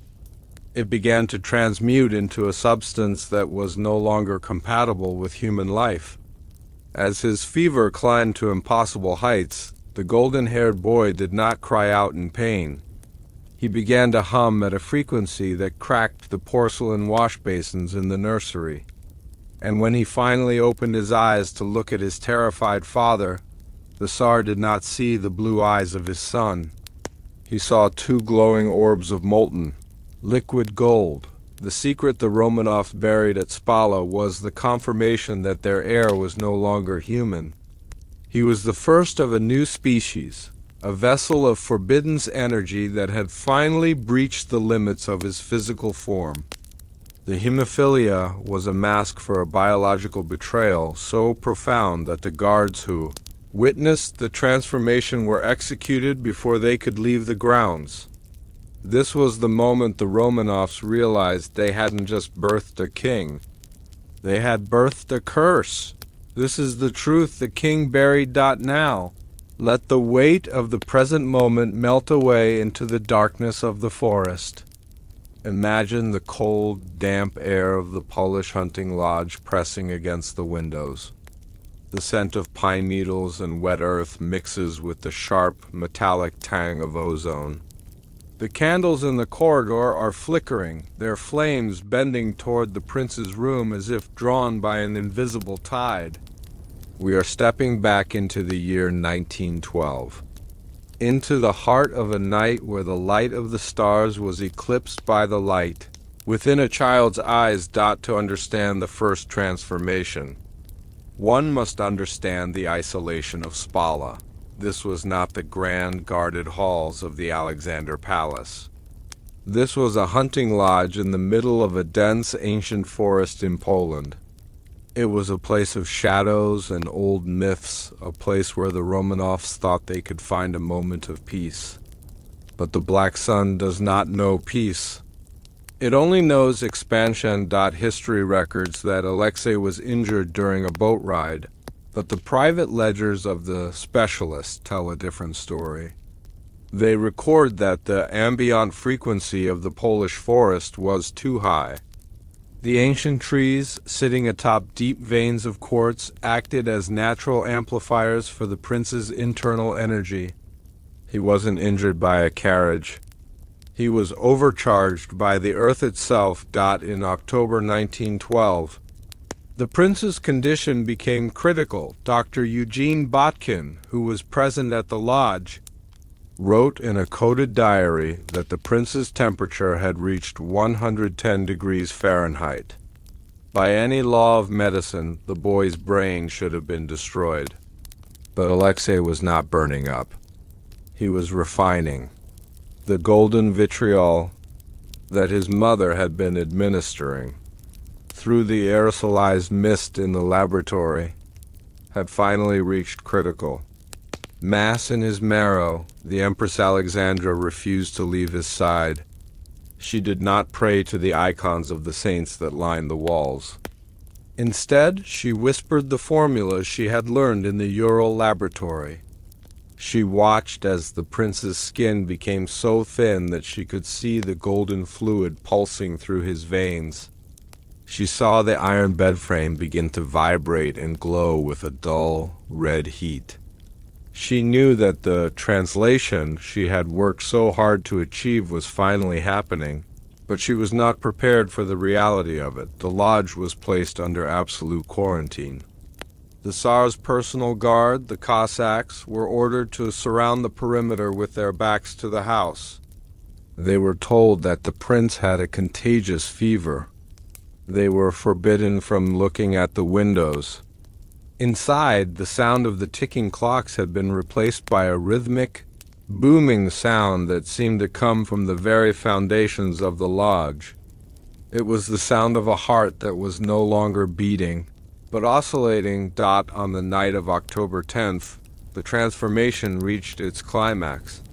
It began to transmute into a substance that was no longer compatible with human life. As his fever climbed to impossible heights, the golden-haired boy did not cry out in pain. He began to hum at a frequency that cracked the porcelain wash basins in the nursery. And when he finally opened his eyes to look at his terrified father, the Tsar did not see the blue eyes of his son. He saw two glowing orbs of molten, liquid gold. The secret the Romanovs buried at Spala was the confirmation that their heir was no longer human. He was the first of a new species, a vessel of forbidden energy that had finally breached the limits of his physical form. The hemophilia was a mask for a biological betrayal so profound that the guards who witnessed the transformation were executed before they could leave the grounds. This was the moment the Romanovs realized they hadn't just birthed a king. They had birthed a curse. This is the truth the king buried. Now, let the weight of the present moment melt away into the darkness of the forest. Imagine the cold, damp air of the Polish hunting lodge pressing against the windows. The scent of pine needles and wet earth mixes with the sharp, metallic tang of ozone. The candles in the corridor are flickering, their flames bending toward the prince's room as if drawn by an invisible tide. We are stepping back into the year 1912. Into the heart of a night where the light of the stars was eclipsed by the light. Within a child's eyes. To understand the first transformation, one must understand the isolation of Spala. This was not the grand guarded halls of the Alexander Palace. This was a hunting lodge in the middle of a dense ancient forest in Poland. It was a place of shadows and old myths, a place where the Romanovs thought they could find a moment of peace. But the Black Sun does not know peace. It only knows expansion. History records that Alexei was injured during a boat ride, but the private ledgers of the specialists tell a different story. They record that the ambient frequency of the Polish forest was too high. The ancient trees, sitting atop deep veins of quartz, acted as natural amplifiers for the prince's internal energy. He wasn't injured by a carriage. He was overcharged by the earth itself. In October 1912, the prince's condition became critical. Dr. Eugene Botkin, who was present at the lodge, wrote in a coded diary that the prince's temperature had reached 110 degrees Fahrenheit. By any law of medicine, the boy's brain should have been destroyed. But Alexei was not burning up. He was refining. The golden vitriol that his mother had been administering through the aerosolized mist in the laboratory had finally reached critical mass in his marrow. The Empress Alexandra refused to leave his side. She did not pray to the icons of the saints that lined the walls. Instead, she whispered the formulas she had learned in the Ural laboratory. She watched as the prince's skin became so thin that she could see the golden fluid pulsing through his veins. She saw the iron bedframe begin to vibrate and glow with a dull, red heat. She knew that the translation she had worked so hard to achieve was finally happening, but she was not prepared for the reality of it. The lodge was placed under absolute quarantine. The Tsar's personal guard, the Cossacks, were ordered to surround the perimeter with their backs to the house. They were told that the prince had a contagious fever. They were forbidden from looking at the windows. Inside, the sound of the ticking clocks had been replaced by a rhythmic, booming sound that seemed to come from the very foundations of the lodge. It was the sound of a heart that was no longer beating, but oscillating. On the night of October 10th, the transformation reached its climax.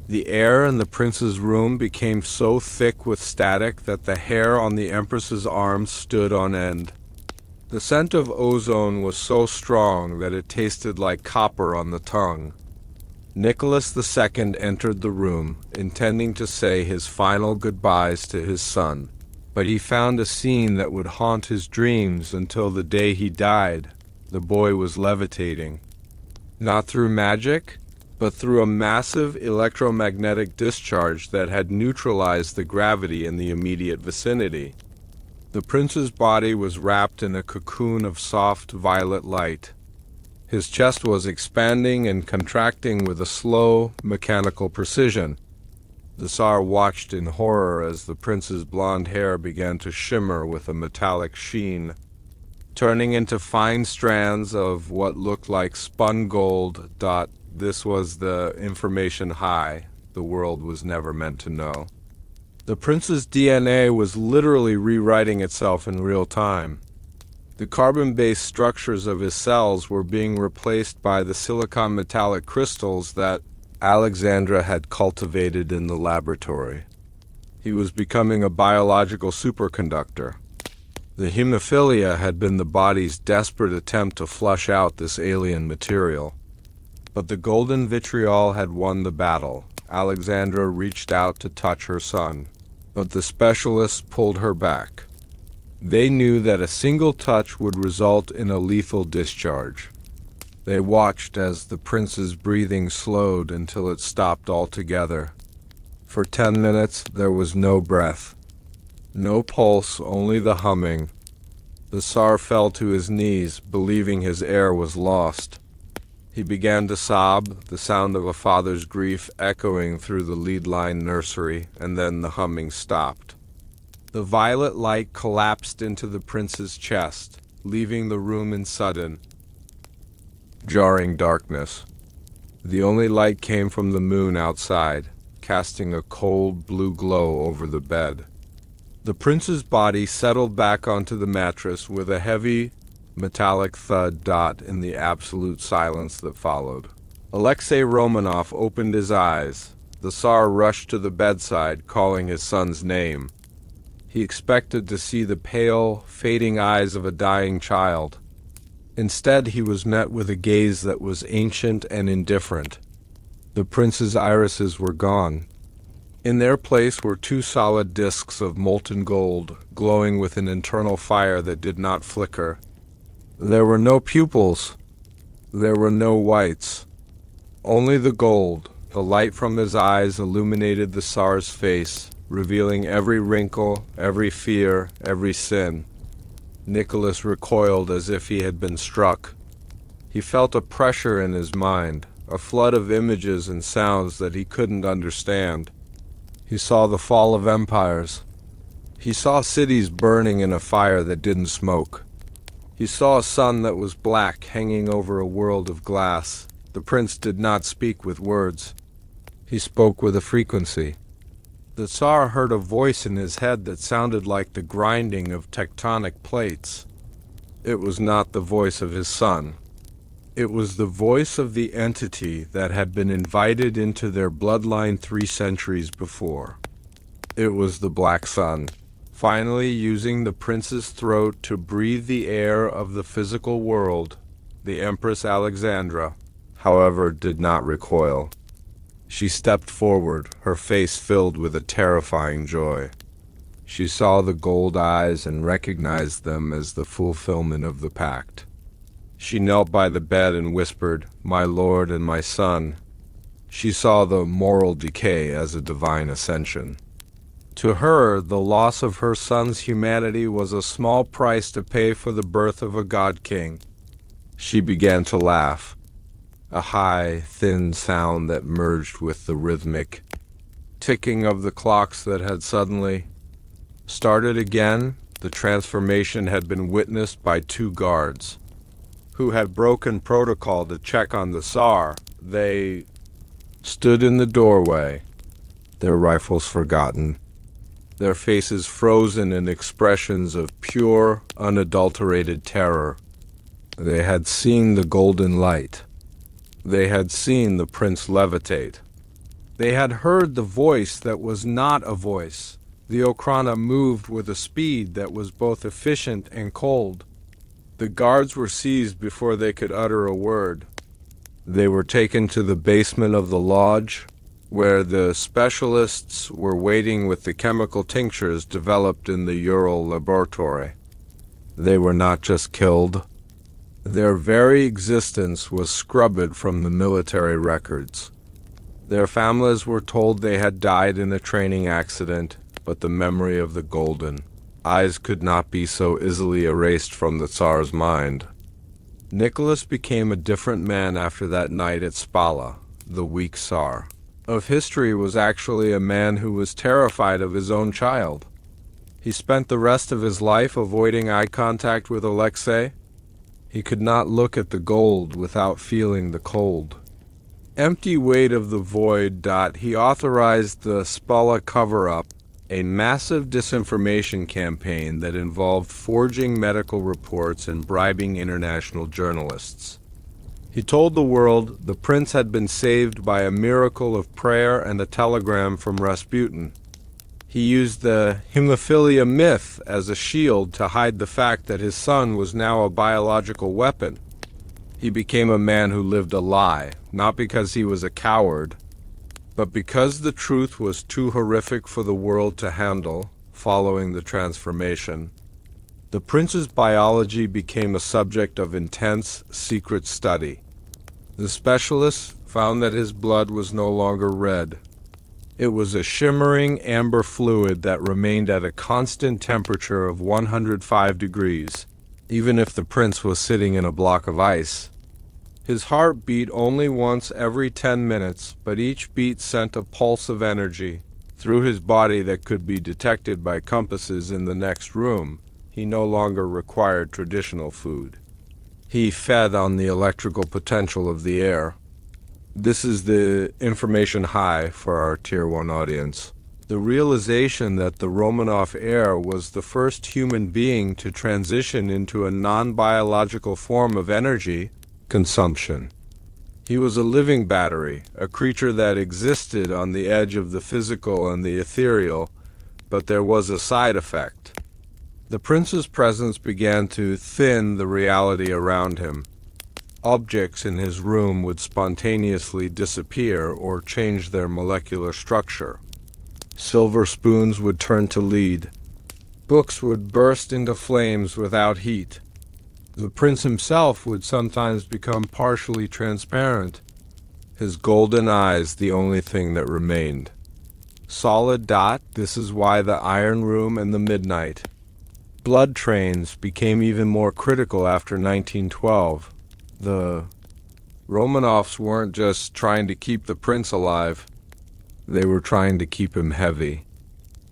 The air in the prince's room became so thick with static that the hair on the empress's arms stood on end. The scent of ozone was so strong that it tasted like copper on the tongue. Nicholas II entered the room, intending to say his final goodbyes to his son, but he found a scene that would haunt his dreams until the day he died. The boy was levitating, not through magic, but through a massive electromagnetic discharge that had neutralized the gravity in the immediate vicinity. The prince's body was wrapped in a cocoon of soft violet light. His chest was expanding and contracting with a slow, mechanical precision. The Tsar watched in horror as the prince's blonde hair began to shimmer with a metallic sheen, turning into fine strands of what looked like spun gold. This was the information the world was never meant to know. The prince's DNA was literally rewriting itself in real time. The carbon-based structures of his cells were being replaced by the silicon metallic crystals that Alexandra had cultivated in the laboratory. He was becoming a biological superconductor. The hemophilia had been the body's desperate attempt to flush out this alien material. But the golden vitriol had won the battle. Alexandra reached out to touch her son, but the specialists pulled her back. They knew that a single touch would result in a lethal discharge. They watched as the prince's breathing slowed until it stopped altogether. For 10 minutes, there was no breath. No pulse, only the humming. The Tsar fell to his knees, believing his heir was lost. He began to sob, the sound of a father's grief echoing through the lead-lined nursery, and then the humming stopped. The violet light collapsed into the prince's chest, leaving the room in sudden, jarring darkness. The only light came from the moon outside, casting a cold blue glow over the bed. The prince's body settled back onto the mattress with a heavy, metallic thud dot in the absolute silence that followed. Alexei Romanov opened his eyes. The Tsar rushed to the bedside, calling his son's name. He expected to see the pale, fading eyes of a dying child. Instead, he was met with a gaze that was ancient and indifferent. The prince's irises were gone. In their place were 2 solid discs of molten gold, glowing with an internal fire that did not flicker. There were no pupils. There were no whites. Only the gold. The light from his eyes illuminated the Tsar's face, revealing every wrinkle, every fear, every sin. Nicholas recoiled as if he had been struck. He felt a pressure in his mind, a flood of images and sounds that he couldn't understand. He saw the fall of empires. He saw cities burning in a fire that didn't smoke. He saw a sun that was black hanging over a world of glass. The prince did not speak with words. He spoke with a frequency. The Tsar heard a voice in his head that sounded like the grinding of tectonic plates. It was not the voice of his son. It was the voice of the entity that had been invited into their bloodline 3 centuries before. It was the Black Sun, finally using the prince's throat to breathe the air of the physical world. The Empress Alexandra, however, did not recoil. She stepped forward, her face filled with a terrifying joy. She saw the gold eyes and recognized them as the fulfillment of the pact. She knelt by the bed and whispered, "My lord and my son." She saw the moral decay as a divine ascension. To her, the loss of her son's humanity was a small price to pay for the birth of a god-king. She began to laugh, a high, thin sound that merged with the rhythmic ticking of the clocks that had suddenly started again. The transformation had been witnessed by 2 guards, who had broken protocol to check on the Tsar. They stood in the doorway, their rifles forgotten, their faces frozen in expressions of pure, unadulterated terror. They had seen the golden light. They had seen the prince levitate. They had heard the voice that was not a voice. The Okrana moved with a speed that was both efficient and cold. The guards were seized before they could utter a word. They were taken to the basement of the lodge, where the specialists were waiting with the chemical tinctures developed in the Ural laboratory. They were not just killed. Their very existence was scrubbed from the military records. Their families were told they had died in a training accident, but the memory of the golden eyes could not be so easily erased from the Tsar's mind. Nicholas became a different man after that night at Spala, the weak Tsar of history was actually a man who was terrified of his own child. He spent the rest of his life avoiding eye contact with Alexei. He could not look at the gold without feeling the cold. Empty weight of the void. He authorized the Spala cover-up. a massive disinformation campaign that involved forging medical reports and bribing international journalists. He told the world the prince had been saved by a miracle of prayer and a telegram from Rasputin. He used the hemophilia myth as a shield to hide the fact that his son was now a biological weapon. He became a man who lived a lie, not because he was a coward, but because the truth was too horrific for the world to handle following the transformation. The prince's biology became a subject of intense, secret study. The specialists found that his blood was no longer red. It was a shimmering amber fluid that remained at a constant temperature of 105 degrees, even if the prince was sitting in a block of ice. His heart beat only once every 10 minutes, but each beat sent a pulse of energy through his body that could be detected by compasses in the next room. He no longer required traditional food. He fed on the electrical potential of the air. This is the information high for our Tier 1 audience. The realization that the Romanov heir was the first human being to transition into a non-biological form of energy consumption. He was a living battery, a creature that existed on the edge of the physical and the ethereal, but there was a side effect. The prince's presence began to thin the reality around him. Objects in his room would spontaneously disappear or change their molecular structure. Silver spoons would turn to lead. Books would burst into flames without heat. The prince himself would sometimes become partially transparent, his golden eyes the only thing that remained. Solid dot, this is why the Iron Room and the Midnight. Blood trains became even more critical after 1912. The Romanovs weren't just trying to keep the prince alive, they were trying to keep him heavy.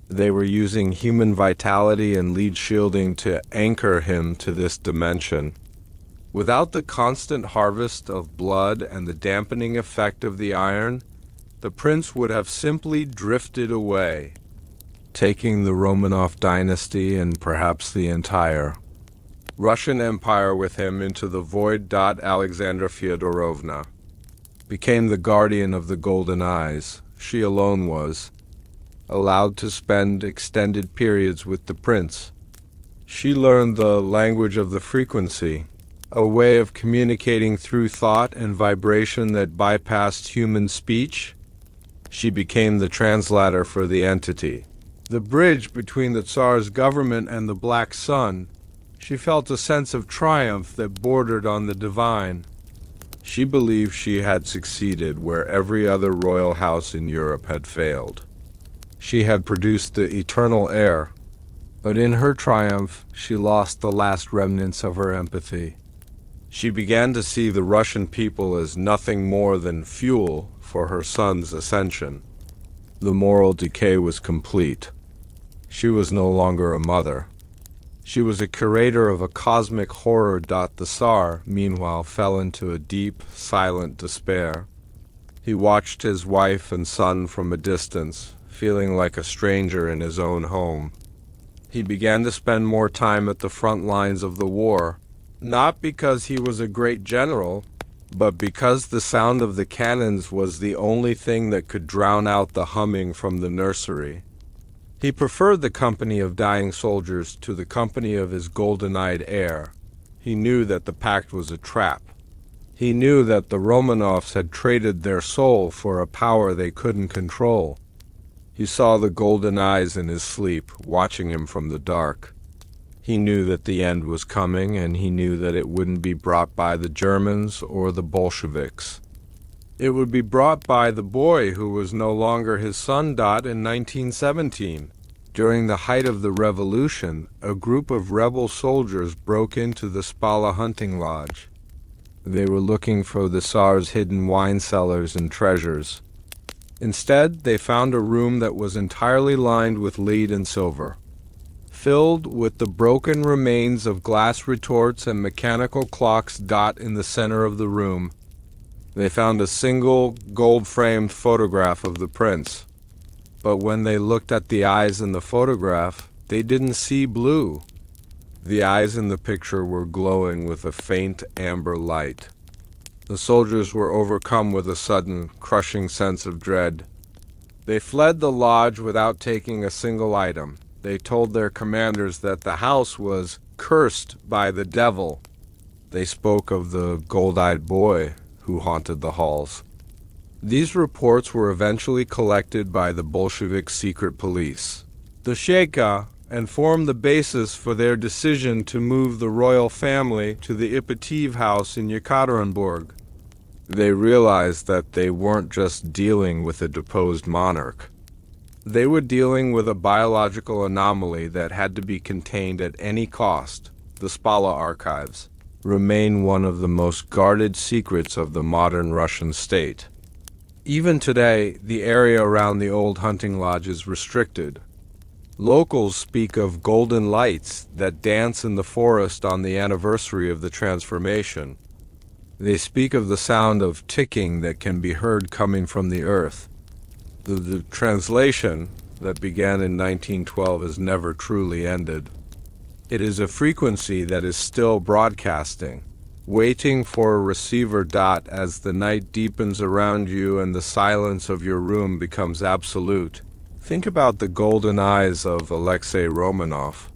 They were using human vitality and lead shielding to anchor him to this dimension. Without the constant harvest of blood and the dampening effect of the iron, the prince would have simply drifted away, taking the Romanov dynasty and perhaps the entire Russian Empire with him into the void. Alexandra Fyodorovna became the guardian of the golden eyes. She alone was allowed to spend extended periods with the prince. She learned the language of the frequency, a way of communicating through thought and vibration that bypassed human speech. She became the translator for the entity, the bridge between the Tsar's government and the Black Sun. She felt a sense of triumph that bordered on the divine. She believed she had succeeded where every other royal house in Europe had failed. She had produced the eternal heir, but in her triumph she lost the last remnants of her empathy. She began to see the Russian people as nothing more than fuel for her son's ascension. The moral decay was complete. She was no longer a mother. She was a curator of a cosmic horror. The Tsar, meanwhile, fell into a deep, silent despair. He watched his wife and son from a distance, feeling like a stranger in his own home. He began to spend more time at the front lines of the war, not because he was a great general, but because the sound of the cannons was the only thing that could drown out the humming from the nursery. He preferred the company of dying soldiers to the company of his golden-eyed heir. He knew that the pact was a trap. He knew that the Romanovs had traded their soul for a power they couldn't control. He saw the golden eyes in his sleep, watching him from the dark. He knew that the end was coming, and he knew that it wouldn't be brought by the Germans or the Bolsheviks. It would be brought by the boy who was no longer his son. In 1917, during the height of the revolution, a group of rebel soldiers broke into the Spala hunting lodge. They were looking for the Tsar's hidden wine cellars and treasures. Instead, they found a room that was entirely lined with lead and silver, filled with the broken remains of glass retorts and mechanical clocks. In the center of the room, they found a single gold-framed photograph of the prince. But when they looked at the eyes in the photograph, they didn't see blue. The eyes in the picture were glowing with a faint amber light. The soldiers were overcome with a sudden, crushing sense of dread. They fled the lodge without taking a single item. They told their commanders that the house was cursed by the devil. They spoke of the gold-eyed boy who haunted the halls. These reports were eventually collected by the Bolshevik secret police, the Sheka, and formed the basis for their decision to move the royal family to the Ipativ house in Yekaterinburg. They realized that they weren't just dealing with a deposed monarch. They were dealing with a biological anomaly that had to be contained at any cost. The Spala archives remain one of the most guarded secrets of the modern Russian state. Even today, the area around the old hunting lodge is restricted. Locals speak of golden lights that dance in the forest on the anniversary of the transformation. They speak of the sound of ticking that can be heard coming from the earth. The translation that began in 1912 has never truly ended. It is a frequency that is still broadcasting, waiting for a receiver. As the night deepens around you and the silence of your room becomes absolute, think about the golden eyes of Alexei Romanov.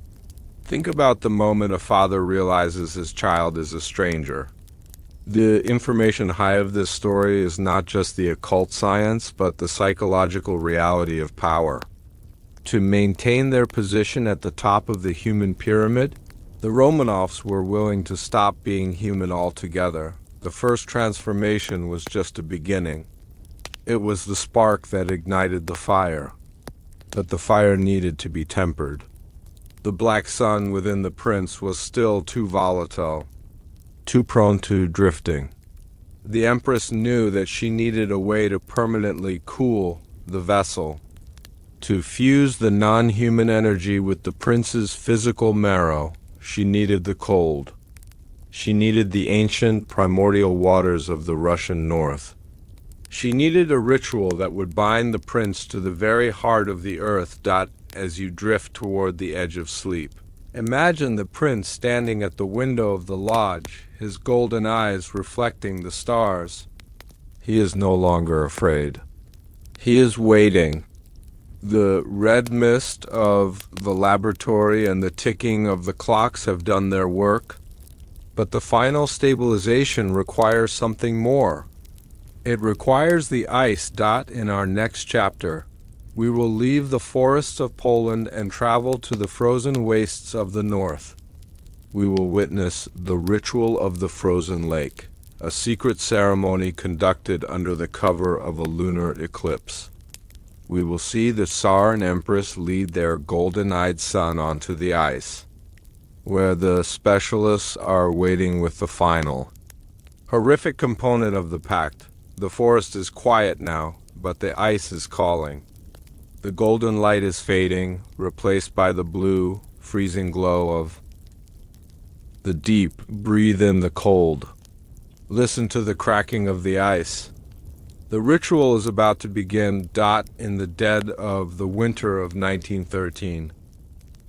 Think about the moment a father realizes his child is a stranger. The information high of this story is not just the occult science, but the psychological reality of power. To maintain their position at the top of the human pyramid, the Romanovs were willing to stop being human altogether. The first transformation was just a beginning. It was the spark that ignited the fire. But the fire needed to be tempered. The Black Sun within the prince was still too volatile, too prone to drifting. The Empress knew that she needed a way to permanently cool the vessel, to fuse the non-human energy with the prince's physical marrow. She needed the cold. She needed the ancient primordial waters of the Russian north. She needed a ritual that would bind the prince to the very heart of the earth. As you drift toward the edge of sleep, imagine the prince standing at the window of the lodge, his golden eyes reflecting the stars. He is no longer afraid. He is waiting. The red mist of the laboratory and the ticking of the clocks have done their work, but the final stabilization requires something more. It requires the ice. In our next chapter, we will leave the forests of Poland and travel to the frozen wastes of the north. We will witness the ritual of the frozen lake, a secret ceremony conducted under the cover of a lunar eclipse. We will see the Tsar and Empress lead their golden-eyed son onto the ice, where the specialists are waiting with the final, horrific component of the pact. The forest is quiet now, but the ice is calling. The golden light is fading, replaced by the blue, freezing glow of the deep. Breathe in the cold. Listen to the cracking of the ice. The ritual is about to begin. In the dead of the winter of 1913,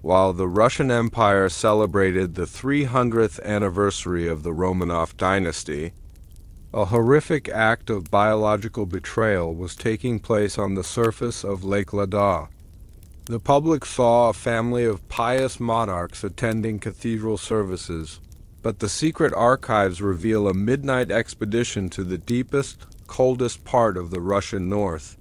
while the Russian Empire celebrated the 300th anniversary of the Romanov dynasty, a horrific act of biological betrayal was taking place on the surface of Lake Lada. The public saw a family of pious monarchs attending cathedral services, but the secret archives reveal a midnight expedition to the deepest, coldest part of the Russian north.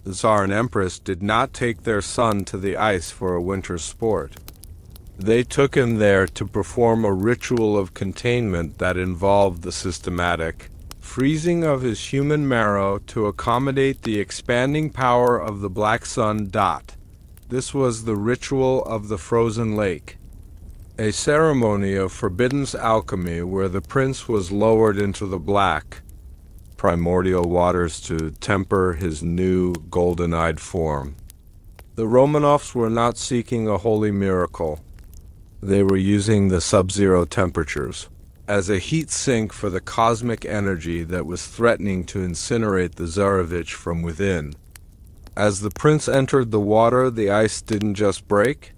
The Tsar and Empress did not take their son to the ice for a winter sport. They took him there to perform a ritual of containment that involved the systematic freezing of his human marrow to accommodate the expanding power of the Black Sun. This was the ritual of the frozen lake, a ceremony of forbidden alchemy where the prince was lowered into the black, primordial waters to temper his new golden-eyed form. The Romanovs were not seeking a holy miracle. They were using the sub-zero temperatures as a heat sink for the cosmic energy that was threatening to incinerate the Tsarevich from within. As the prince entered the water, the ice didn't just break.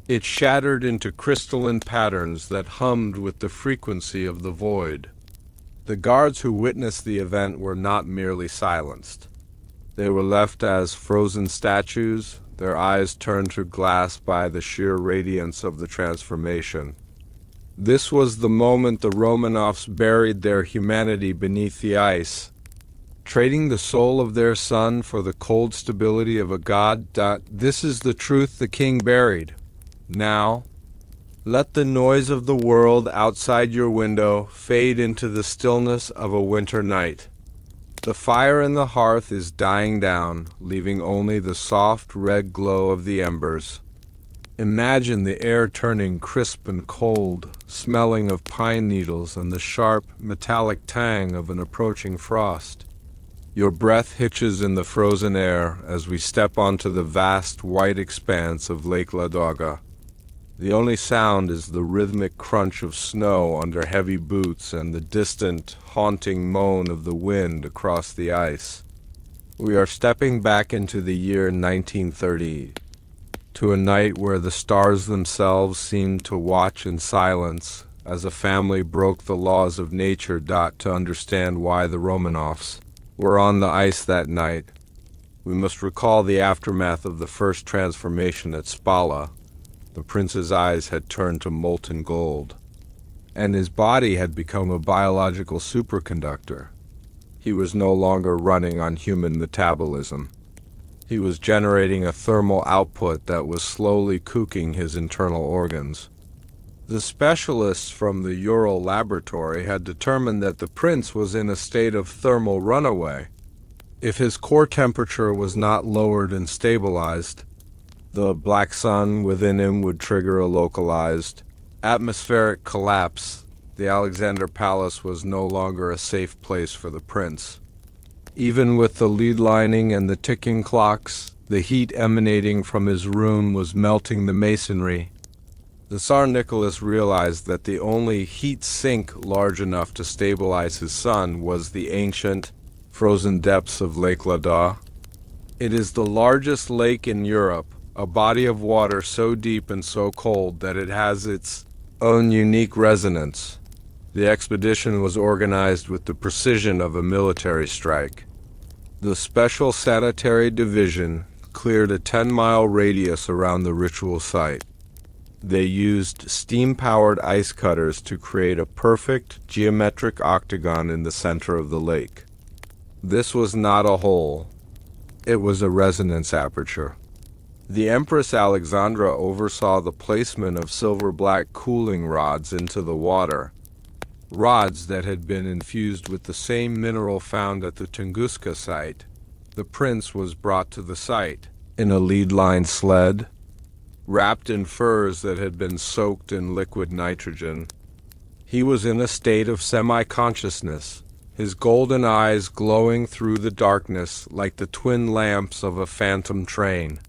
It shattered into crystalline patterns that hummed with the frequency of the void. The guards who witnessed the event were not merely silenced. They were left as frozen statues, their eyes turned to glass by the sheer radiance of the transformation. This was the moment the Romanovs buried their humanity beneath the ice, trading the soul of their son for the cold stability of a god. This is the truth the king buried. Now, let the noise of the world outside your window fade into the stillness of a winter night. The fire in the hearth is dying down, leaving only the soft red glow of the embers. Imagine the air turning crisp and cold, smelling of pine needles and the sharp, metallic tang of an approaching frost. Your breath hitches in the frozen air as we step onto the vast white expanse of Lake Ladoga. The only sound is the rhythmic crunch of snow under heavy boots and the distant, haunting moan of the wind across the ice. We are stepping back into the year 1930, to a night where the stars themselves seemed to watch in silence as a family broke the laws of nature. To understand why the Romanovs were on the ice that night, we must recall the aftermath of the first transformation at Spala. The prince's eyes had turned to molten gold, and his body had become a biological superconductor. He was no longer running on human metabolism. He was generating a thermal output that was slowly cooking his internal organs. The specialists from the Ural laboratory had determined that the prince was in a state of thermal runaway. If his core temperature was not lowered and stabilized, the Black Sun within him would trigger a localized atmospheric collapse. The Alexander Palace was no longer a safe place for the prince. Even with the lead lining and the ticking clocks, the heat emanating from his room was melting the masonry. The Tsar Nicholas realized that the only heat sink large enough to stabilize his son was the ancient, frozen depths of Lake Lada. It is the largest lake in Europe, a body of water so deep and so cold that it has its own unique resonance. The expedition was organized with the precision of a military strike. The Special Sanitary Division cleared a 10-mile radius around the ritual site. They used steam-powered ice cutters to create a perfect geometric octagon in the center of the lake. This was not a hole. It was a resonance aperture. The Empress Alexandra oversaw the placement of silver-black cooling rods into the water, rods that had been infused with the same mineral found at the Tunguska site. The prince was brought to the site in a lead-lined sled, wrapped in furs that had been soaked in liquid nitrogen. He was in a state of semi-consciousness, his golden eyes glowing through the darkness like the twin lamps of a phantom train.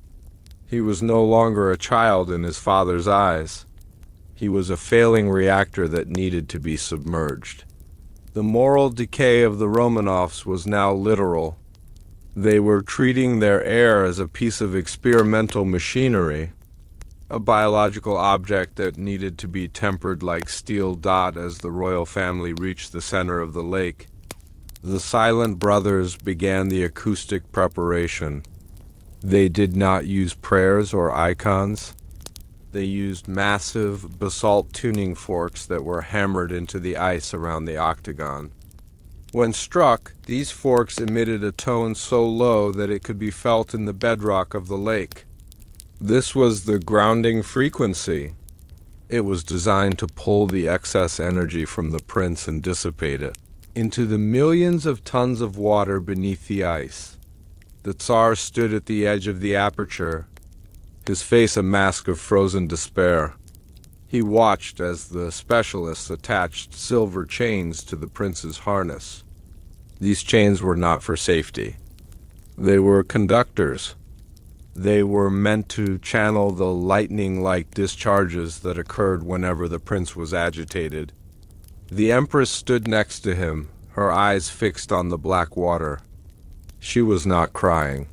He was no longer a child in his father's eyes. He was a failing reactor that needed to be submerged. The moral decay of the Romanovs was now literal. They were treating their heir as a piece of experimental machinery, a biological object that needed to be tempered like steel. As the royal family reached the center of the lake, the silent brothers began the acoustic preparation. They did not use prayers or icons. They used massive basalt tuning forks that were hammered into the ice around the octagon. When struck, these forks emitted a tone so low that it could be felt in the bedrock of the lake. This was the grounding frequency. It was designed to pull the excess energy from the prince and dissipate it into the millions of tons of water beneath the ice. The Tsar stood at the edge of the aperture, his face a mask of frozen despair. He watched as the specialists attached silver chains to the prince's harness. These chains were not for safety. They were conductors. They were meant to channel the lightning-like discharges that occurred whenever the prince was agitated. The Empress stood next to him, her eyes fixed on the black water. She was not crying.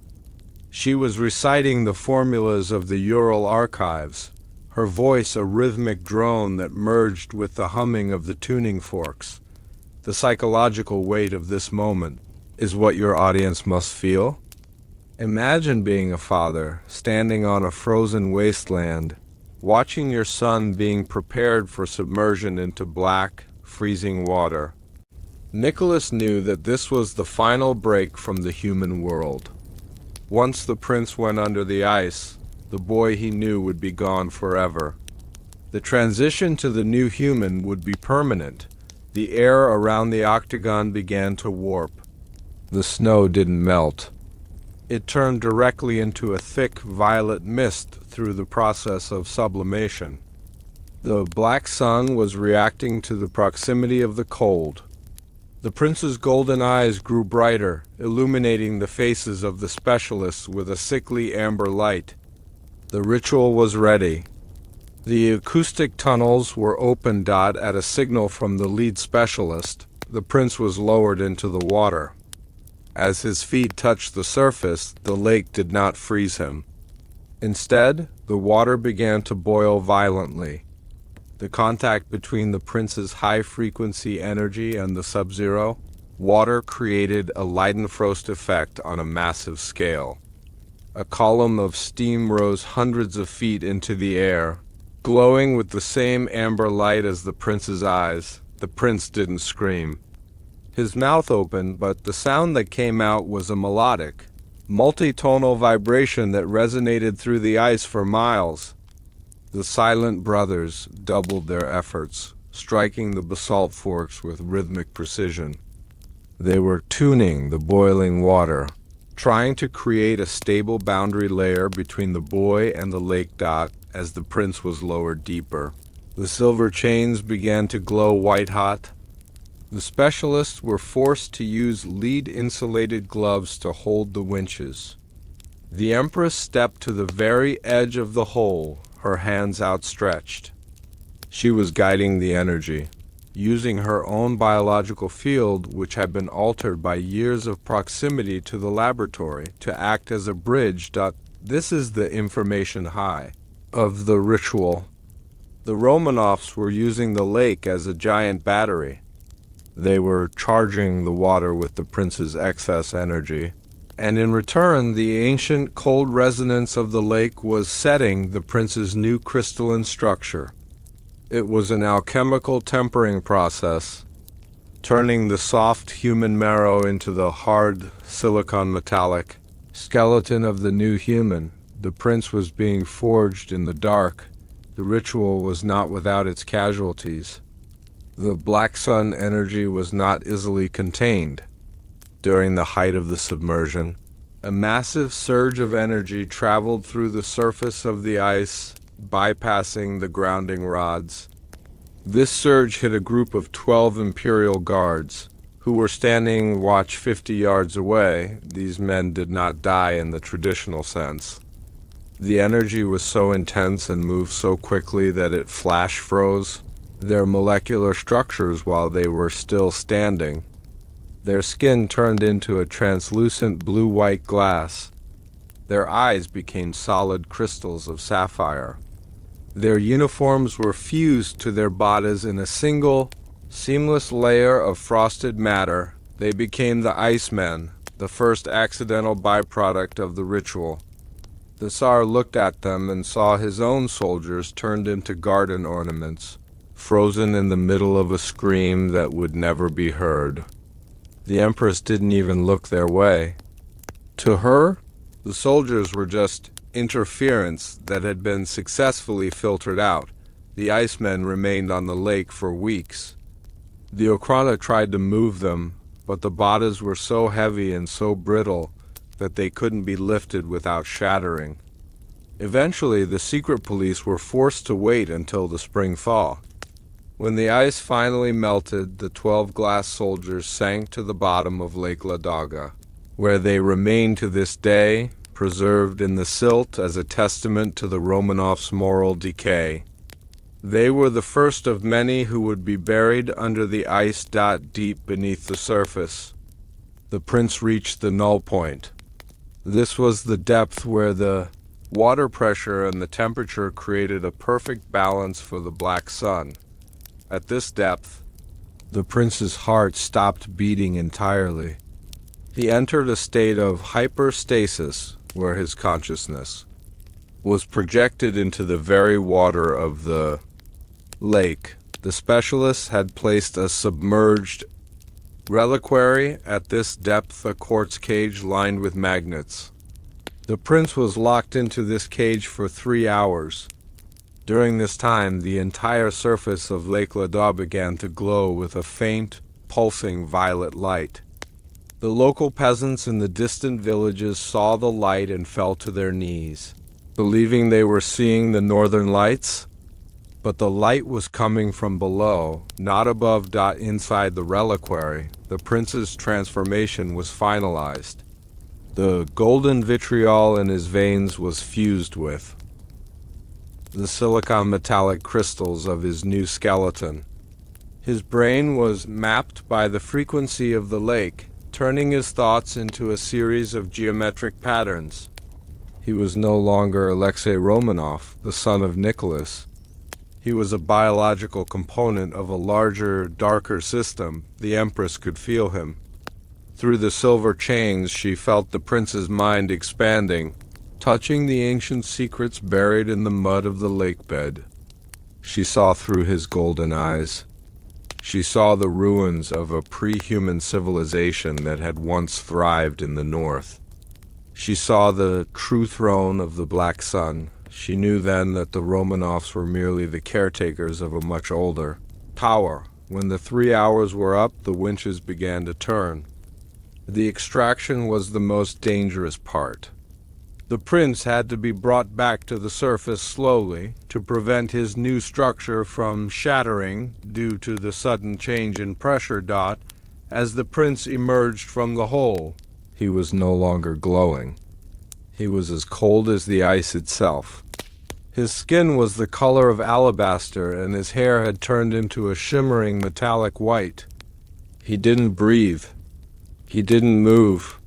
She was reciting the formulas of the Ural archives, her voice a rhythmic drone that merged with the humming of the tuning forks. The psychological weight of this moment is what your audience must feel. Imagine being a father, standing on a frozen wasteland, watching your son being prepared for submersion into black, freezing water. Nicholas knew that this was the final break from the human world. Once the prince went under the ice, the boy he knew would be gone forever. The transition to the new human would be permanent. The air around the octagon began to warp. The snow didn't melt. It turned directly into a thick violet mist through the process of sublimation. The Black Sun was reacting to the proximity of the cold. The prince's golden eyes grew brighter, illuminating the faces of the specialists with a sickly amber light. The ritual was ready. The acoustic tunnels were opened. At a signal from the lead specialist, the prince was lowered into the water. As his feet touched the surface, the lake did not freeze him. Instead, the water began to boil violently. The contact between the prince's high-frequency energy and the sub-zero water created a Leidenfrost effect on a massive scale. A column of steam rose hundreds of feet into the air, glowing with the same amber light as the prince's eyes. The prince didn't scream. His mouth opened, but the sound that came out was a melodic, multitonal vibration that resonated through the ice for miles. The silent brothers doubled their efforts, striking the basalt forks with rhythmic precision. They were tuning the boiling water, trying to create a stable boundary layer between the boy and the lake. As the prince was lowered deeper, the silver chains began to glow white-hot. The specialists were forced to use lead-insulated gloves to hold the winches. The Empress stepped to the very edge of the hole, her hands outstretched. She was guiding the energy, using her own biological field, which had been altered by years of proximity to the laboratory, to act as a bridge. This is the information high of the ritual. The Romanovs were using the lake as a giant battery. They were charging the water with the prince's excess energy, and in return the ancient cold resonance of the lake was setting the prince's new crystalline structure. It was an alchemical tempering process, turning the soft human marrow into the hard silicon metallic skeleton of the new human. The prince was being forged in the dark. The ritual was not without its casualties. The Black Sun energy was not easily contained. During the height of the submersion, a massive surge of energy traveled through the surface of the ice, bypassing the grounding rods. This surge hit a group of 12 Imperial guards, who were standing watch 50 yards away. These men did not die in the traditional sense. The energy was so intense and moved so quickly that it flash froze their molecular structures while they were still standing. Their skin turned into a translucent blue-white glass. Their eyes became solid crystals of sapphire. Their uniforms were fused to their bodies in a single, seamless layer of frosted matter. They became the Icemen, the first accidental byproduct of the ritual. The Tsar looked at them and saw his own soldiers turned into garden ornaments, frozen in the middle of a scream that would never be heard. The Empress didn't even look their way. To her, the soldiers were just interference that had been successfully filtered out. The Icemen remained on the lake for weeks. The Okrana tried to move them, but the bodies were so heavy and so brittle that they couldn't be lifted without shattering. Eventually, the secret police were forced to wait until the spring thaw. When the ice finally melted, the 12 glass soldiers sank to the bottom of Lake Ladoga, where they remain to this day, preserved in the silt as a testament to the Romanovs' moral decay. They were the first of many who would be buried under the ice. Deep beneath the surface, the prince reached the null point. This was the depth where the water pressure and the temperature created a perfect balance for the Black Sun. At this depth, the prince's heart stopped beating entirely. He entered a state of hyperstasis, where his consciousness was projected into the very water of the lake. The specialists had placed a submerged reliquary at this depth, a quartz cage lined with magnets. The prince was locked into this cage for 3 hours. During this time, the entire surface of Lake Ladau began to glow with a faint, pulsing violet light. The local peasants in the distant villages saw the light and fell to their knees, believing they were seeing the northern lights. But the light was coming from below, not above. Inside the reliquary, the prince's transformation was finalized. The golden vitriol in his veins was fused with the silicon metallic crystals of his new skeleton. His brain was mapped by the frequency of the lake, turning his thoughts into a series of geometric patterns. He was no longer Alexei Romanov, the son of Nicholas. He was a biological component of a larger, darker system. The Empress could feel him. Through the silver chains, she felt the prince's mind expanding, touching the ancient secrets buried in the mud of the lake bed. She saw through his golden eyes. She saw the ruins of a pre-human civilization that had once thrived in the north. She saw the true throne of the Black Sun. She knew then that the Romanovs were merely the caretakers of a much older power. When the 3 hours were up, the winches began to turn. The extraction was the most dangerous part. The prince had to be brought back to the surface slowly to prevent his new structure from shattering due to the sudden change in pressure. As the prince emerged from the hole, he was no longer glowing. He was as cold as the ice itself. His skin was the color of alabaster, and his hair had turned into a shimmering metallic white. He didn't breathe. He didn't move.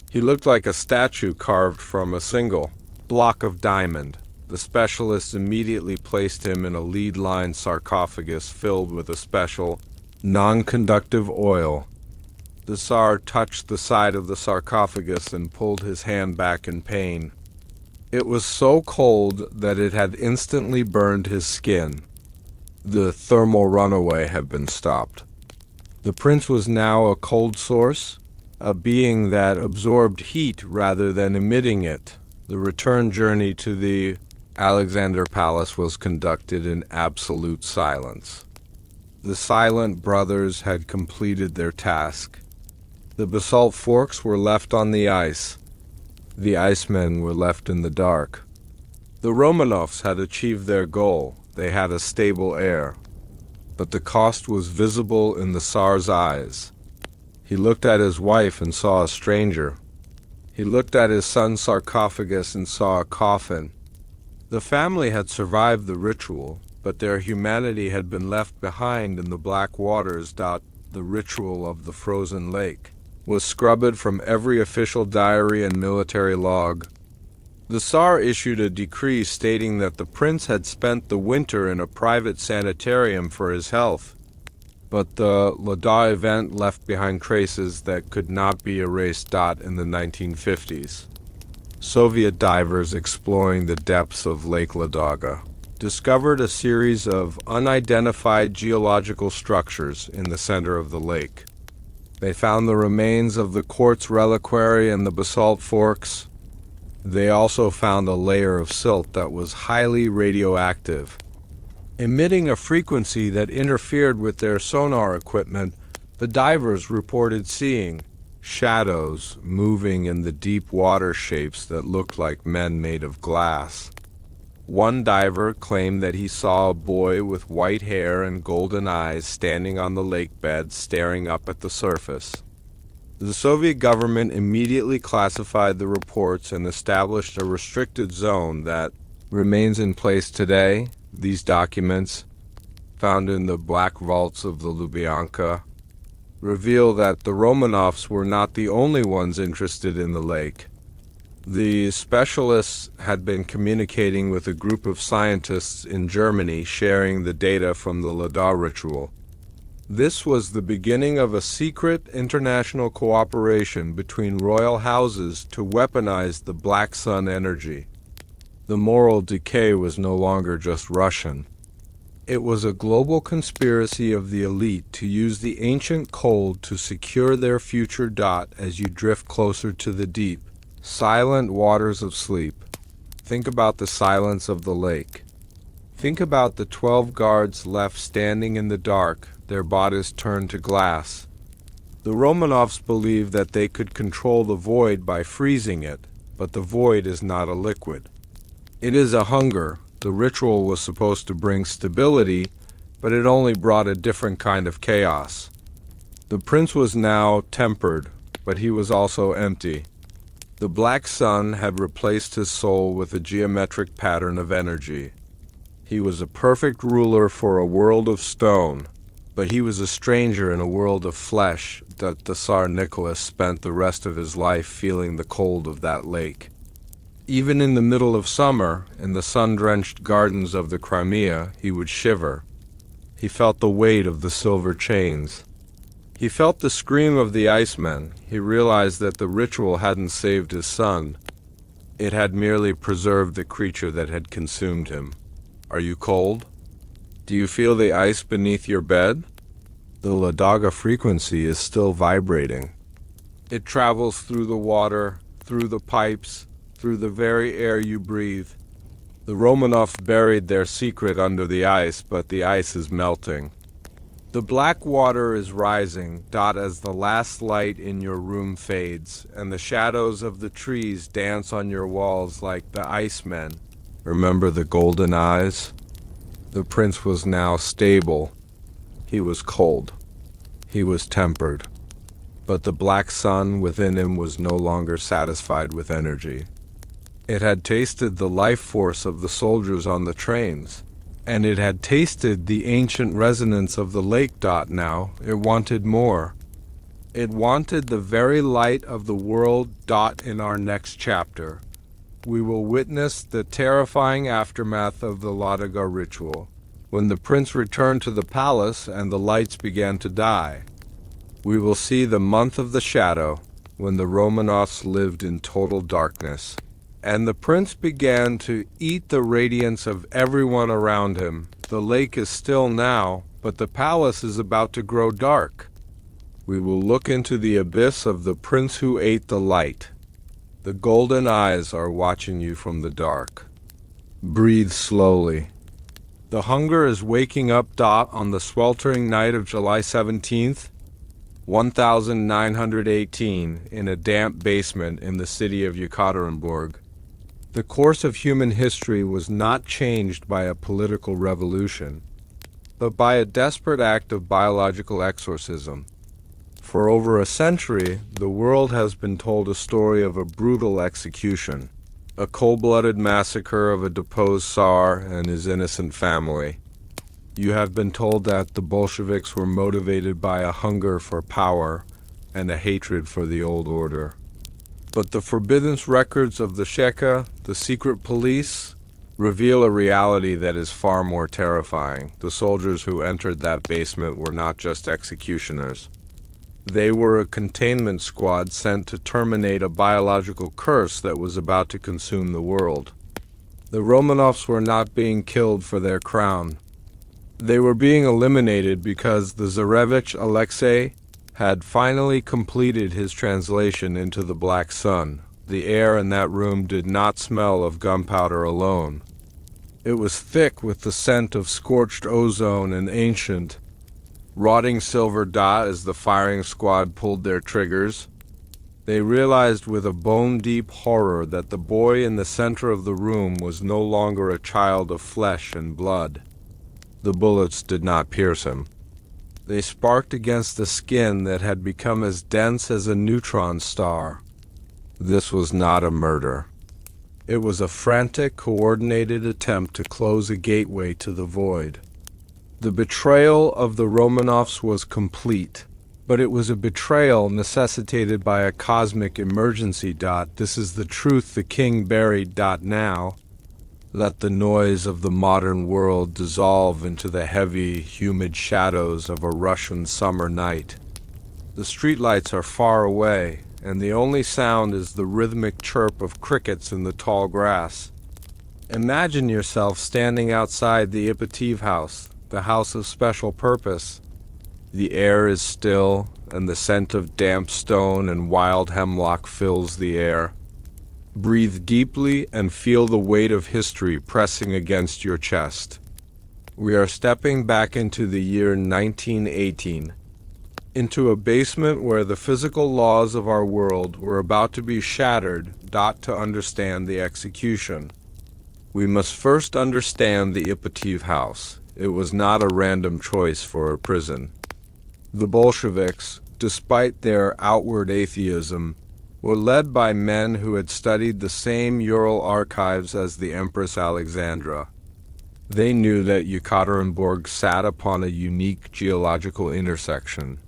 He looked like a statue carved from a single block of diamond. The specialists immediately placed him in a lead-lined sarcophagus filled with a special, non-conductive oil. The Tsar touched the side of the sarcophagus and pulled his hand back in pain. It was so cold that it had instantly burned his skin. The thermal runaway had been stopped. The prince was now a cold source, a being that absorbed heat rather than emitting it. The return journey to the Alexander Palace was conducted in absolute silence. The silent brothers had completed their task. The basalt forks were left on the ice. The icemen were left in the dark. The Romanovs had achieved their goal. They had a stable heir. But the cost was visible in the Tsar's eyes. He looked at his wife and saw a stranger. He looked at his son's sarcophagus and saw a coffin. The family had survived the ritual, but their humanity had been left behind in the black waters. The ritual of the frozen lake was scrubbed from every official diary and military log. The Tsar issued a decree stating that the prince had spent the winter in a private sanitarium for his health, but the Ladau event left behind traces that could not be erased. In the 1950s, Soviet divers exploring the depths of Lake Ladoga discovered a series of unidentified geological structures in the center of the lake. They found the remains of the quartz reliquary and the basalt forks. They also found a layer of silt that was highly radioactive. Emitting a frequency that interfered with their sonar equipment, the divers reported seeing shadows moving in the deep water shapes that looked like men made of glass. One diver claimed that he saw a boy with white hair and golden eyes standing on the lake bed staring up at the surface. The Soviet government immediately classified the reports and established a restricted zone that remains in place today. These documents, found in the black vaults of the Lubyanka, reveal that the Romanovs were not the only ones interested in the lake. The specialists had been communicating with a group of scientists in Germany sharing the data from the Lada ritual. This was the beginning of a secret international cooperation between royal houses to weaponize the Black Sun energy. The moral decay was no longer just Russian. It was a global conspiracy of the elite to use the ancient cold to secure their future. As you drift closer to the deep, silent waters of sleep. Think about the silence of the lake. Think about the 12 guards left standing in the dark, their bodies turned to glass. The Romanovs believed that they could control the void by freezing it, but the void is not a liquid. It is a hunger. The ritual was supposed to bring stability, but it only brought a different kind of chaos. The prince was now tempered, but he was also empty. The Black Sun had replaced his soul with a geometric pattern of energy. He was a perfect ruler for a world of stone, but he was a stranger in a world of flesh. That the Tsar Nicholas spent the rest of his life feeling the cold of that lake. Even in the middle of summer, in the sun-drenched gardens of the Crimea, he would shiver. He felt the weight of the silver chains. He felt the scream of the icemen. He realized that the ritual hadn't saved his son. It had merely preserved the creature that had consumed him. Are you cold? Do you feel the ice beneath your bed? The Ladaga frequency is still vibrating. It travels through the water, through the pipes, through the very air you breathe. The Romanovs buried their secret under the ice, but the ice is melting. The black water is rising, as the last light in your room fades, and the shadows of the trees dance on your walls like the icemen. Remember the golden eyes? The prince was now stable. He was cold. He was tempered. But the Black Sun within him was no longer satisfied with energy. It had tasted the life force of the soldiers on the trains. And it had tasted the ancient resonance of the lake. Now it wanted more. It wanted the very light of the world. In our next chapter, we will witness the terrifying aftermath of the Ladaga ritual, when the prince returned to the palace and the lights began to die. We will see the month of the shadow, when the Romanovs lived in total darkness. And the prince began to eat the radiance of everyone around him. The lake is still now, but the palace is about to grow dark. We will look into the abyss of the prince who ate the light. The golden eyes are watching you from the dark. Breathe slowly. The hunger is waking up. On the sweltering night of July 17th, 1918, in a damp basement in the city of Yekaterinburg. The course of human history was not changed by a political revolution, but by a desperate act of biological exorcism. For over a century, the world has been told a story of a brutal execution, a cold-blooded massacre of a deposed Tsar and his innocent family. You have been told that the Bolsheviks were motivated by a hunger for power and a hatred for the old order. But the forbidden records of the Cheka, the secret police, reveal a reality that is far more terrifying. The soldiers who entered that basement were not just executioners. They were a containment squad sent to terminate a biological curse that was about to consume the world. The Romanovs were not being killed for their crown. They were being eliminated because the Tsarevich Alexei had finally completed his translation into the Black Sun. The air in that room did not smell of gunpowder alone. It was thick with the scent of scorched ozone and ancient, rotting silver. As the firing squad pulled their triggers, they realized with a bone-deep horror that the boy in the center of the room was no longer a child of flesh and blood. The bullets did not pierce him. They sparked against the skin that had become as dense as a neutron star. This was not a murder. It was a frantic, coordinated attempt to close a gateway to the void. The betrayal of the Romanovs was complete, But it was a betrayal necessitated by a cosmic emergency. This is the truth the king buried. Now, let the noise of the modern world dissolve into the heavy, humid shadows of a Russian summer night. The streetlights are far away, and the only sound is the rhythmic chirp of crickets in the tall grass. Imagine yourself standing outside the Ipativ house, the house of special purpose. The air is still, and the scent of damp stone and wild hemlock fills the air. Breathe deeply and feel the weight of history pressing against your chest. We are stepping back into the year 1918, into a basement where the physical laws of our world were about to be shattered. To understand the execution, we must first understand the Ipativ house. It was not a random choice for a prison. The Bolsheviks, despite their outward atheism, were led by men who had studied the same Ural archives as the Empress Alexandra. They knew that Yekaterinburg sat upon a unique geological intersection,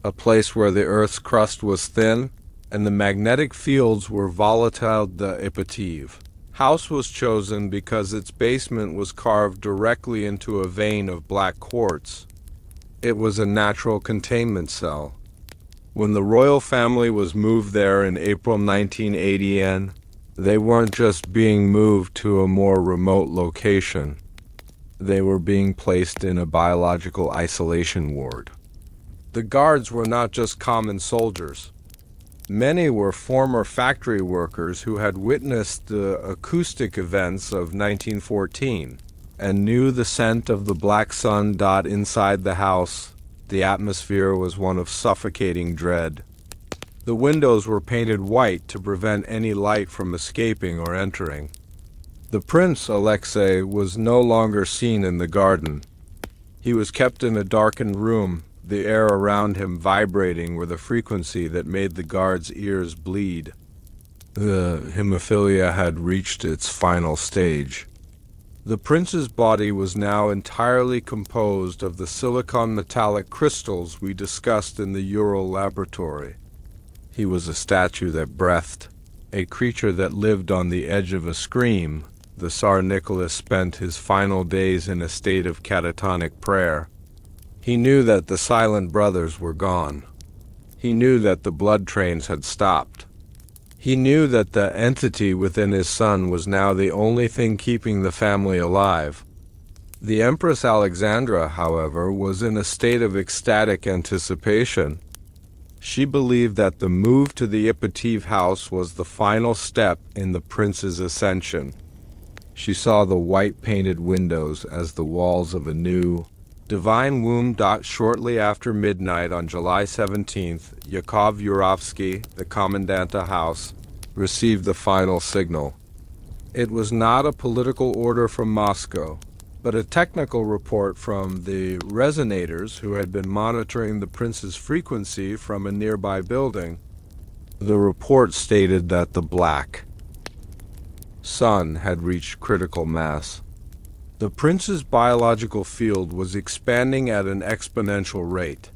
a place where the Earth's crust was thin and the magnetic fields were volatile. The Ipativ house was chosen because its basement was carved directly into a vein of black quartz. It was a natural containment cell. When the royal family was moved there in April 1980, they weren't just being moved to a more remote location. They were being placed in a biological isolation ward. The guards were not just common soldiers. Many were former factory workers who had witnessed the acoustic events of 1914 and knew the scent of the Black Sun. Inside the house, the atmosphere was one of suffocating dread. The windows were painted white to prevent any light from escaping or entering. The prince, Alexei, was no longer seen in the garden. He was kept in a darkened room, the air around him vibrating with a frequency that made the guards' ears bleed. The hemophilia had reached its final stage. The prince's body was now entirely composed of the silicon metallic crystals we discussed in the Ural laboratory. He was a statue that breathed, a creature that lived on the edge of a scream. The Tsar Nicholas spent his final days in a state of catatonic prayer. He knew that the silent brothers were gone. He knew that the blood trains had stopped. He knew that the entity within his son was now the only thing keeping the family alive. The Empress Alexandra, however, was in a state of ecstatic anticipation. She believed that the move to the Ipativ house was the final step in the prince's ascension. She saw the white-painted windows as the walls of a new, divine womb. Shortly after midnight on July 17th, Yakov Yurovsky, the commandanta house, received the final signal. It was not a political order from Moscow, but a technical report from the resonators who had been monitoring the prince's frequency from a nearby building. The report stated that the Black Sun had reached critical mass. The prince's biological field was expanding at an exponential rate.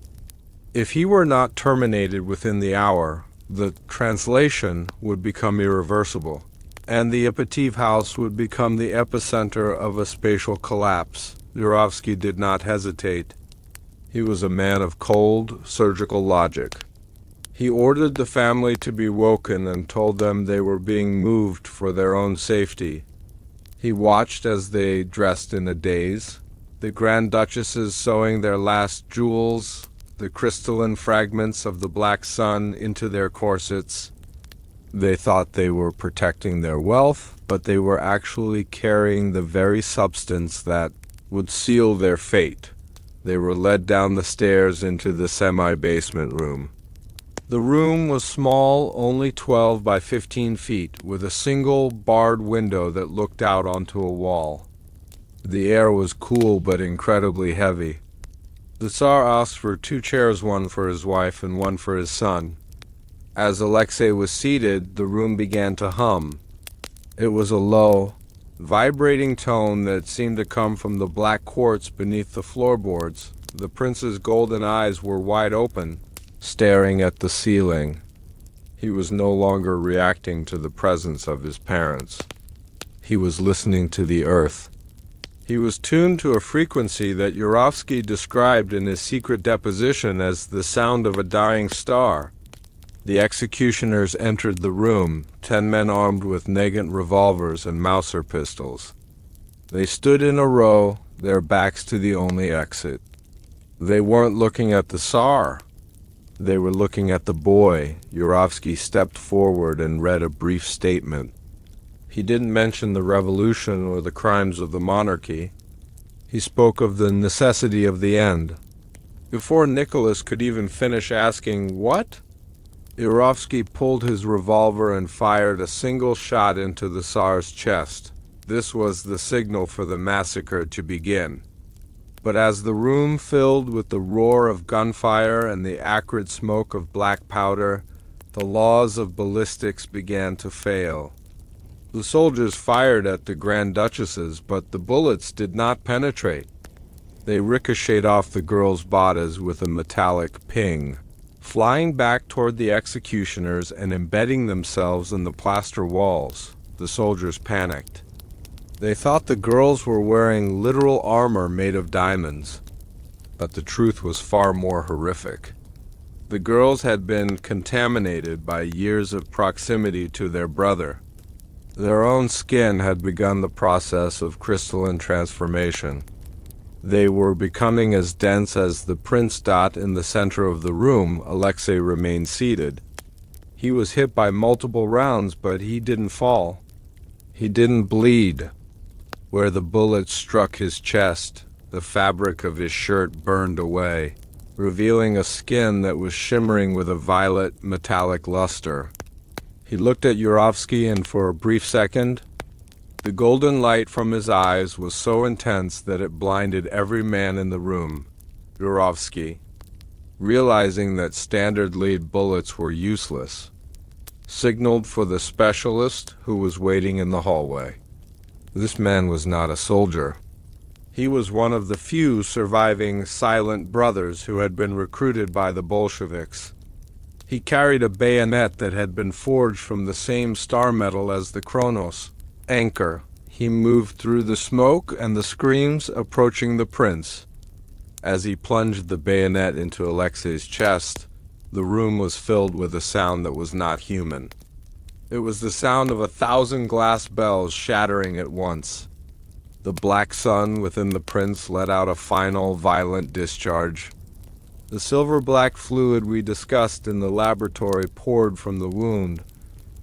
If he were not terminated within the hour, the translation would become irreversible, and the Ipativ house would become the epicenter of a spatial collapse. Yurovsky did not hesitate. He was a man of cold, surgical logic. He ordered the family to be woken and told them they were being moved for their own safety. He watched as they dressed in a daze, the Grand Duchesses sewing their last jewels, the crystalline fragments of the Black Sun into their corsets. They thought they were protecting their wealth, but they were actually carrying the very substance that would seal their fate. They were led down the stairs into the semi-basement room. The room was small, only 12 by 15 feet, with a single barred window that looked out onto a wall. The air was cool but incredibly heavy. The Tsar asked for 2 chairs, one for his wife and one for his son. As Alexei was seated, the room began to hum. It was a low, vibrating tone that seemed to come from the black quartz beneath the floorboards. The prince's golden eyes were wide open, staring at the ceiling. He was no longer reacting to the presence of his parents. He was listening to the earth. He was tuned to a frequency that Yurovsky described in his secret deposition as the sound of a dying star. The executioners entered the room, 10 men armed with Nagant revolvers and Mauser pistols. They stood in a row, their backs to the only exit. They weren't looking at the Tsar. They were looking at the boy. Yurovsky stepped forward and read a brief statement. He didn't mention the revolution or the crimes of the monarchy. He spoke of the necessity of the end. Before Nicholas could even finish asking, "What?" Yurovsky pulled his revolver and fired a single shot into the Tsar's chest. This was the signal for the massacre to begin. But as the room filled with the roar of gunfire and the acrid smoke of black powder, the laws of ballistics began to fail. The soldiers fired at the Grand Duchesses, but the bullets did not penetrate. They ricocheted off the girls' bodies with a metallic ping, flying back toward the executioners and embedding themselves in the plaster walls. The soldiers panicked. They thought the girls were wearing literal armor made of diamonds, but the truth was far more horrific. The girls had been contaminated by years of proximity to their brother. Their own skin had begun the process of crystalline transformation. They were becoming as dense as the prince dot in the center of the room. Alexei remained seated. He was hit by multiple rounds, but he didn't fall. He didn't bleed. Where the bullet struck his chest, the fabric of his shirt burned away, revealing a skin that was shimmering with a violet, metallic luster. He looked at Yurovsky, and for a brief second, the golden light from his eyes was so intense that it blinded every man in the room. Yurovsky, realizing that standard lead bullets were useless, signaled for the specialist who was waiting in the hallway. This man was not a soldier. He was one of the few surviving silent brothers who had been recruited by the Bolsheviks. He carried a bayonet that had been forged from the same star metal as the Kronos anchor. He moved through the smoke and the screams, approaching the prince. As he plunged the bayonet into Alexei's chest, the room was filled with a sound that was not human. It was the sound of 1,000 glass bells shattering at once. The Black Sun within the prince let out a final, violent discharge. The silver-black fluid we discussed in the laboratory poured from the wound,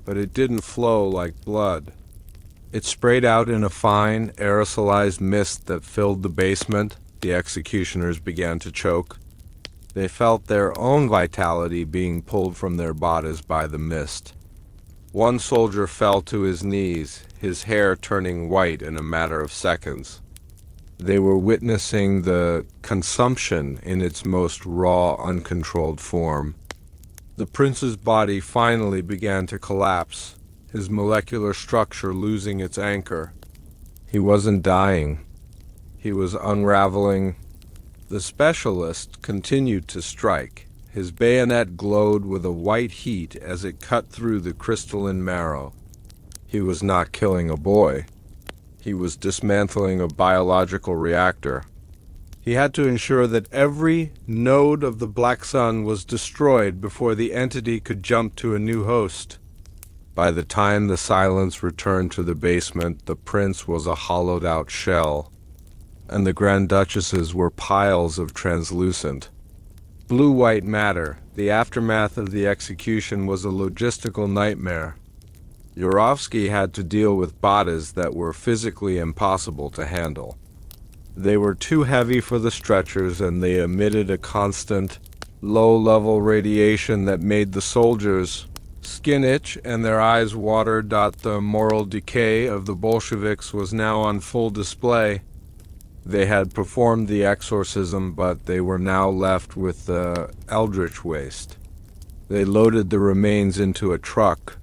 but it didn't flow like blood. It sprayed out in a fine, aerosolized mist that filled the basement. The executioners began to choke. They felt their own vitality being pulled from their bodies by the mist. One soldier fell to his knees, his hair turning white in a matter of seconds. They were witnessing the consumption in its most raw, uncontrolled form. The prince's body finally began to collapse, his molecular structure losing its anchor. He wasn't dying. He was unraveling. The specialist continued to strike. His bayonet glowed with a white heat as it cut through the crystalline marrow. He was not killing a boy. He was dismantling a biological reactor. He had to ensure that every node of the Black Sun was destroyed before the entity could jump to a new host. By the time the silence returned to the basement, the prince was a hollowed-out shell, and the Grand Duchesses were piles of translucent, blue-white matter. The aftermath of the execution was a logistical nightmare. Yurovsky had to deal with bodies that were physically impossible to handle. They were too heavy for the stretchers, and they emitted a constant, low-level radiation that made the soldiers skin itch and their eyes water. The moral decay of the Bolsheviks was now on full display. They had performed the exorcism, but they were now left with the eldritch waste. They loaded the remains into a truck,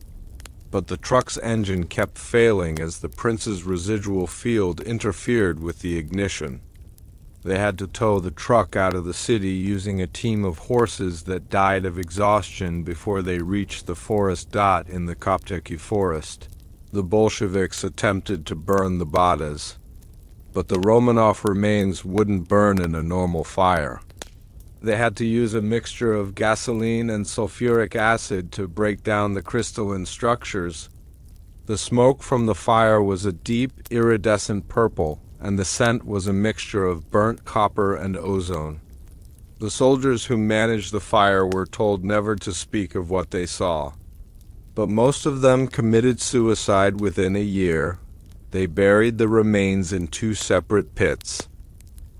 but the truck's engine kept failing as the prince's residual field interfered with the ignition. They had to tow the truck out of the city using a team of horses that died of exhaustion before they reached the forest dot in the Kopteki forest. The Bolsheviks attempted to burn the bodies, but the Romanov remains wouldn't burn in a normal fire. They had to use a mixture of gasoline and sulfuric acid to break down the crystalline structures. The smoke from the fire was a deep, iridescent purple, and the scent was a mixture of burnt copper and ozone. The soldiers who managed the fire were told never to speak of what they saw. But most of them committed suicide within a year. They buried the remains in 2 separate pits,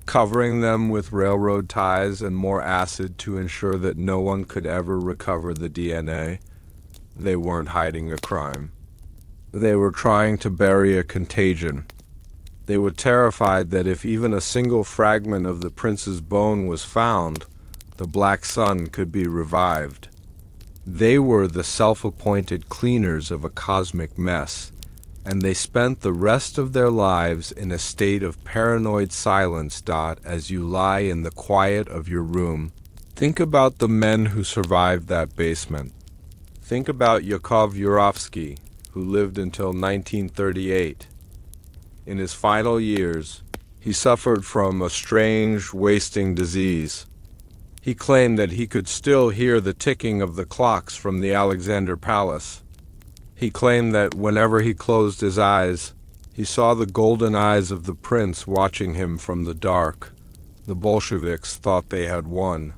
covering them with railroad ties and more acid to ensure that no one could ever recover the DNA. They weren't hiding a crime. They were trying to bury a contagion. They were terrified that if even a single fragment of the prince's bone was found, the Black Sun could be revived. They were the self-appointed cleaners of a cosmic mess, and they spent the rest of their lives in a state of paranoid silence. As you lie in the quiet of your room, think about the men who survived that basement. Think about Yakov Yurovsky, who lived until 1938. In his final years, he suffered from a strange, wasting disease. He claimed that he could still hear the ticking of the clocks from the Alexander Palace. He claimed that whenever he closed his eyes, he saw the golden eyes of the prince watching him from the dark. The Bolsheviks thought they had won.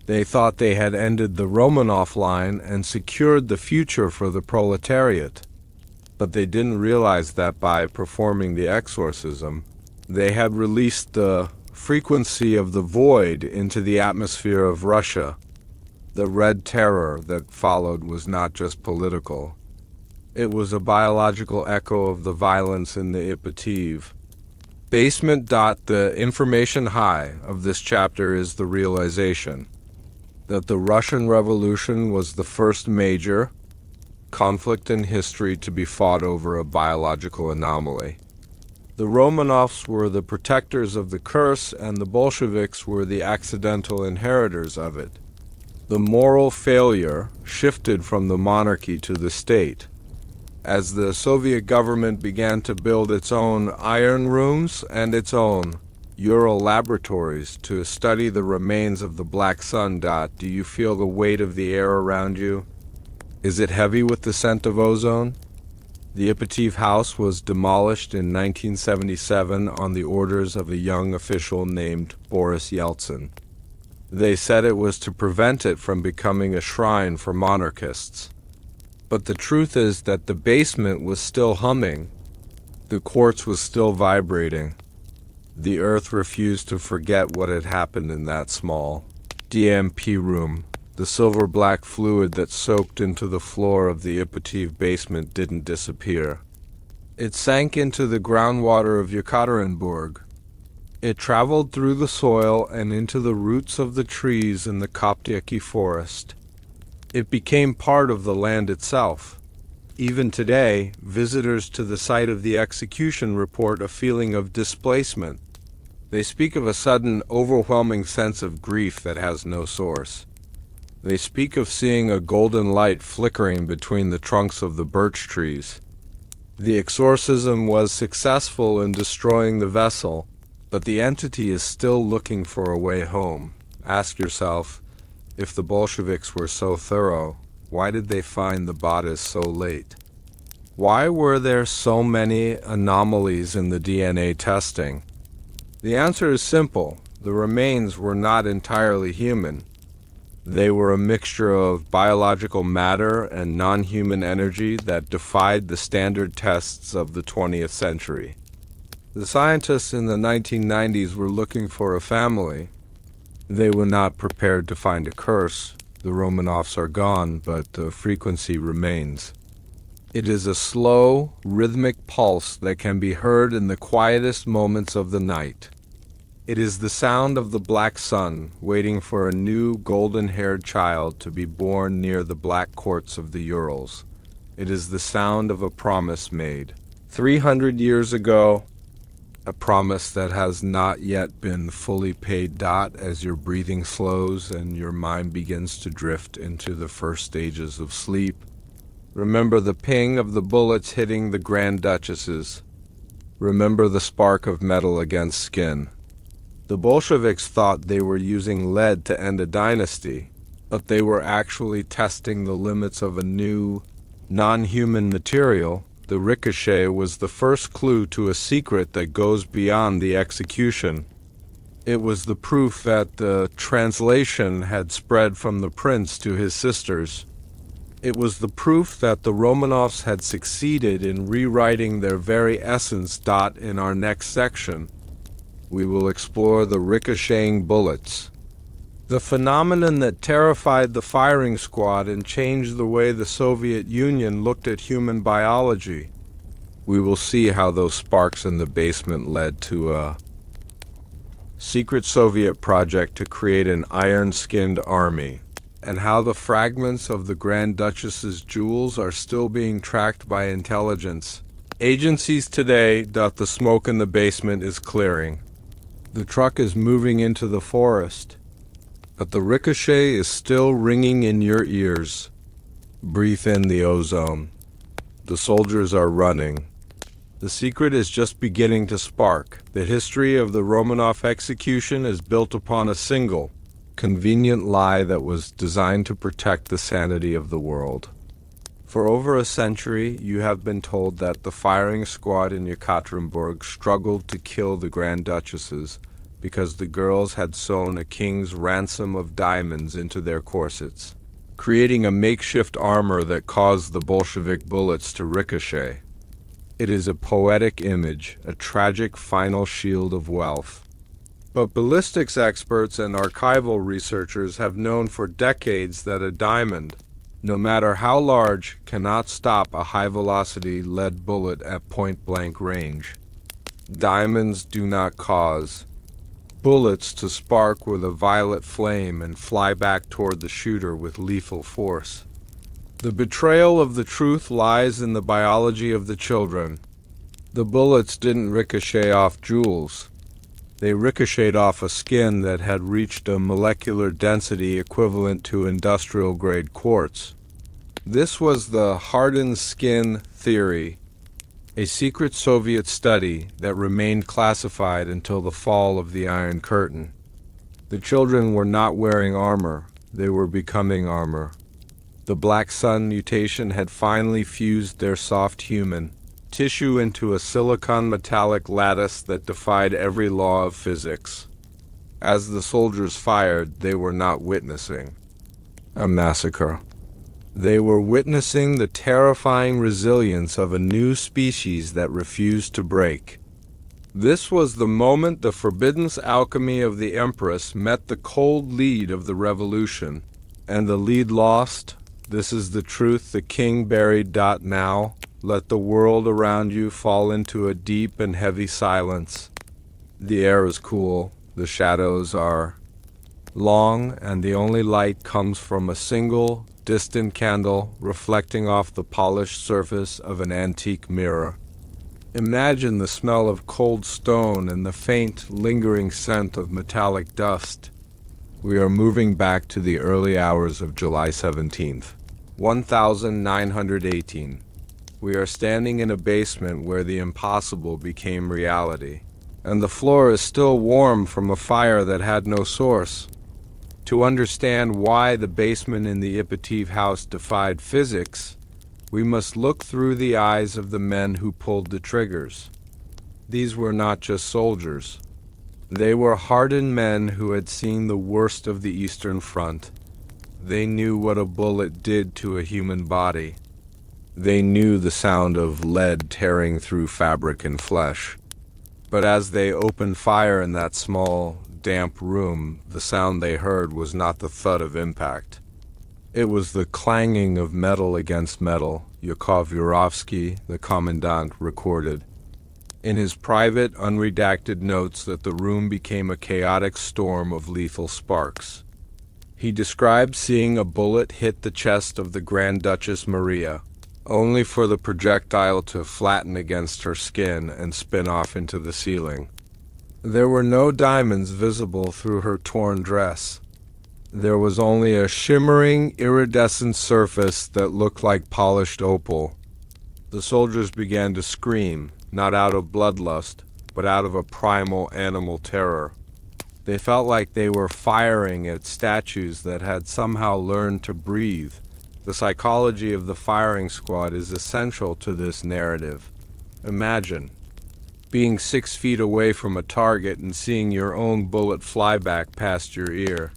They thought they had ended the Romanov line and secured the future for the proletariat. But they didn't realize that by performing the exorcism, they had released the frequency of the void into the atmosphere of Russia. The Red Terror that followed was not just political. It was a biological echo of the violence in the Ipativ. Basement. The information high of this chapter is the realization that the Russian Revolution was the first major conflict in history to be fought over a biological anomaly. The Romanovs were the protectors of the curse, and the Bolsheviks were the accidental inheritors of it. The moral failure shifted from the monarchy to the state. As the Soviet government began to build its own iron rooms and its own Ural laboratories to study the remains of the Black Sun. Do you feel the weight of the air around you? Is it heavy with the scent of ozone? The Ipativ house was demolished in 1977 on the orders of a young official named Boris Yeltsin. They said it was to prevent it from becoming a shrine for monarchists. But the truth is that the basement was still humming. The quartz was still vibrating. The earth refused to forget what had happened in that small DMP room. The silver-black fluid that soaked into the floor of the Ipativ basement didn't disappear. It sank into the groundwater of Yekaterinburg. It traveled through the soil and into the roots of the trees in the Kopteki forest. It became part of the land itself. Even today, visitors to the site of the execution report a feeling of displacement. They speak of a sudden, overwhelming sense of grief that has no source. They speak of seeing a golden light flickering between the trunks of the birch trees. The exorcism was successful in destroying the vessel, but the entity is still looking for a way home. Ask yourself, if the Bolsheviks were so thorough, why did they find the bodies so late? Why were there so many anomalies in the DNA testing? The answer is simple. The remains were not entirely human. They were a mixture of biological matter and non-human energy that defied the standard tests of the 20th century. The scientists in the 1990s were looking for a family. They were not prepared to find a curse. The Romanovs are gone, but the frequency remains. It is a slow, rhythmic pulse that can be heard in the quietest moments of the night. It is the sound of the Black Sun waiting for a new golden-haired child to be born near the black quartz of the Urals. It is the sound of a promise made. 300 years ago, a promise that has not yet been fully paid. As your breathing slows and your mind begins to drift into the first stages of sleep, remember the ping of the bullets hitting the Grand Duchesses. Remember the spark of metal against skin. The Bolsheviks thought they were using lead to end a dynasty, but they were actually testing the limits of a new, non-human material. The ricochet was the first clue to a secret that goes beyond the execution. It was the proof that the translation had spread from the prince to his sisters. It was the proof that the Romanovs had succeeded in rewriting their very essence. In our next section, we will explore the ricocheting bullets, the phenomenon that terrified the firing squad and changed the way the Soviet Union looked at human biology. We will see how those sparks in the basement led to a secret Soviet project to create an iron-skinned army, and how the fragments of the Grand Duchess's jewels are still being tracked by intelligence agencies today. The smoke in the basement is clearing. The truck is moving into the forest, but the ricochet is still ringing in your ears. Breathe in the ozone. The soldiers are running. The secret is just beginning to spark. The history of the Romanov execution is built upon a single, convenient lie that was designed to protect the sanity of the world. For over a century, you have been told that the firing squad in Yekaterinburg struggled to kill the Grand Duchesses because the girls had sewn a king's ransom of diamonds into their corsets, creating a makeshift armor that caused the Bolshevik bullets to ricochet. It is a poetic image, a tragic final shield of wealth. But ballistics experts and archival researchers have known for decades that a diamond, no matter how large, cannot stop a high-velocity lead bullet at point-blank range. Diamonds do not cause bullets to spark with a violet flame and fly back toward the shooter with lethal force. The betrayal of the truth lies in the biology of the children. The bullets didn't ricochet off jewels. They ricocheted off a skin that had reached a molecular density equivalent to industrial-grade quartz. This was the hardened skin theory, a secret Soviet study that remained classified until the fall of the Iron Curtain. The children were not wearing armor, they were becoming armor. The Black Sun mutation had finally fused their soft human tissue into a silicon metallic lattice that defied every law of physics. As the soldiers fired, they were not witnessing a massacre. They were witnessing the terrifying resilience of a new species that refused to break. This was the moment the forbidden alchemy of the Empress met the cold lead of the revolution, and the lead lost. This is the truth the king buried. Now, let the world around you fall into a deep and heavy silence. The air is cool, the shadows are long, and the only light comes from a single, distant candle reflecting off the polished surface of an antique mirror. Imagine the smell of cold stone and the faint, lingering scent of metallic dust. We are moving back to the early hours of July 17th, 1918. We are standing in a basement where the impossible became reality, and the floor is still warm from a fire that had no source. To understand why the basement in the Ipativ house defied physics, we must look through the eyes of the men who pulled the triggers. These were not just soldiers. They were hardened men who had seen the worst of the Eastern Front. They knew what a bullet did to a human body. They knew the sound of lead tearing through fabric and flesh. But as they opened fire in that small, damp room, the sound they heard was not the thud of impact. It was the clanging of metal against metal, Yakov Yurovsky, the commandant, recorded. In his private, unredacted notes that the room became a chaotic storm of lethal sparks. He described seeing a bullet hit the chest of the Grand Duchess Maria. only for the projectile to flatten against her skin and spin off into the ceiling. There were no diamonds visible through her torn dress. There was only a shimmering, iridescent surface that looked like polished opal. The soldiers began to scream, not out of bloodlust, but out of a primal animal terror. They felt like they were firing at statues that had somehow learned to breathe. The psychology of the firing squad is essential to this narrative. Imagine being 6 feet away from a target and seeing your own bullet fly back past your ear.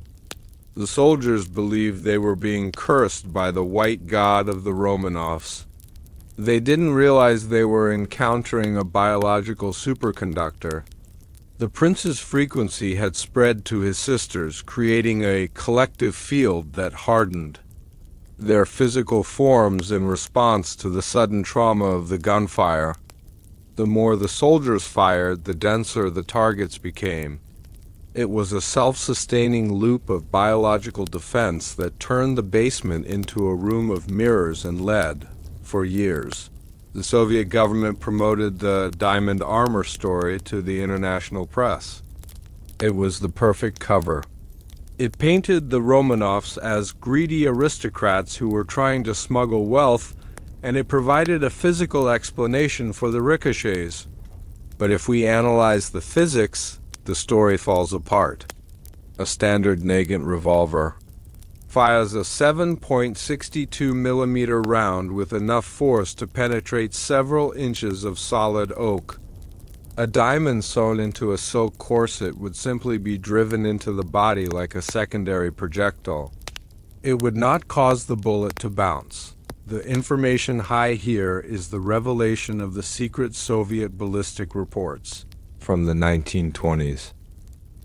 The soldiers believed they were being cursed by the white god of the Romanovs. They didn't realize they were encountering a biological superconductor. The prince's frequency had spread to his sisters, creating a collective field that hardened their physical forms in response to the sudden trauma of the gunfire. The more the soldiers fired, the denser the targets became. It was a self-sustaining loop of biological defense that turned the basement into a room of mirrors and lead. For years, the Soviet government promoted the diamond armor story to the international press. It was the perfect cover. It painted the Romanovs as greedy aristocrats who were trying to smuggle wealth, and it provided a physical explanation for the ricochets. But if we analyze the physics, the story falls apart. A standard Nagant revolver fires a 7.62 millimeter round with enough force to penetrate several inches of solid oak. A diamond sewn into a silk corset would simply be driven into the body like a secondary projectile. It would not cause the bullet to bounce. The information high here is the revelation of the secret Soviet ballistic reports from the 1920s.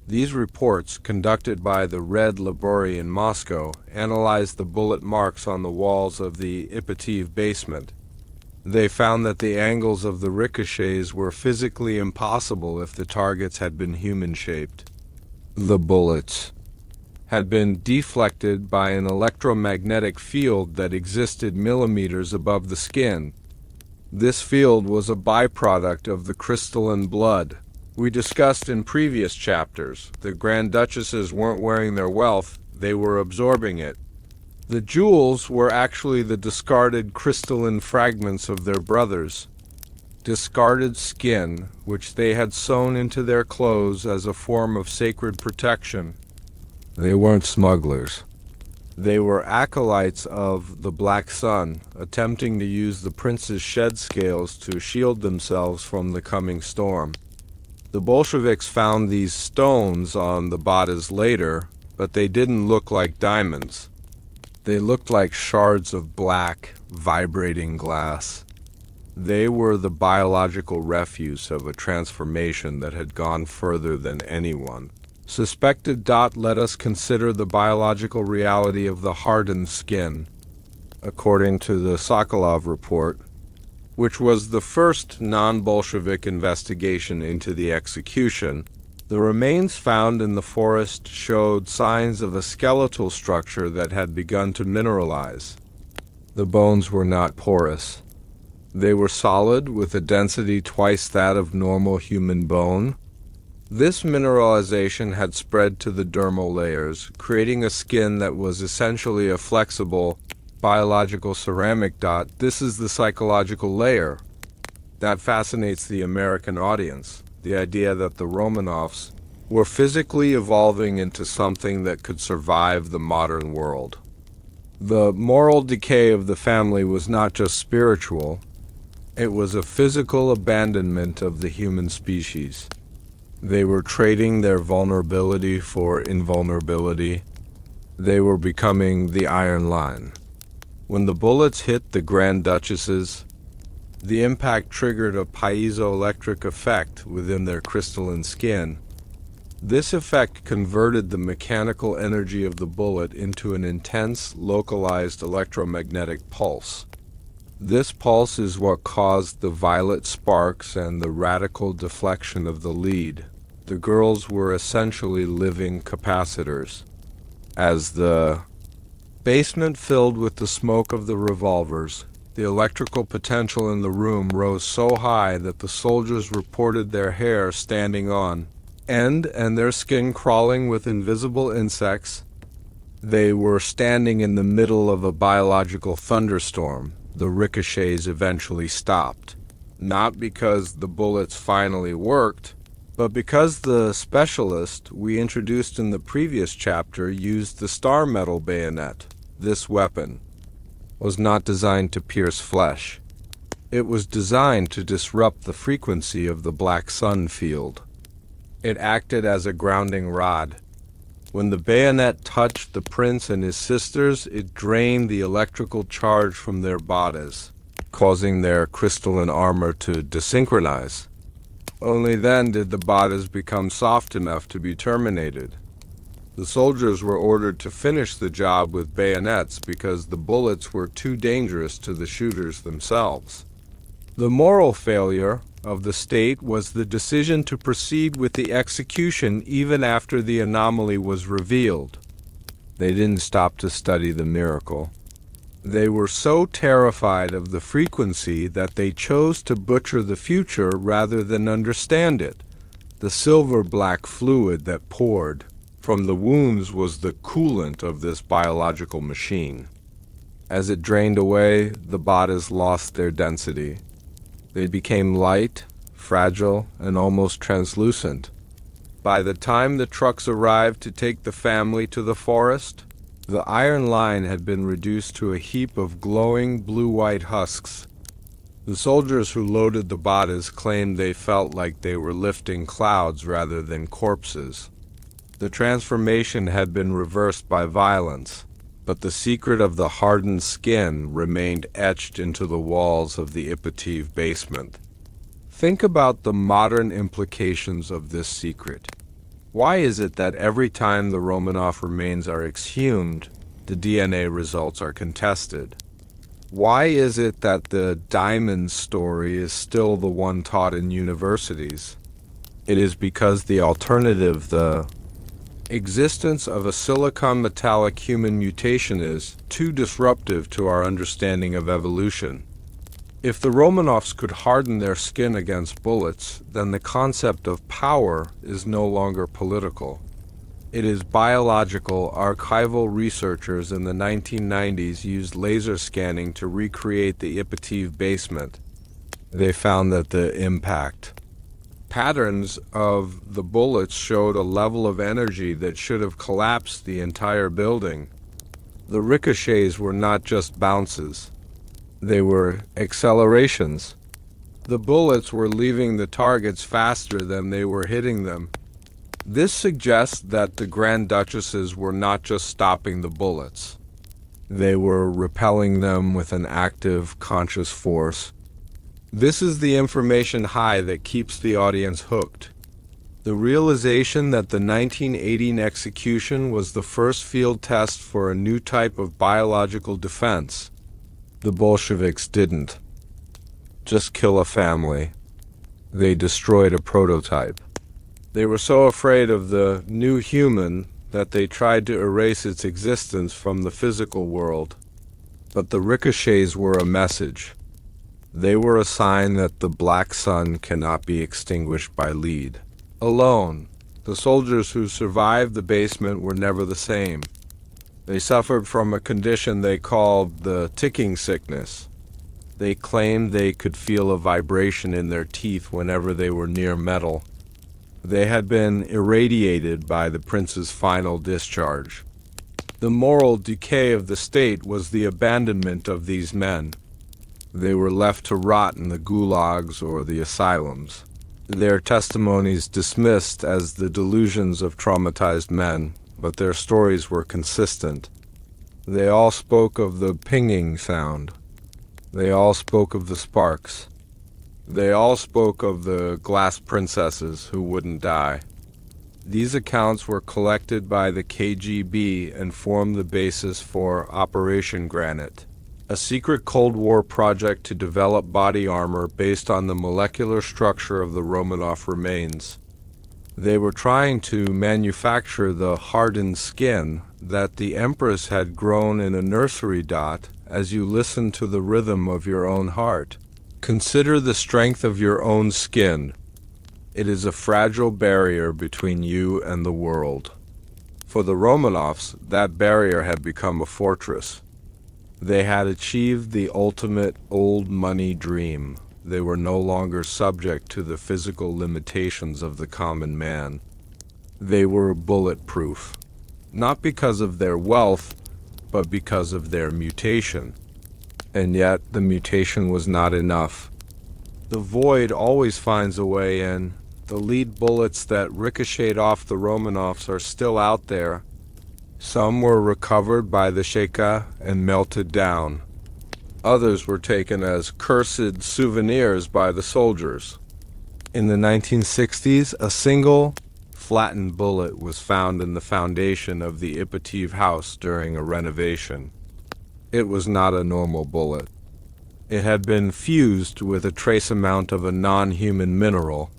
These reports, conducted by the Red Laboratory in Moscow, analyzed the bullet marks on the walls of the Ipatiev basement. They found that the angles of the ricochets were physically impossible if the targets had been human-shaped. The bullets had been deflected by an electromagnetic field that existed millimeters above the skin. This field was a byproduct of the crystalline blood we discussed in previous chapters. The Grand Duchesses weren't wearing their wealth, they were absorbing it. The jewels were actually the discarded crystalline fragments of their brothers. Discarded skin, which they had sewn into their clothes as a form of sacred protection. They weren't smugglers. They were acolytes of the Black Sun, attempting to use the prince's shed scales to shield themselves from the coming storm. The Bolsheviks found these stones on the Badas later, but they didn't look like diamonds. They looked like shards of black, vibrating glass. They were the biological refuse of a transformation that had gone further than anyone suspected. Let us consider the biological reality of the hardened skin. According to the Sokolov report, which was the first non-Bolshevik investigation into the execution, the remains found in the forest showed signs of a skeletal structure that had begun to mineralize. The bones were not porous. They were solid, with a density twice that of normal human bone. This mineralization had spread to the dermal layers, creating a skin that was essentially a flexible, biological ceramic. This is the psychological layer that fascinates the American audience, the idea that the Romanovs were physically evolving into something that could survive the modern world. The moral decay of the family was not just spiritual, it was a physical abandonment of the human species. They were trading their vulnerability for invulnerability. They were becoming the iron line. When the bullets hit the Grand Duchesses, the impact triggered a piezoelectric effect within their crystalline skin. This effect converted the mechanical energy of the bullet into an intense, localized electromagnetic pulse. This pulse is what caused the violet sparks and the radical deflection of the lead. The girls were essentially living capacitors. As the basement filled with the smoke of the revolvers, The electrical potential in the room rose so high that the soldiers reported their hair standing on end and their skin crawling with invisible insects. They were standing in the middle of a biological thunderstorm. The ricochets eventually stopped, not because the bullets finally worked, but because the specialist we introduced in the previous chapter used the star metal bayonet. This weapon was not designed to pierce flesh. It was designed to disrupt the frequency of the Black Sun field. It acted as a grounding rod. When the bayonet touched the prince and his sisters, it drained the electrical charge from their bodies, causing their crystalline armor to desynchronize. Only then did the bodies become soft enough to be terminated. The soldiers were ordered to finish the job with bayonets because the bullets were too dangerous to the shooters themselves. The moral failure of the state was the decision to proceed with the execution even after the anomaly was revealed. They didn't stop to study the miracle. They were so terrified of the frequency that they chose to butcher the future rather than understand it. The silver-black fluid that poured from the wounds was the coolant of this biological machine. As it drained away, the bodies lost their density. They became light, fragile, and almost translucent. By the time the trucks arrived to take the family to the forest, the iron line had been reduced to a heap of glowing blue-white husks. The soldiers who loaded the bodies claimed they felt like they were lifting clouds rather than corpses. The transformation had been reversed by violence, but the secret of the hardened skin remained etched into the walls of the Ipativ basement. Think about the modern implications of this secret. Why is it that every time the Romanov remains are exhumed, the DNA results are contested? Why is it that the diamond story is still the one taught in universities? It is because the alternative, the existence of a silicon metallic human mutation, is too disruptive to our understanding of evolution. If the Romanovs could harden their skin against bullets, then the concept of power is no longer political. It is biological. Archival researchers in the 1990s used laser scanning to recreate the Ipativ basement. They found that the impact patterns of the bullets showed a level of energy that should have collapsed the entire building. The ricochets were not just bounces. They were accelerations. The bullets were leaving the targets faster than they were hitting them. This suggests that the Grand Duchesses were not just stopping the bullets. They were repelling them with an active, conscious force. This is the information high that keeps the audience hooked. The realization that the 1918 execution was the first field test for a new type of biological defense. The Bolsheviks didn't just kill a family. They destroyed a prototype. They were so afraid of the new human that they tried to erase its existence from the physical world. But the ricochets were a message. They were a sign that the Black Sun cannot be extinguished by lead alone. The soldiers who survived the basement were never the same. They suffered from a condition they called the ticking sickness. They claimed they could feel a vibration in their teeth whenever they were near metal. They had been irradiated by the prince's final discharge. The moral decay of the state was the abandonment of these men. They were left to rot in the gulags or the asylums. Their testimonies dismissed as the delusions of traumatized men, but their stories were consistent. They all spoke of the pinging sound. They all spoke of the sparks. They all spoke of the glass princesses who wouldn't die. These accounts were collected by the KGB and formed the basis for Operation Granite, a secret Cold War project to develop body armor based on the molecular structure of the Romanov remains. They were trying to manufacture the hardened skin that the Empress had grown in a nursery dot as you listen to the rhythm of your own heart. Consider the strength of your own skin. It is a fragile barrier between you and the world. For the Romanovs, that barrier had become a fortress. They had achieved the ultimate old money dream. They were no longer subject to the physical limitations of the common man. They were bulletproof, not because of their wealth, but because of their mutation. And yet, the mutation was not enough. The void always finds a way in. The lead bullets that ricocheted off the Romanovs are still out there. Some were recovered by the Sheikah and melted down. Others were taken as cursed souvenirs by the soldiers. In the 1960s, a single, flattened bullet was found in the foundation of the Ipativ house during a renovation. It was not a normal bullet. It had been fused with a trace amount of a non-human mineral.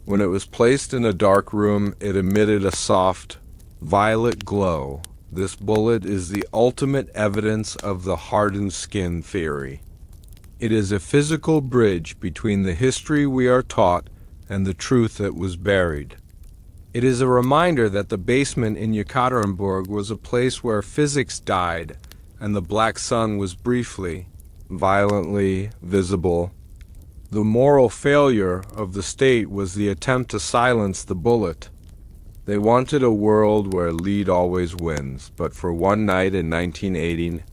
When it was placed in a dark room, it emitted a soft, violet glow. This bullet is the ultimate evidence of the hardened skin theory. It is a physical bridge between the history we are taught and the truth that was buried. It is a reminder that the basement in Yekaterinburg was a place where physics died and the Black Sun was briefly, violently visible. The moral failure of the state was the attempt to silence the bullet. They wanted a world where lead always wins, but for one night in 1980,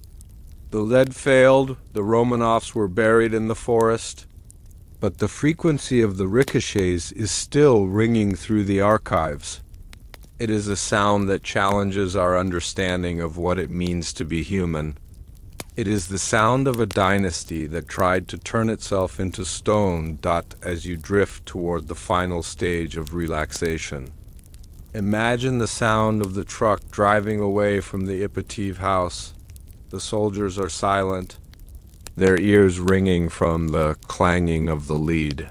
the lead failed, the Romanovs were buried in the forest, but the frequency of the ricochets is still ringing through the archives. It is a sound that challenges our understanding of what it means to be human. It is the sound of a dynasty that tried to turn itself into stone as you drift toward the final stage of relaxation. Imagine the sound of the truck driving away from the Ipativ house. The soldiers are silent, their ears ringing from the clanging of the lead.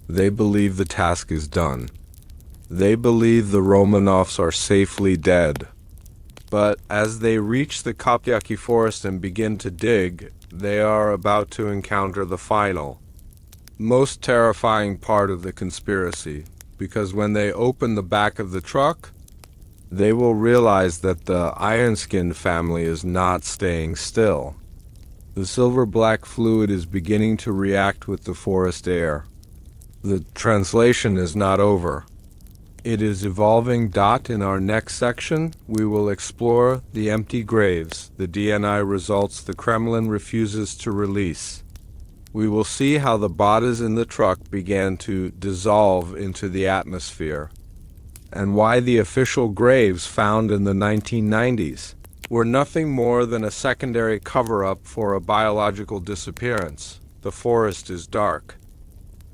They believe the task is done. They believe the Romanovs are safely dead. But as they reach the Kopyaki forest and begin to dig, they are about to encounter the final, most terrifying part of the conspiracy. Because when they open the back of the truck, they will realize that the Ironskin family is not staying still. The silver-black fluid is beginning to react with the forest air. The translation is not over. It is evolving. In our next section, we will explore the empty graves, the DNA results the Kremlin refuses to release. We will see how the bodies in the truck began to dissolve into the atmosphere, and why the official graves found in the 1990s were nothing more than a secondary cover-up for a biological disappearance. The forest is dark.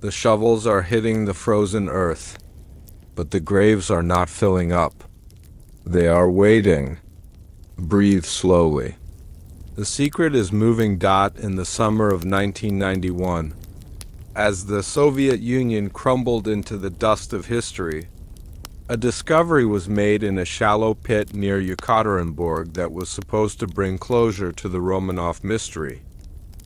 The shovels are hitting the frozen earth, but the graves are not filling up. They are waiting. Breathe slowly. The secret is moving. In the summer of 1991, as the Soviet Union crumbled into the dust of history, a discovery was made in a shallow pit near Yekaterinburg that was supposed to bring closure to the Romanov mystery.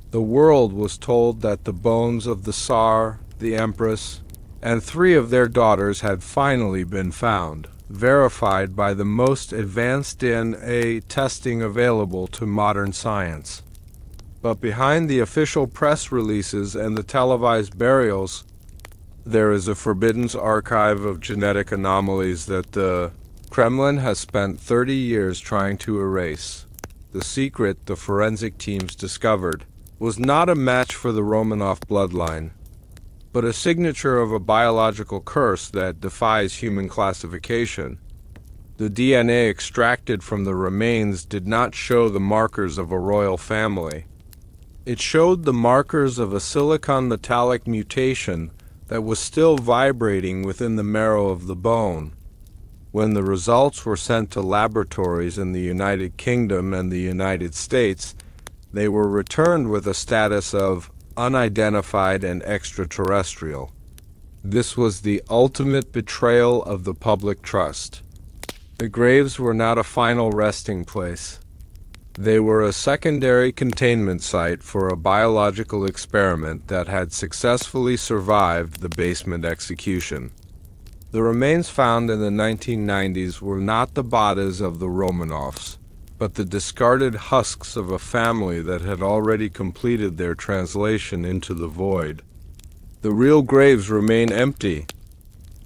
The world was told that the bones of the Tsar, the Empress, and 3 of their daughters had finally been found, verified by the most advanced DNA testing available to modern science. But behind the official press releases and the televised burials, there is a forbidden archive of genetic anomalies that the Kremlin has spent 30 years trying to erase. The secret the forensic teams discovered was not a match for the Romanov bloodline, but a signature of a biological curse that defies human classification. The DNA extracted from the remains did not show the markers of a royal family. It showed the markers of a silicon metallic mutation that was still vibrating within the marrow of the bone. When the results were sent to laboratories in the United Kingdom and the United States, they were returned with a status of unidentified and extraterrestrial. This was the ultimate betrayal of the public trust. The graves were not a final resting place. They were a secondary containment site for a biological experiment that had successfully survived the basement execution. The remains found in the 1990s were not the bodies of the Romanovs, but the discarded husks of a family that had already completed their translation into the void. The real graves remain empty,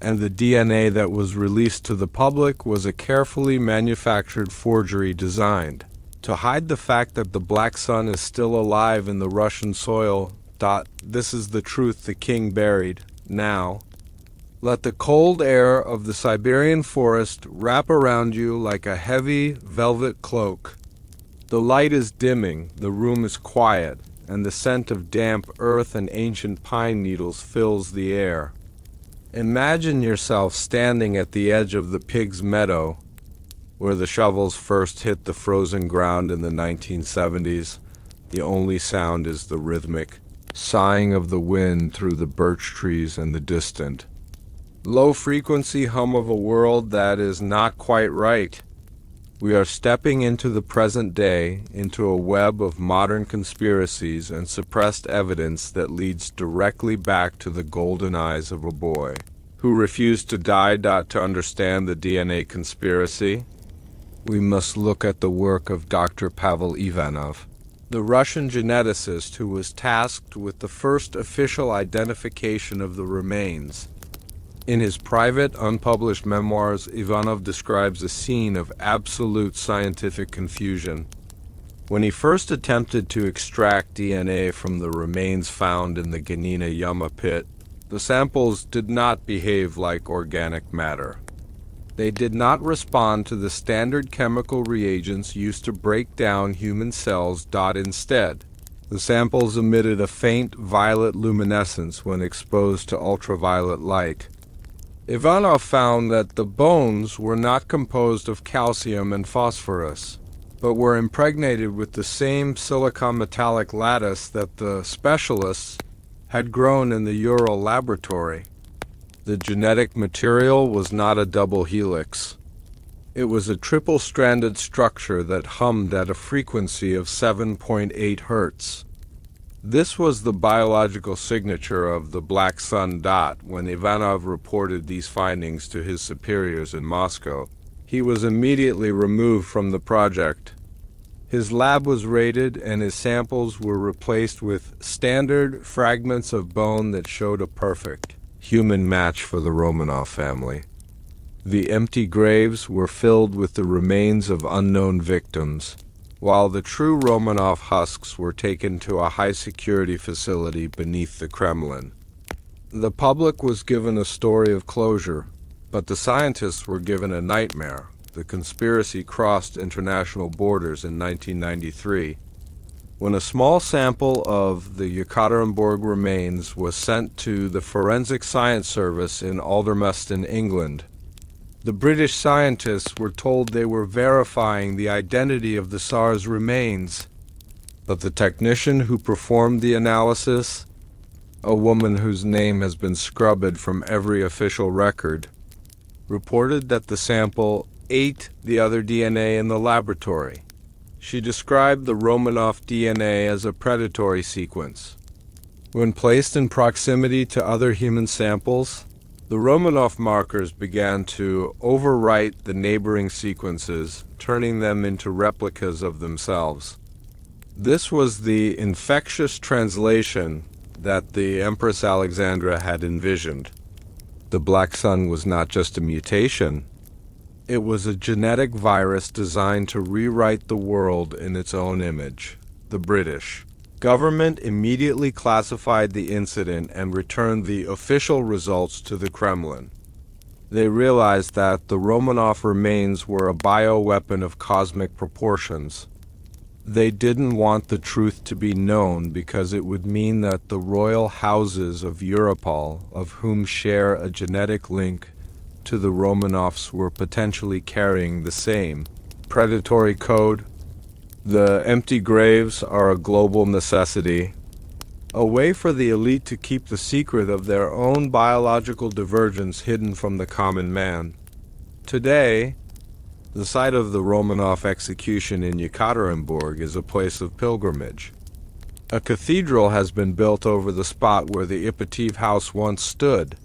and the DNA that was released to the public was a carefully manufactured forgery designed to hide the fact that the Black Sun is still alive in the Russian soil. This is the truth the king buried. Now, let the cold air of the Siberian forest wrap around you like a heavy velvet cloak. The light is dimming, the room is quiet, and the scent of damp earth and ancient pine needles fills the air. Imagine yourself standing at the edge of the pig's meadow, where the shovels first hit the frozen ground in the 1970s. The only sound is the rhythmic sighing of the wind through the birch trees and the distant, low-frequency hum of a world that is not quite right. We are stepping into the present day, into a web of modern conspiracies and suppressed evidence that leads directly back to the golden eyes of a boy who refused to die to understand the DNA conspiracy. We must look at the work of Dr. Pavel Ivanov, the Russian geneticist who was tasked with the first official identification of the remains. In his private, unpublished memoirs, Ivanov describes a scene of absolute scientific confusion. When he first attempted to extract DNA from the remains found in the Ganina Yama pit, the samples did not behave like organic matter. They did not respond to the standard chemical reagents used to break down human cells. Instead, the samples emitted a faint violet luminescence when exposed to ultraviolet light. Ivanov found that the bones were not composed of calcium and phosphorus, but were impregnated with the same silicon metallic lattice that the specialists had grown in the Ural laboratory. The genetic material was not a double helix. It was a triple-stranded structure that hummed at a frequency of 7.8 Hertz. This was the biological signature of the Black Sun. When Ivanov reported these findings to his superiors in Moscow, he was immediately removed from the project. His lab was raided and his samples were replaced with standard fragments of bone that showed a perfect human match for the Romanov family. The empty graves were filled with the remains of unknown victims, while the true Romanov husks were taken to a high-security facility beneath the Kremlin. The public was given a story of closure, but the scientists were given a nightmare. The conspiracy crossed international borders in 1993, when a small sample of the Yekaterinburg remains was sent to the Forensic Science Service in Aldermaston, England. The British scientists were told they were verifying the identity of the Tsar's remains, but the technician who performed the analysis, a woman whose name has been scrubbed from every official record, reported that the sample ate the other DNA in the laboratory. She described the Romanov DNA as a predatory sequence. When placed in proximity to other human samples, the Romanov markers began to overwrite the neighboring sequences, turning them into replicas of themselves. This was the infectious translation that the Empress Alexandra had envisioned. The Black Sun was not just a mutation. It was a genetic virus designed to rewrite the world in its own image. The British government immediately classified the incident and returned the official results to the Kremlin. They realized that the Romanov remains were a bioweapon of cosmic proportions. They didn't want the truth to be known because it would mean that the royal houses of Ural, of whom share a genetic link to the Romanovs, were potentially carrying the same predatory code. The empty graves are a global necessity, a way for the elite to keep the secret of their own biological divergence hidden from the common man. Today, The site of the Romanov execution in Yekaterinburg is a place of pilgrimage. A cathedral has been built over the spot where the Ipatiev house once stood.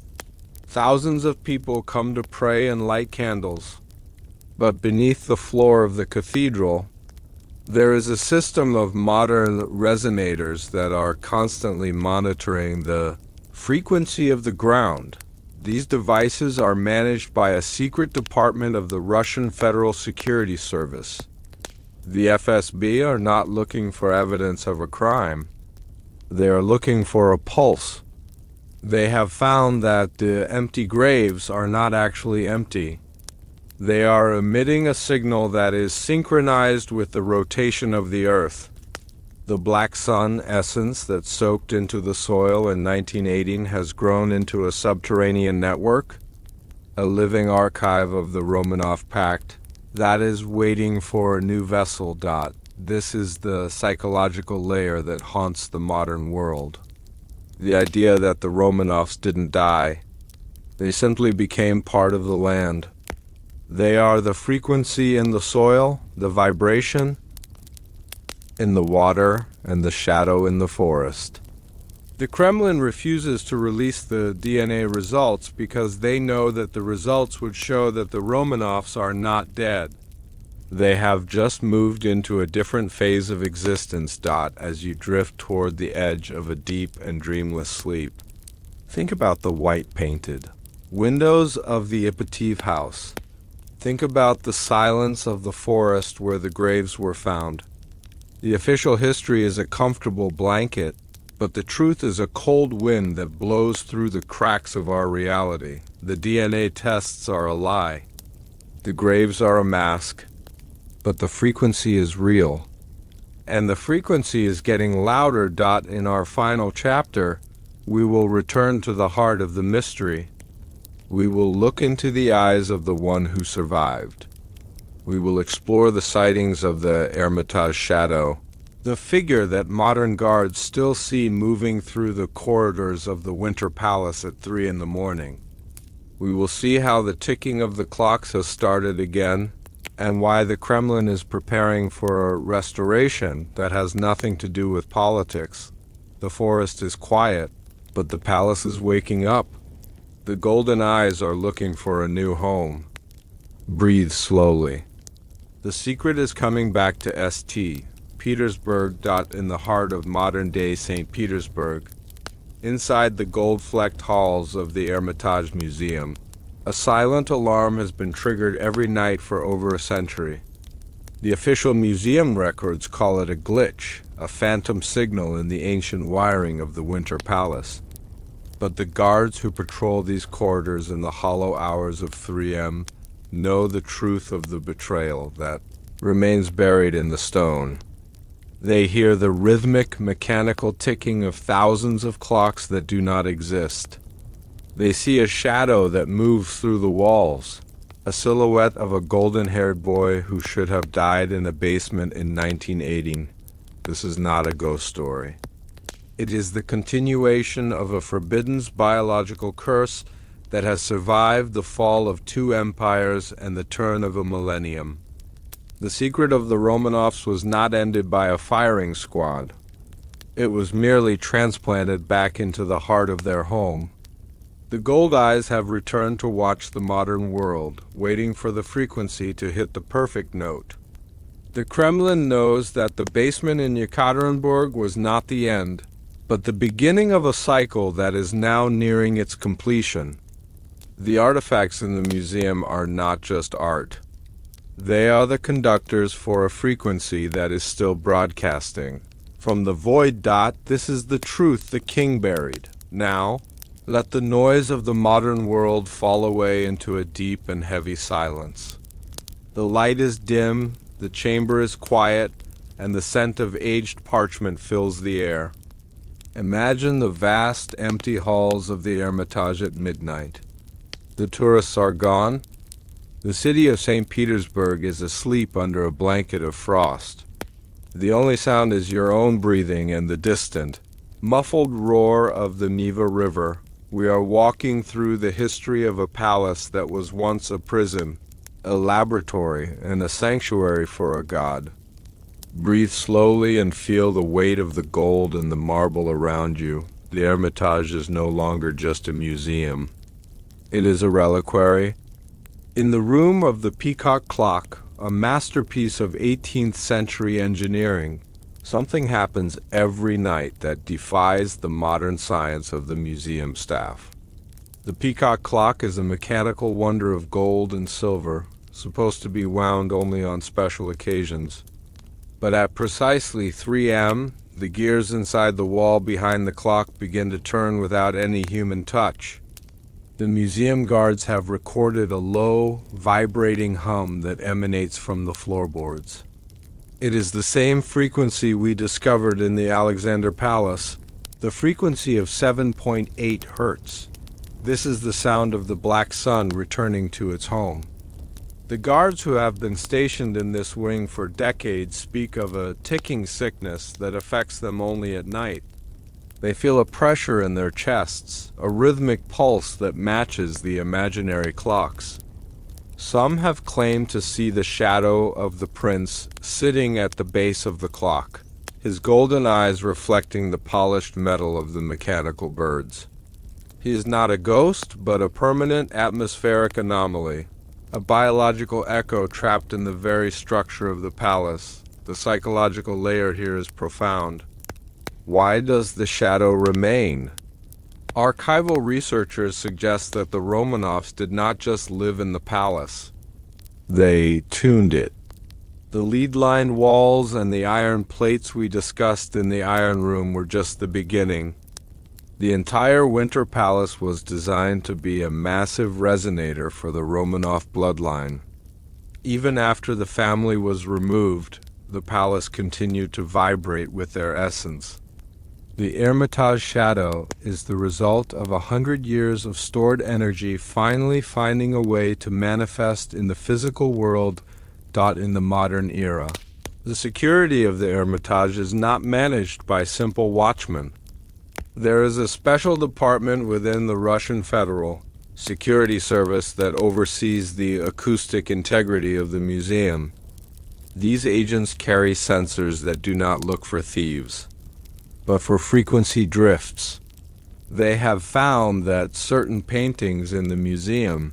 Thousands of people come to pray and light candles. But beneath the floor of the cathedral, there is a system of modern resonators that are constantly monitoring the frequency of the ground. These devices are managed by a secret department of the Russian Federal Security Service. The FSB are not looking for evidence of a crime. They are looking for a pulse. They have found that the empty graves are not actually empty. They are emitting a signal that is synchronized with the rotation of the Earth. The Black Sun essence that soaked into the soil in 1918 has grown into a subterranean network, a living archive of the Romanov pact that is waiting for a new vessel. This is the psychological layer that haunts the modern world. The idea that the Romanovs didn't die. They simply became part of the land. They are the frequency in the soil, the vibration in the water, and the shadow in the forest. The Kremlin refuses to release the DNA results because they know that the results would show that the Romanovs are not dead. They have just moved into a different phase of existence. As you drift toward the edge of a deep and dreamless sleep. Think about the white painted windows of the Ipatiev house. Think about the silence of the forest where the graves were found. The official history is a comfortable blanket, but the truth is a cold wind that blows through the cracks of our reality. The DNA tests are a lie. The graves are a mask, but the frequency is real. And the frequency is getting louder. In our final chapter, we will return to the heart of the mystery. We will look into the eyes of the one who survived. We will explore the sightings of the Hermitage shadow, the figure that modern guards still see moving through the corridors of the Winter Palace at 3 in the morning. We will see how the ticking of the clocks has started again, and why the Kremlin is preparing for a restoration that has nothing to do with politics. The forest is quiet, but the palace is waking up. The golden eyes are looking for a new home. Breathe slowly. The secret is coming back to St. Petersburg. In the heart of modern-day St. Petersburg, inside the gold-flecked halls of the Hermitage Museum, a silent alarm has been triggered every night for over a century. The official museum records call it a glitch, a phantom signal in the ancient wiring of the Winter Palace. But the guards who patrol these corridors in the hollow hours of 3 a.m. know the truth of the betrayal that remains buried in the stone. They hear the rhythmic, mechanical ticking of thousands of clocks that do not exist. They see a shadow that moves through the walls, a silhouette of a golden-haired boy who should have died in a basement in 1918. This is not a ghost story. It is the continuation of a forbidden biological curse that has survived the fall of 2 empires and the turn of a millennium. The secret of the Romanovs was not ended by a firing squad. It was merely transplanted back into the heart of their home. The gold eyes have returned to watch the modern world, waiting for the frequency to hit the perfect note. The Kremlin knows that the basement in Yekaterinburg was not the end, but the beginning of a cycle that is now nearing its completion. The artifacts in the museum are not just art. They are the conductors for a frequency that is still broadcasting. From the void. This is the truth the king buried. Now, let the noise of the modern world fall away into a deep and heavy silence. The light is dim, the chamber is quiet, and the scent of aged parchment fills the air. Imagine the vast, empty halls of the Hermitage at midnight. The tourists are gone. The city of St. Petersburg is asleep under a blanket of frost. The only sound is your own breathing and the distant, muffled roar of the Neva River. We are walking through the history of a palace that was once a prison. a laboratory, and a sanctuary for a god. Breathe slowly and feel the weight of the gold and the marble around you. The Hermitage is no longer just a museum. It is a reliquary. In the room of the Peacock Clock, a masterpiece of 18th century engineering, something happens every night that defies the modern science of the museum staff. The Peacock Clock is a mechanical wonder of gold and silver, supposed to be wound only on special occasions. But at precisely 3 a.m., the gears inside the wall behind the clock begin to turn without any human touch. The museum guards have recorded a low, vibrating hum that emanates from the floorboards. It is the same frequency we discovered in the Alexander Palace, the frequency of 7.8 hertz. This is the sound of the Black Sun returning to its home. The guards who have been stationed in this wing for decades speak of a ticking sickness that affects them only at night. They feel a pressure in their chests, a rhythmic pulse that matches the imaginary clocks. Some have claimed to see the shadow of the prince sitting at the base of the clock, his golden eyes reflecting the polished metal of the mechanical birds. He is not a ghost, but a permanent atmospheric anomaly, a biological echo trapped in the very structure of the palace. The psychological layer here is profound. Why does the shadow remain? Archival researchers suggest that the Romanovs did not just live in the palace. They tuned it. The lead-lined walls and the iron plates we discussed in the Iron Room were just the beginning. The entire Winter Palace was designed to be a massive resonator for the Romanov bloodline. Even after the family was removed, the palace continued to vibrate with their essence. The Hermitage shadow is the result of 100 years of stored energy finally finding a way to manifest in the physical world. In the modern era. The security of the Hermitage is not managed by simple watchmen. There is a special department within the Russian Federal Security Service that oversees the acoustic integrity of the museum. These agents carry sensors that do not look for thieves, but for frequency drifts. They have found that certain paintings in the museum,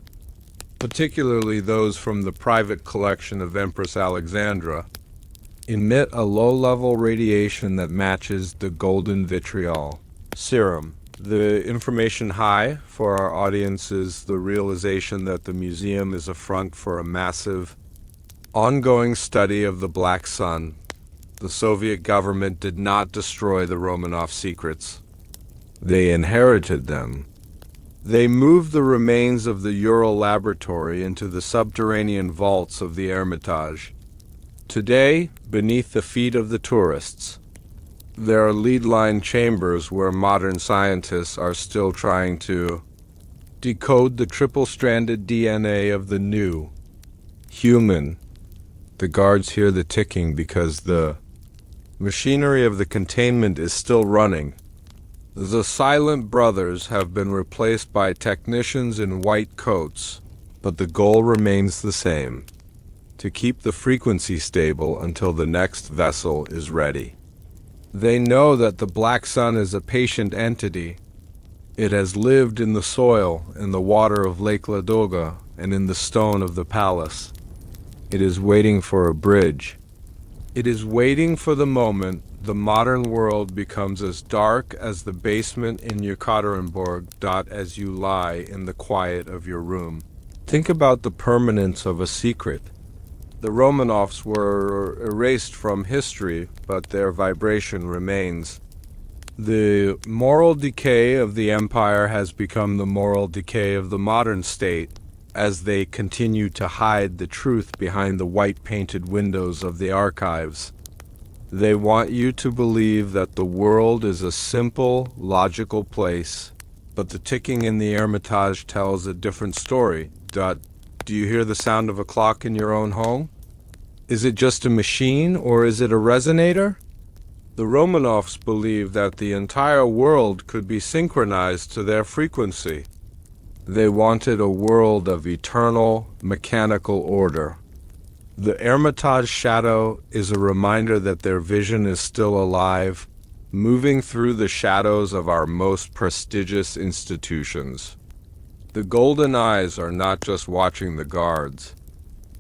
particularly those from the private collection of Empress Alexandra, emit a low-level radiation that matches the golden vitriol serum. The information high for our audience is the realization that the museum is a front for a massive, ongoing study of the Black Sun. The Soviet government did not destroy the Romanov secrets. They inherited them. They moved the remains of the Ural laboratory into the subterranean vaults of the Hermitage. Today, beneath the feet of the tourists, there are lead-lined chambers where modern scientists are still trying to decode the triple-stranded DNA of the new human. The guards hear the ticking because the machinery of the containment is still running. The silent brothers have been replaced by technicians in white coats, but the goal remains the same: to keep the frequency stable until the next vessel is ready. They know that the Black Sun is a patient entity. It has lived in the soil, in the water of Lake Ladoga, and in the stone of the palace. It is waiting for a bridge. It is waiting for the moment the modern world becomes as dark as the basement in Yekaterinburg. As you lie in the quiet of your room, think about the permanence of a secret. The Romanovs were erased from history, but their vibration remains. The moral decay of the empire has become the moral decay of the modern state, as they continue to hide the truth behind the white-painted windows of the archives. They want you to believe that the world is a simple, logical place, but the ticking in the Hermitage tells a different story. Do you hear the sound of a clock in your own home? Is it just a machine, or is it a resonator? The Romanovs believe that the entire world could be synchronized to their frequency. They wanted a world of eternal, mechanical order. The Hermitage shadow is a reminder that their vision is still alive, moving through the shadows of our most prestigious institutions. The golden eyes are not just watching the guards.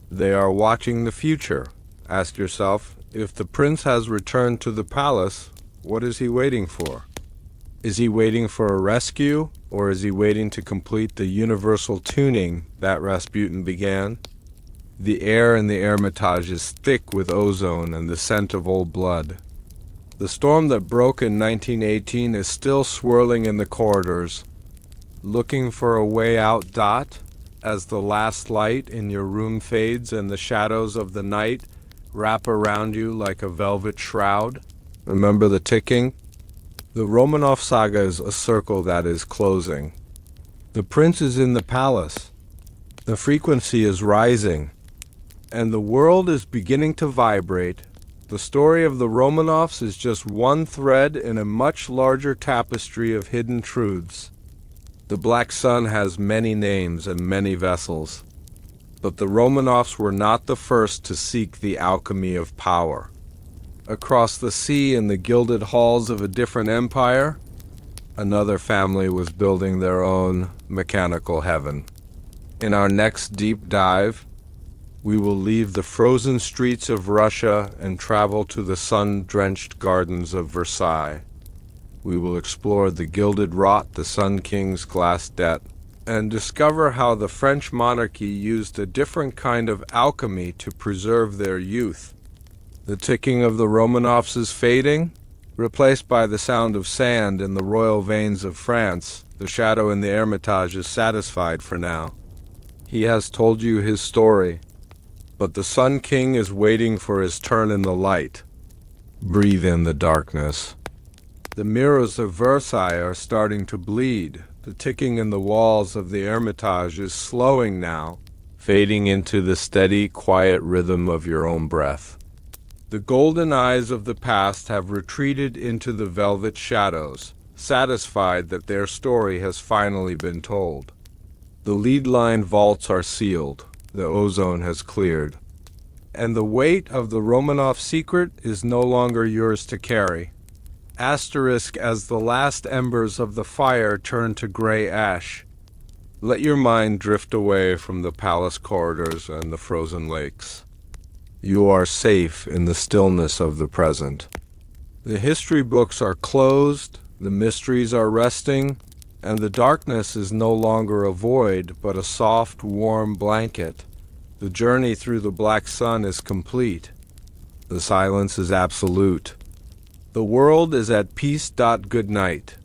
They are watching the future. Ask yourself, if the prince has returned to the palace, what is he waiting for? Is he waiting for a rescue, or is he waiting to complete the universal tuning that Rasputin began? The air in the Hermitage is thick with ozone and the scent of old blood. The storm that broke in 1918 is still swirling in the corridors. Looking for a way out, Dot, as the last light in your room fades and the shadows of the night wrap around you like a velvet shroud? Remember the ticking? The Romanov saga is a circle that is closing. The prince is in the palace. The frequency is rising. And the world is beginning to vibrate. The story of the Romanovs is just one thread in a much larger tapestry of hidden truths. The Black Sun has many names and many vessels, but the Romanovs were not the first to seek the alchemy of power. Across the sea in the gilded halls of a different empire, another family was building their own mechanical heaven. In our next deep dive, we will leave the frozen streets of Russia and travel to the sun-drenched gardens of Versailles. We will explore the gilded rot, the Sun King's glass debt, and discover how the French monarchy used a different kind of alchemy to preserve their youth. The ticking of the Romanovs is fading, replaced by the sound of sand in the royal veins of France. The shadow in the Hermitage is satisfied for now. He has told you his story, but the Sun King is waiting for his turn in the light. Breathe in the darkness. The mirrors of Versailles are starting to bleed. The ticking in the walls of the Hermitage is slowing now, fading into the steady, quiet rhythm of your own breath. The golden eyes of the past have retreated into the velvet shadows, satisfied that their story has finally been told. The lead-line vaults are sealed, the ozone has cleared, and the weight of the Romanov secret is no longer yours to carry. Asterisk as the last embers of the fire turn to gray ash. Let your mind drift away from the palace corridors and the frozen lakes. You are safe in the stillness of the present. The history books are closed, the mysteries are resting, and the darkness is no longer a void, but a soft, warm blanket. The journey through the Black Sun is complete. The silence is absolute. The world is at peace. Good night.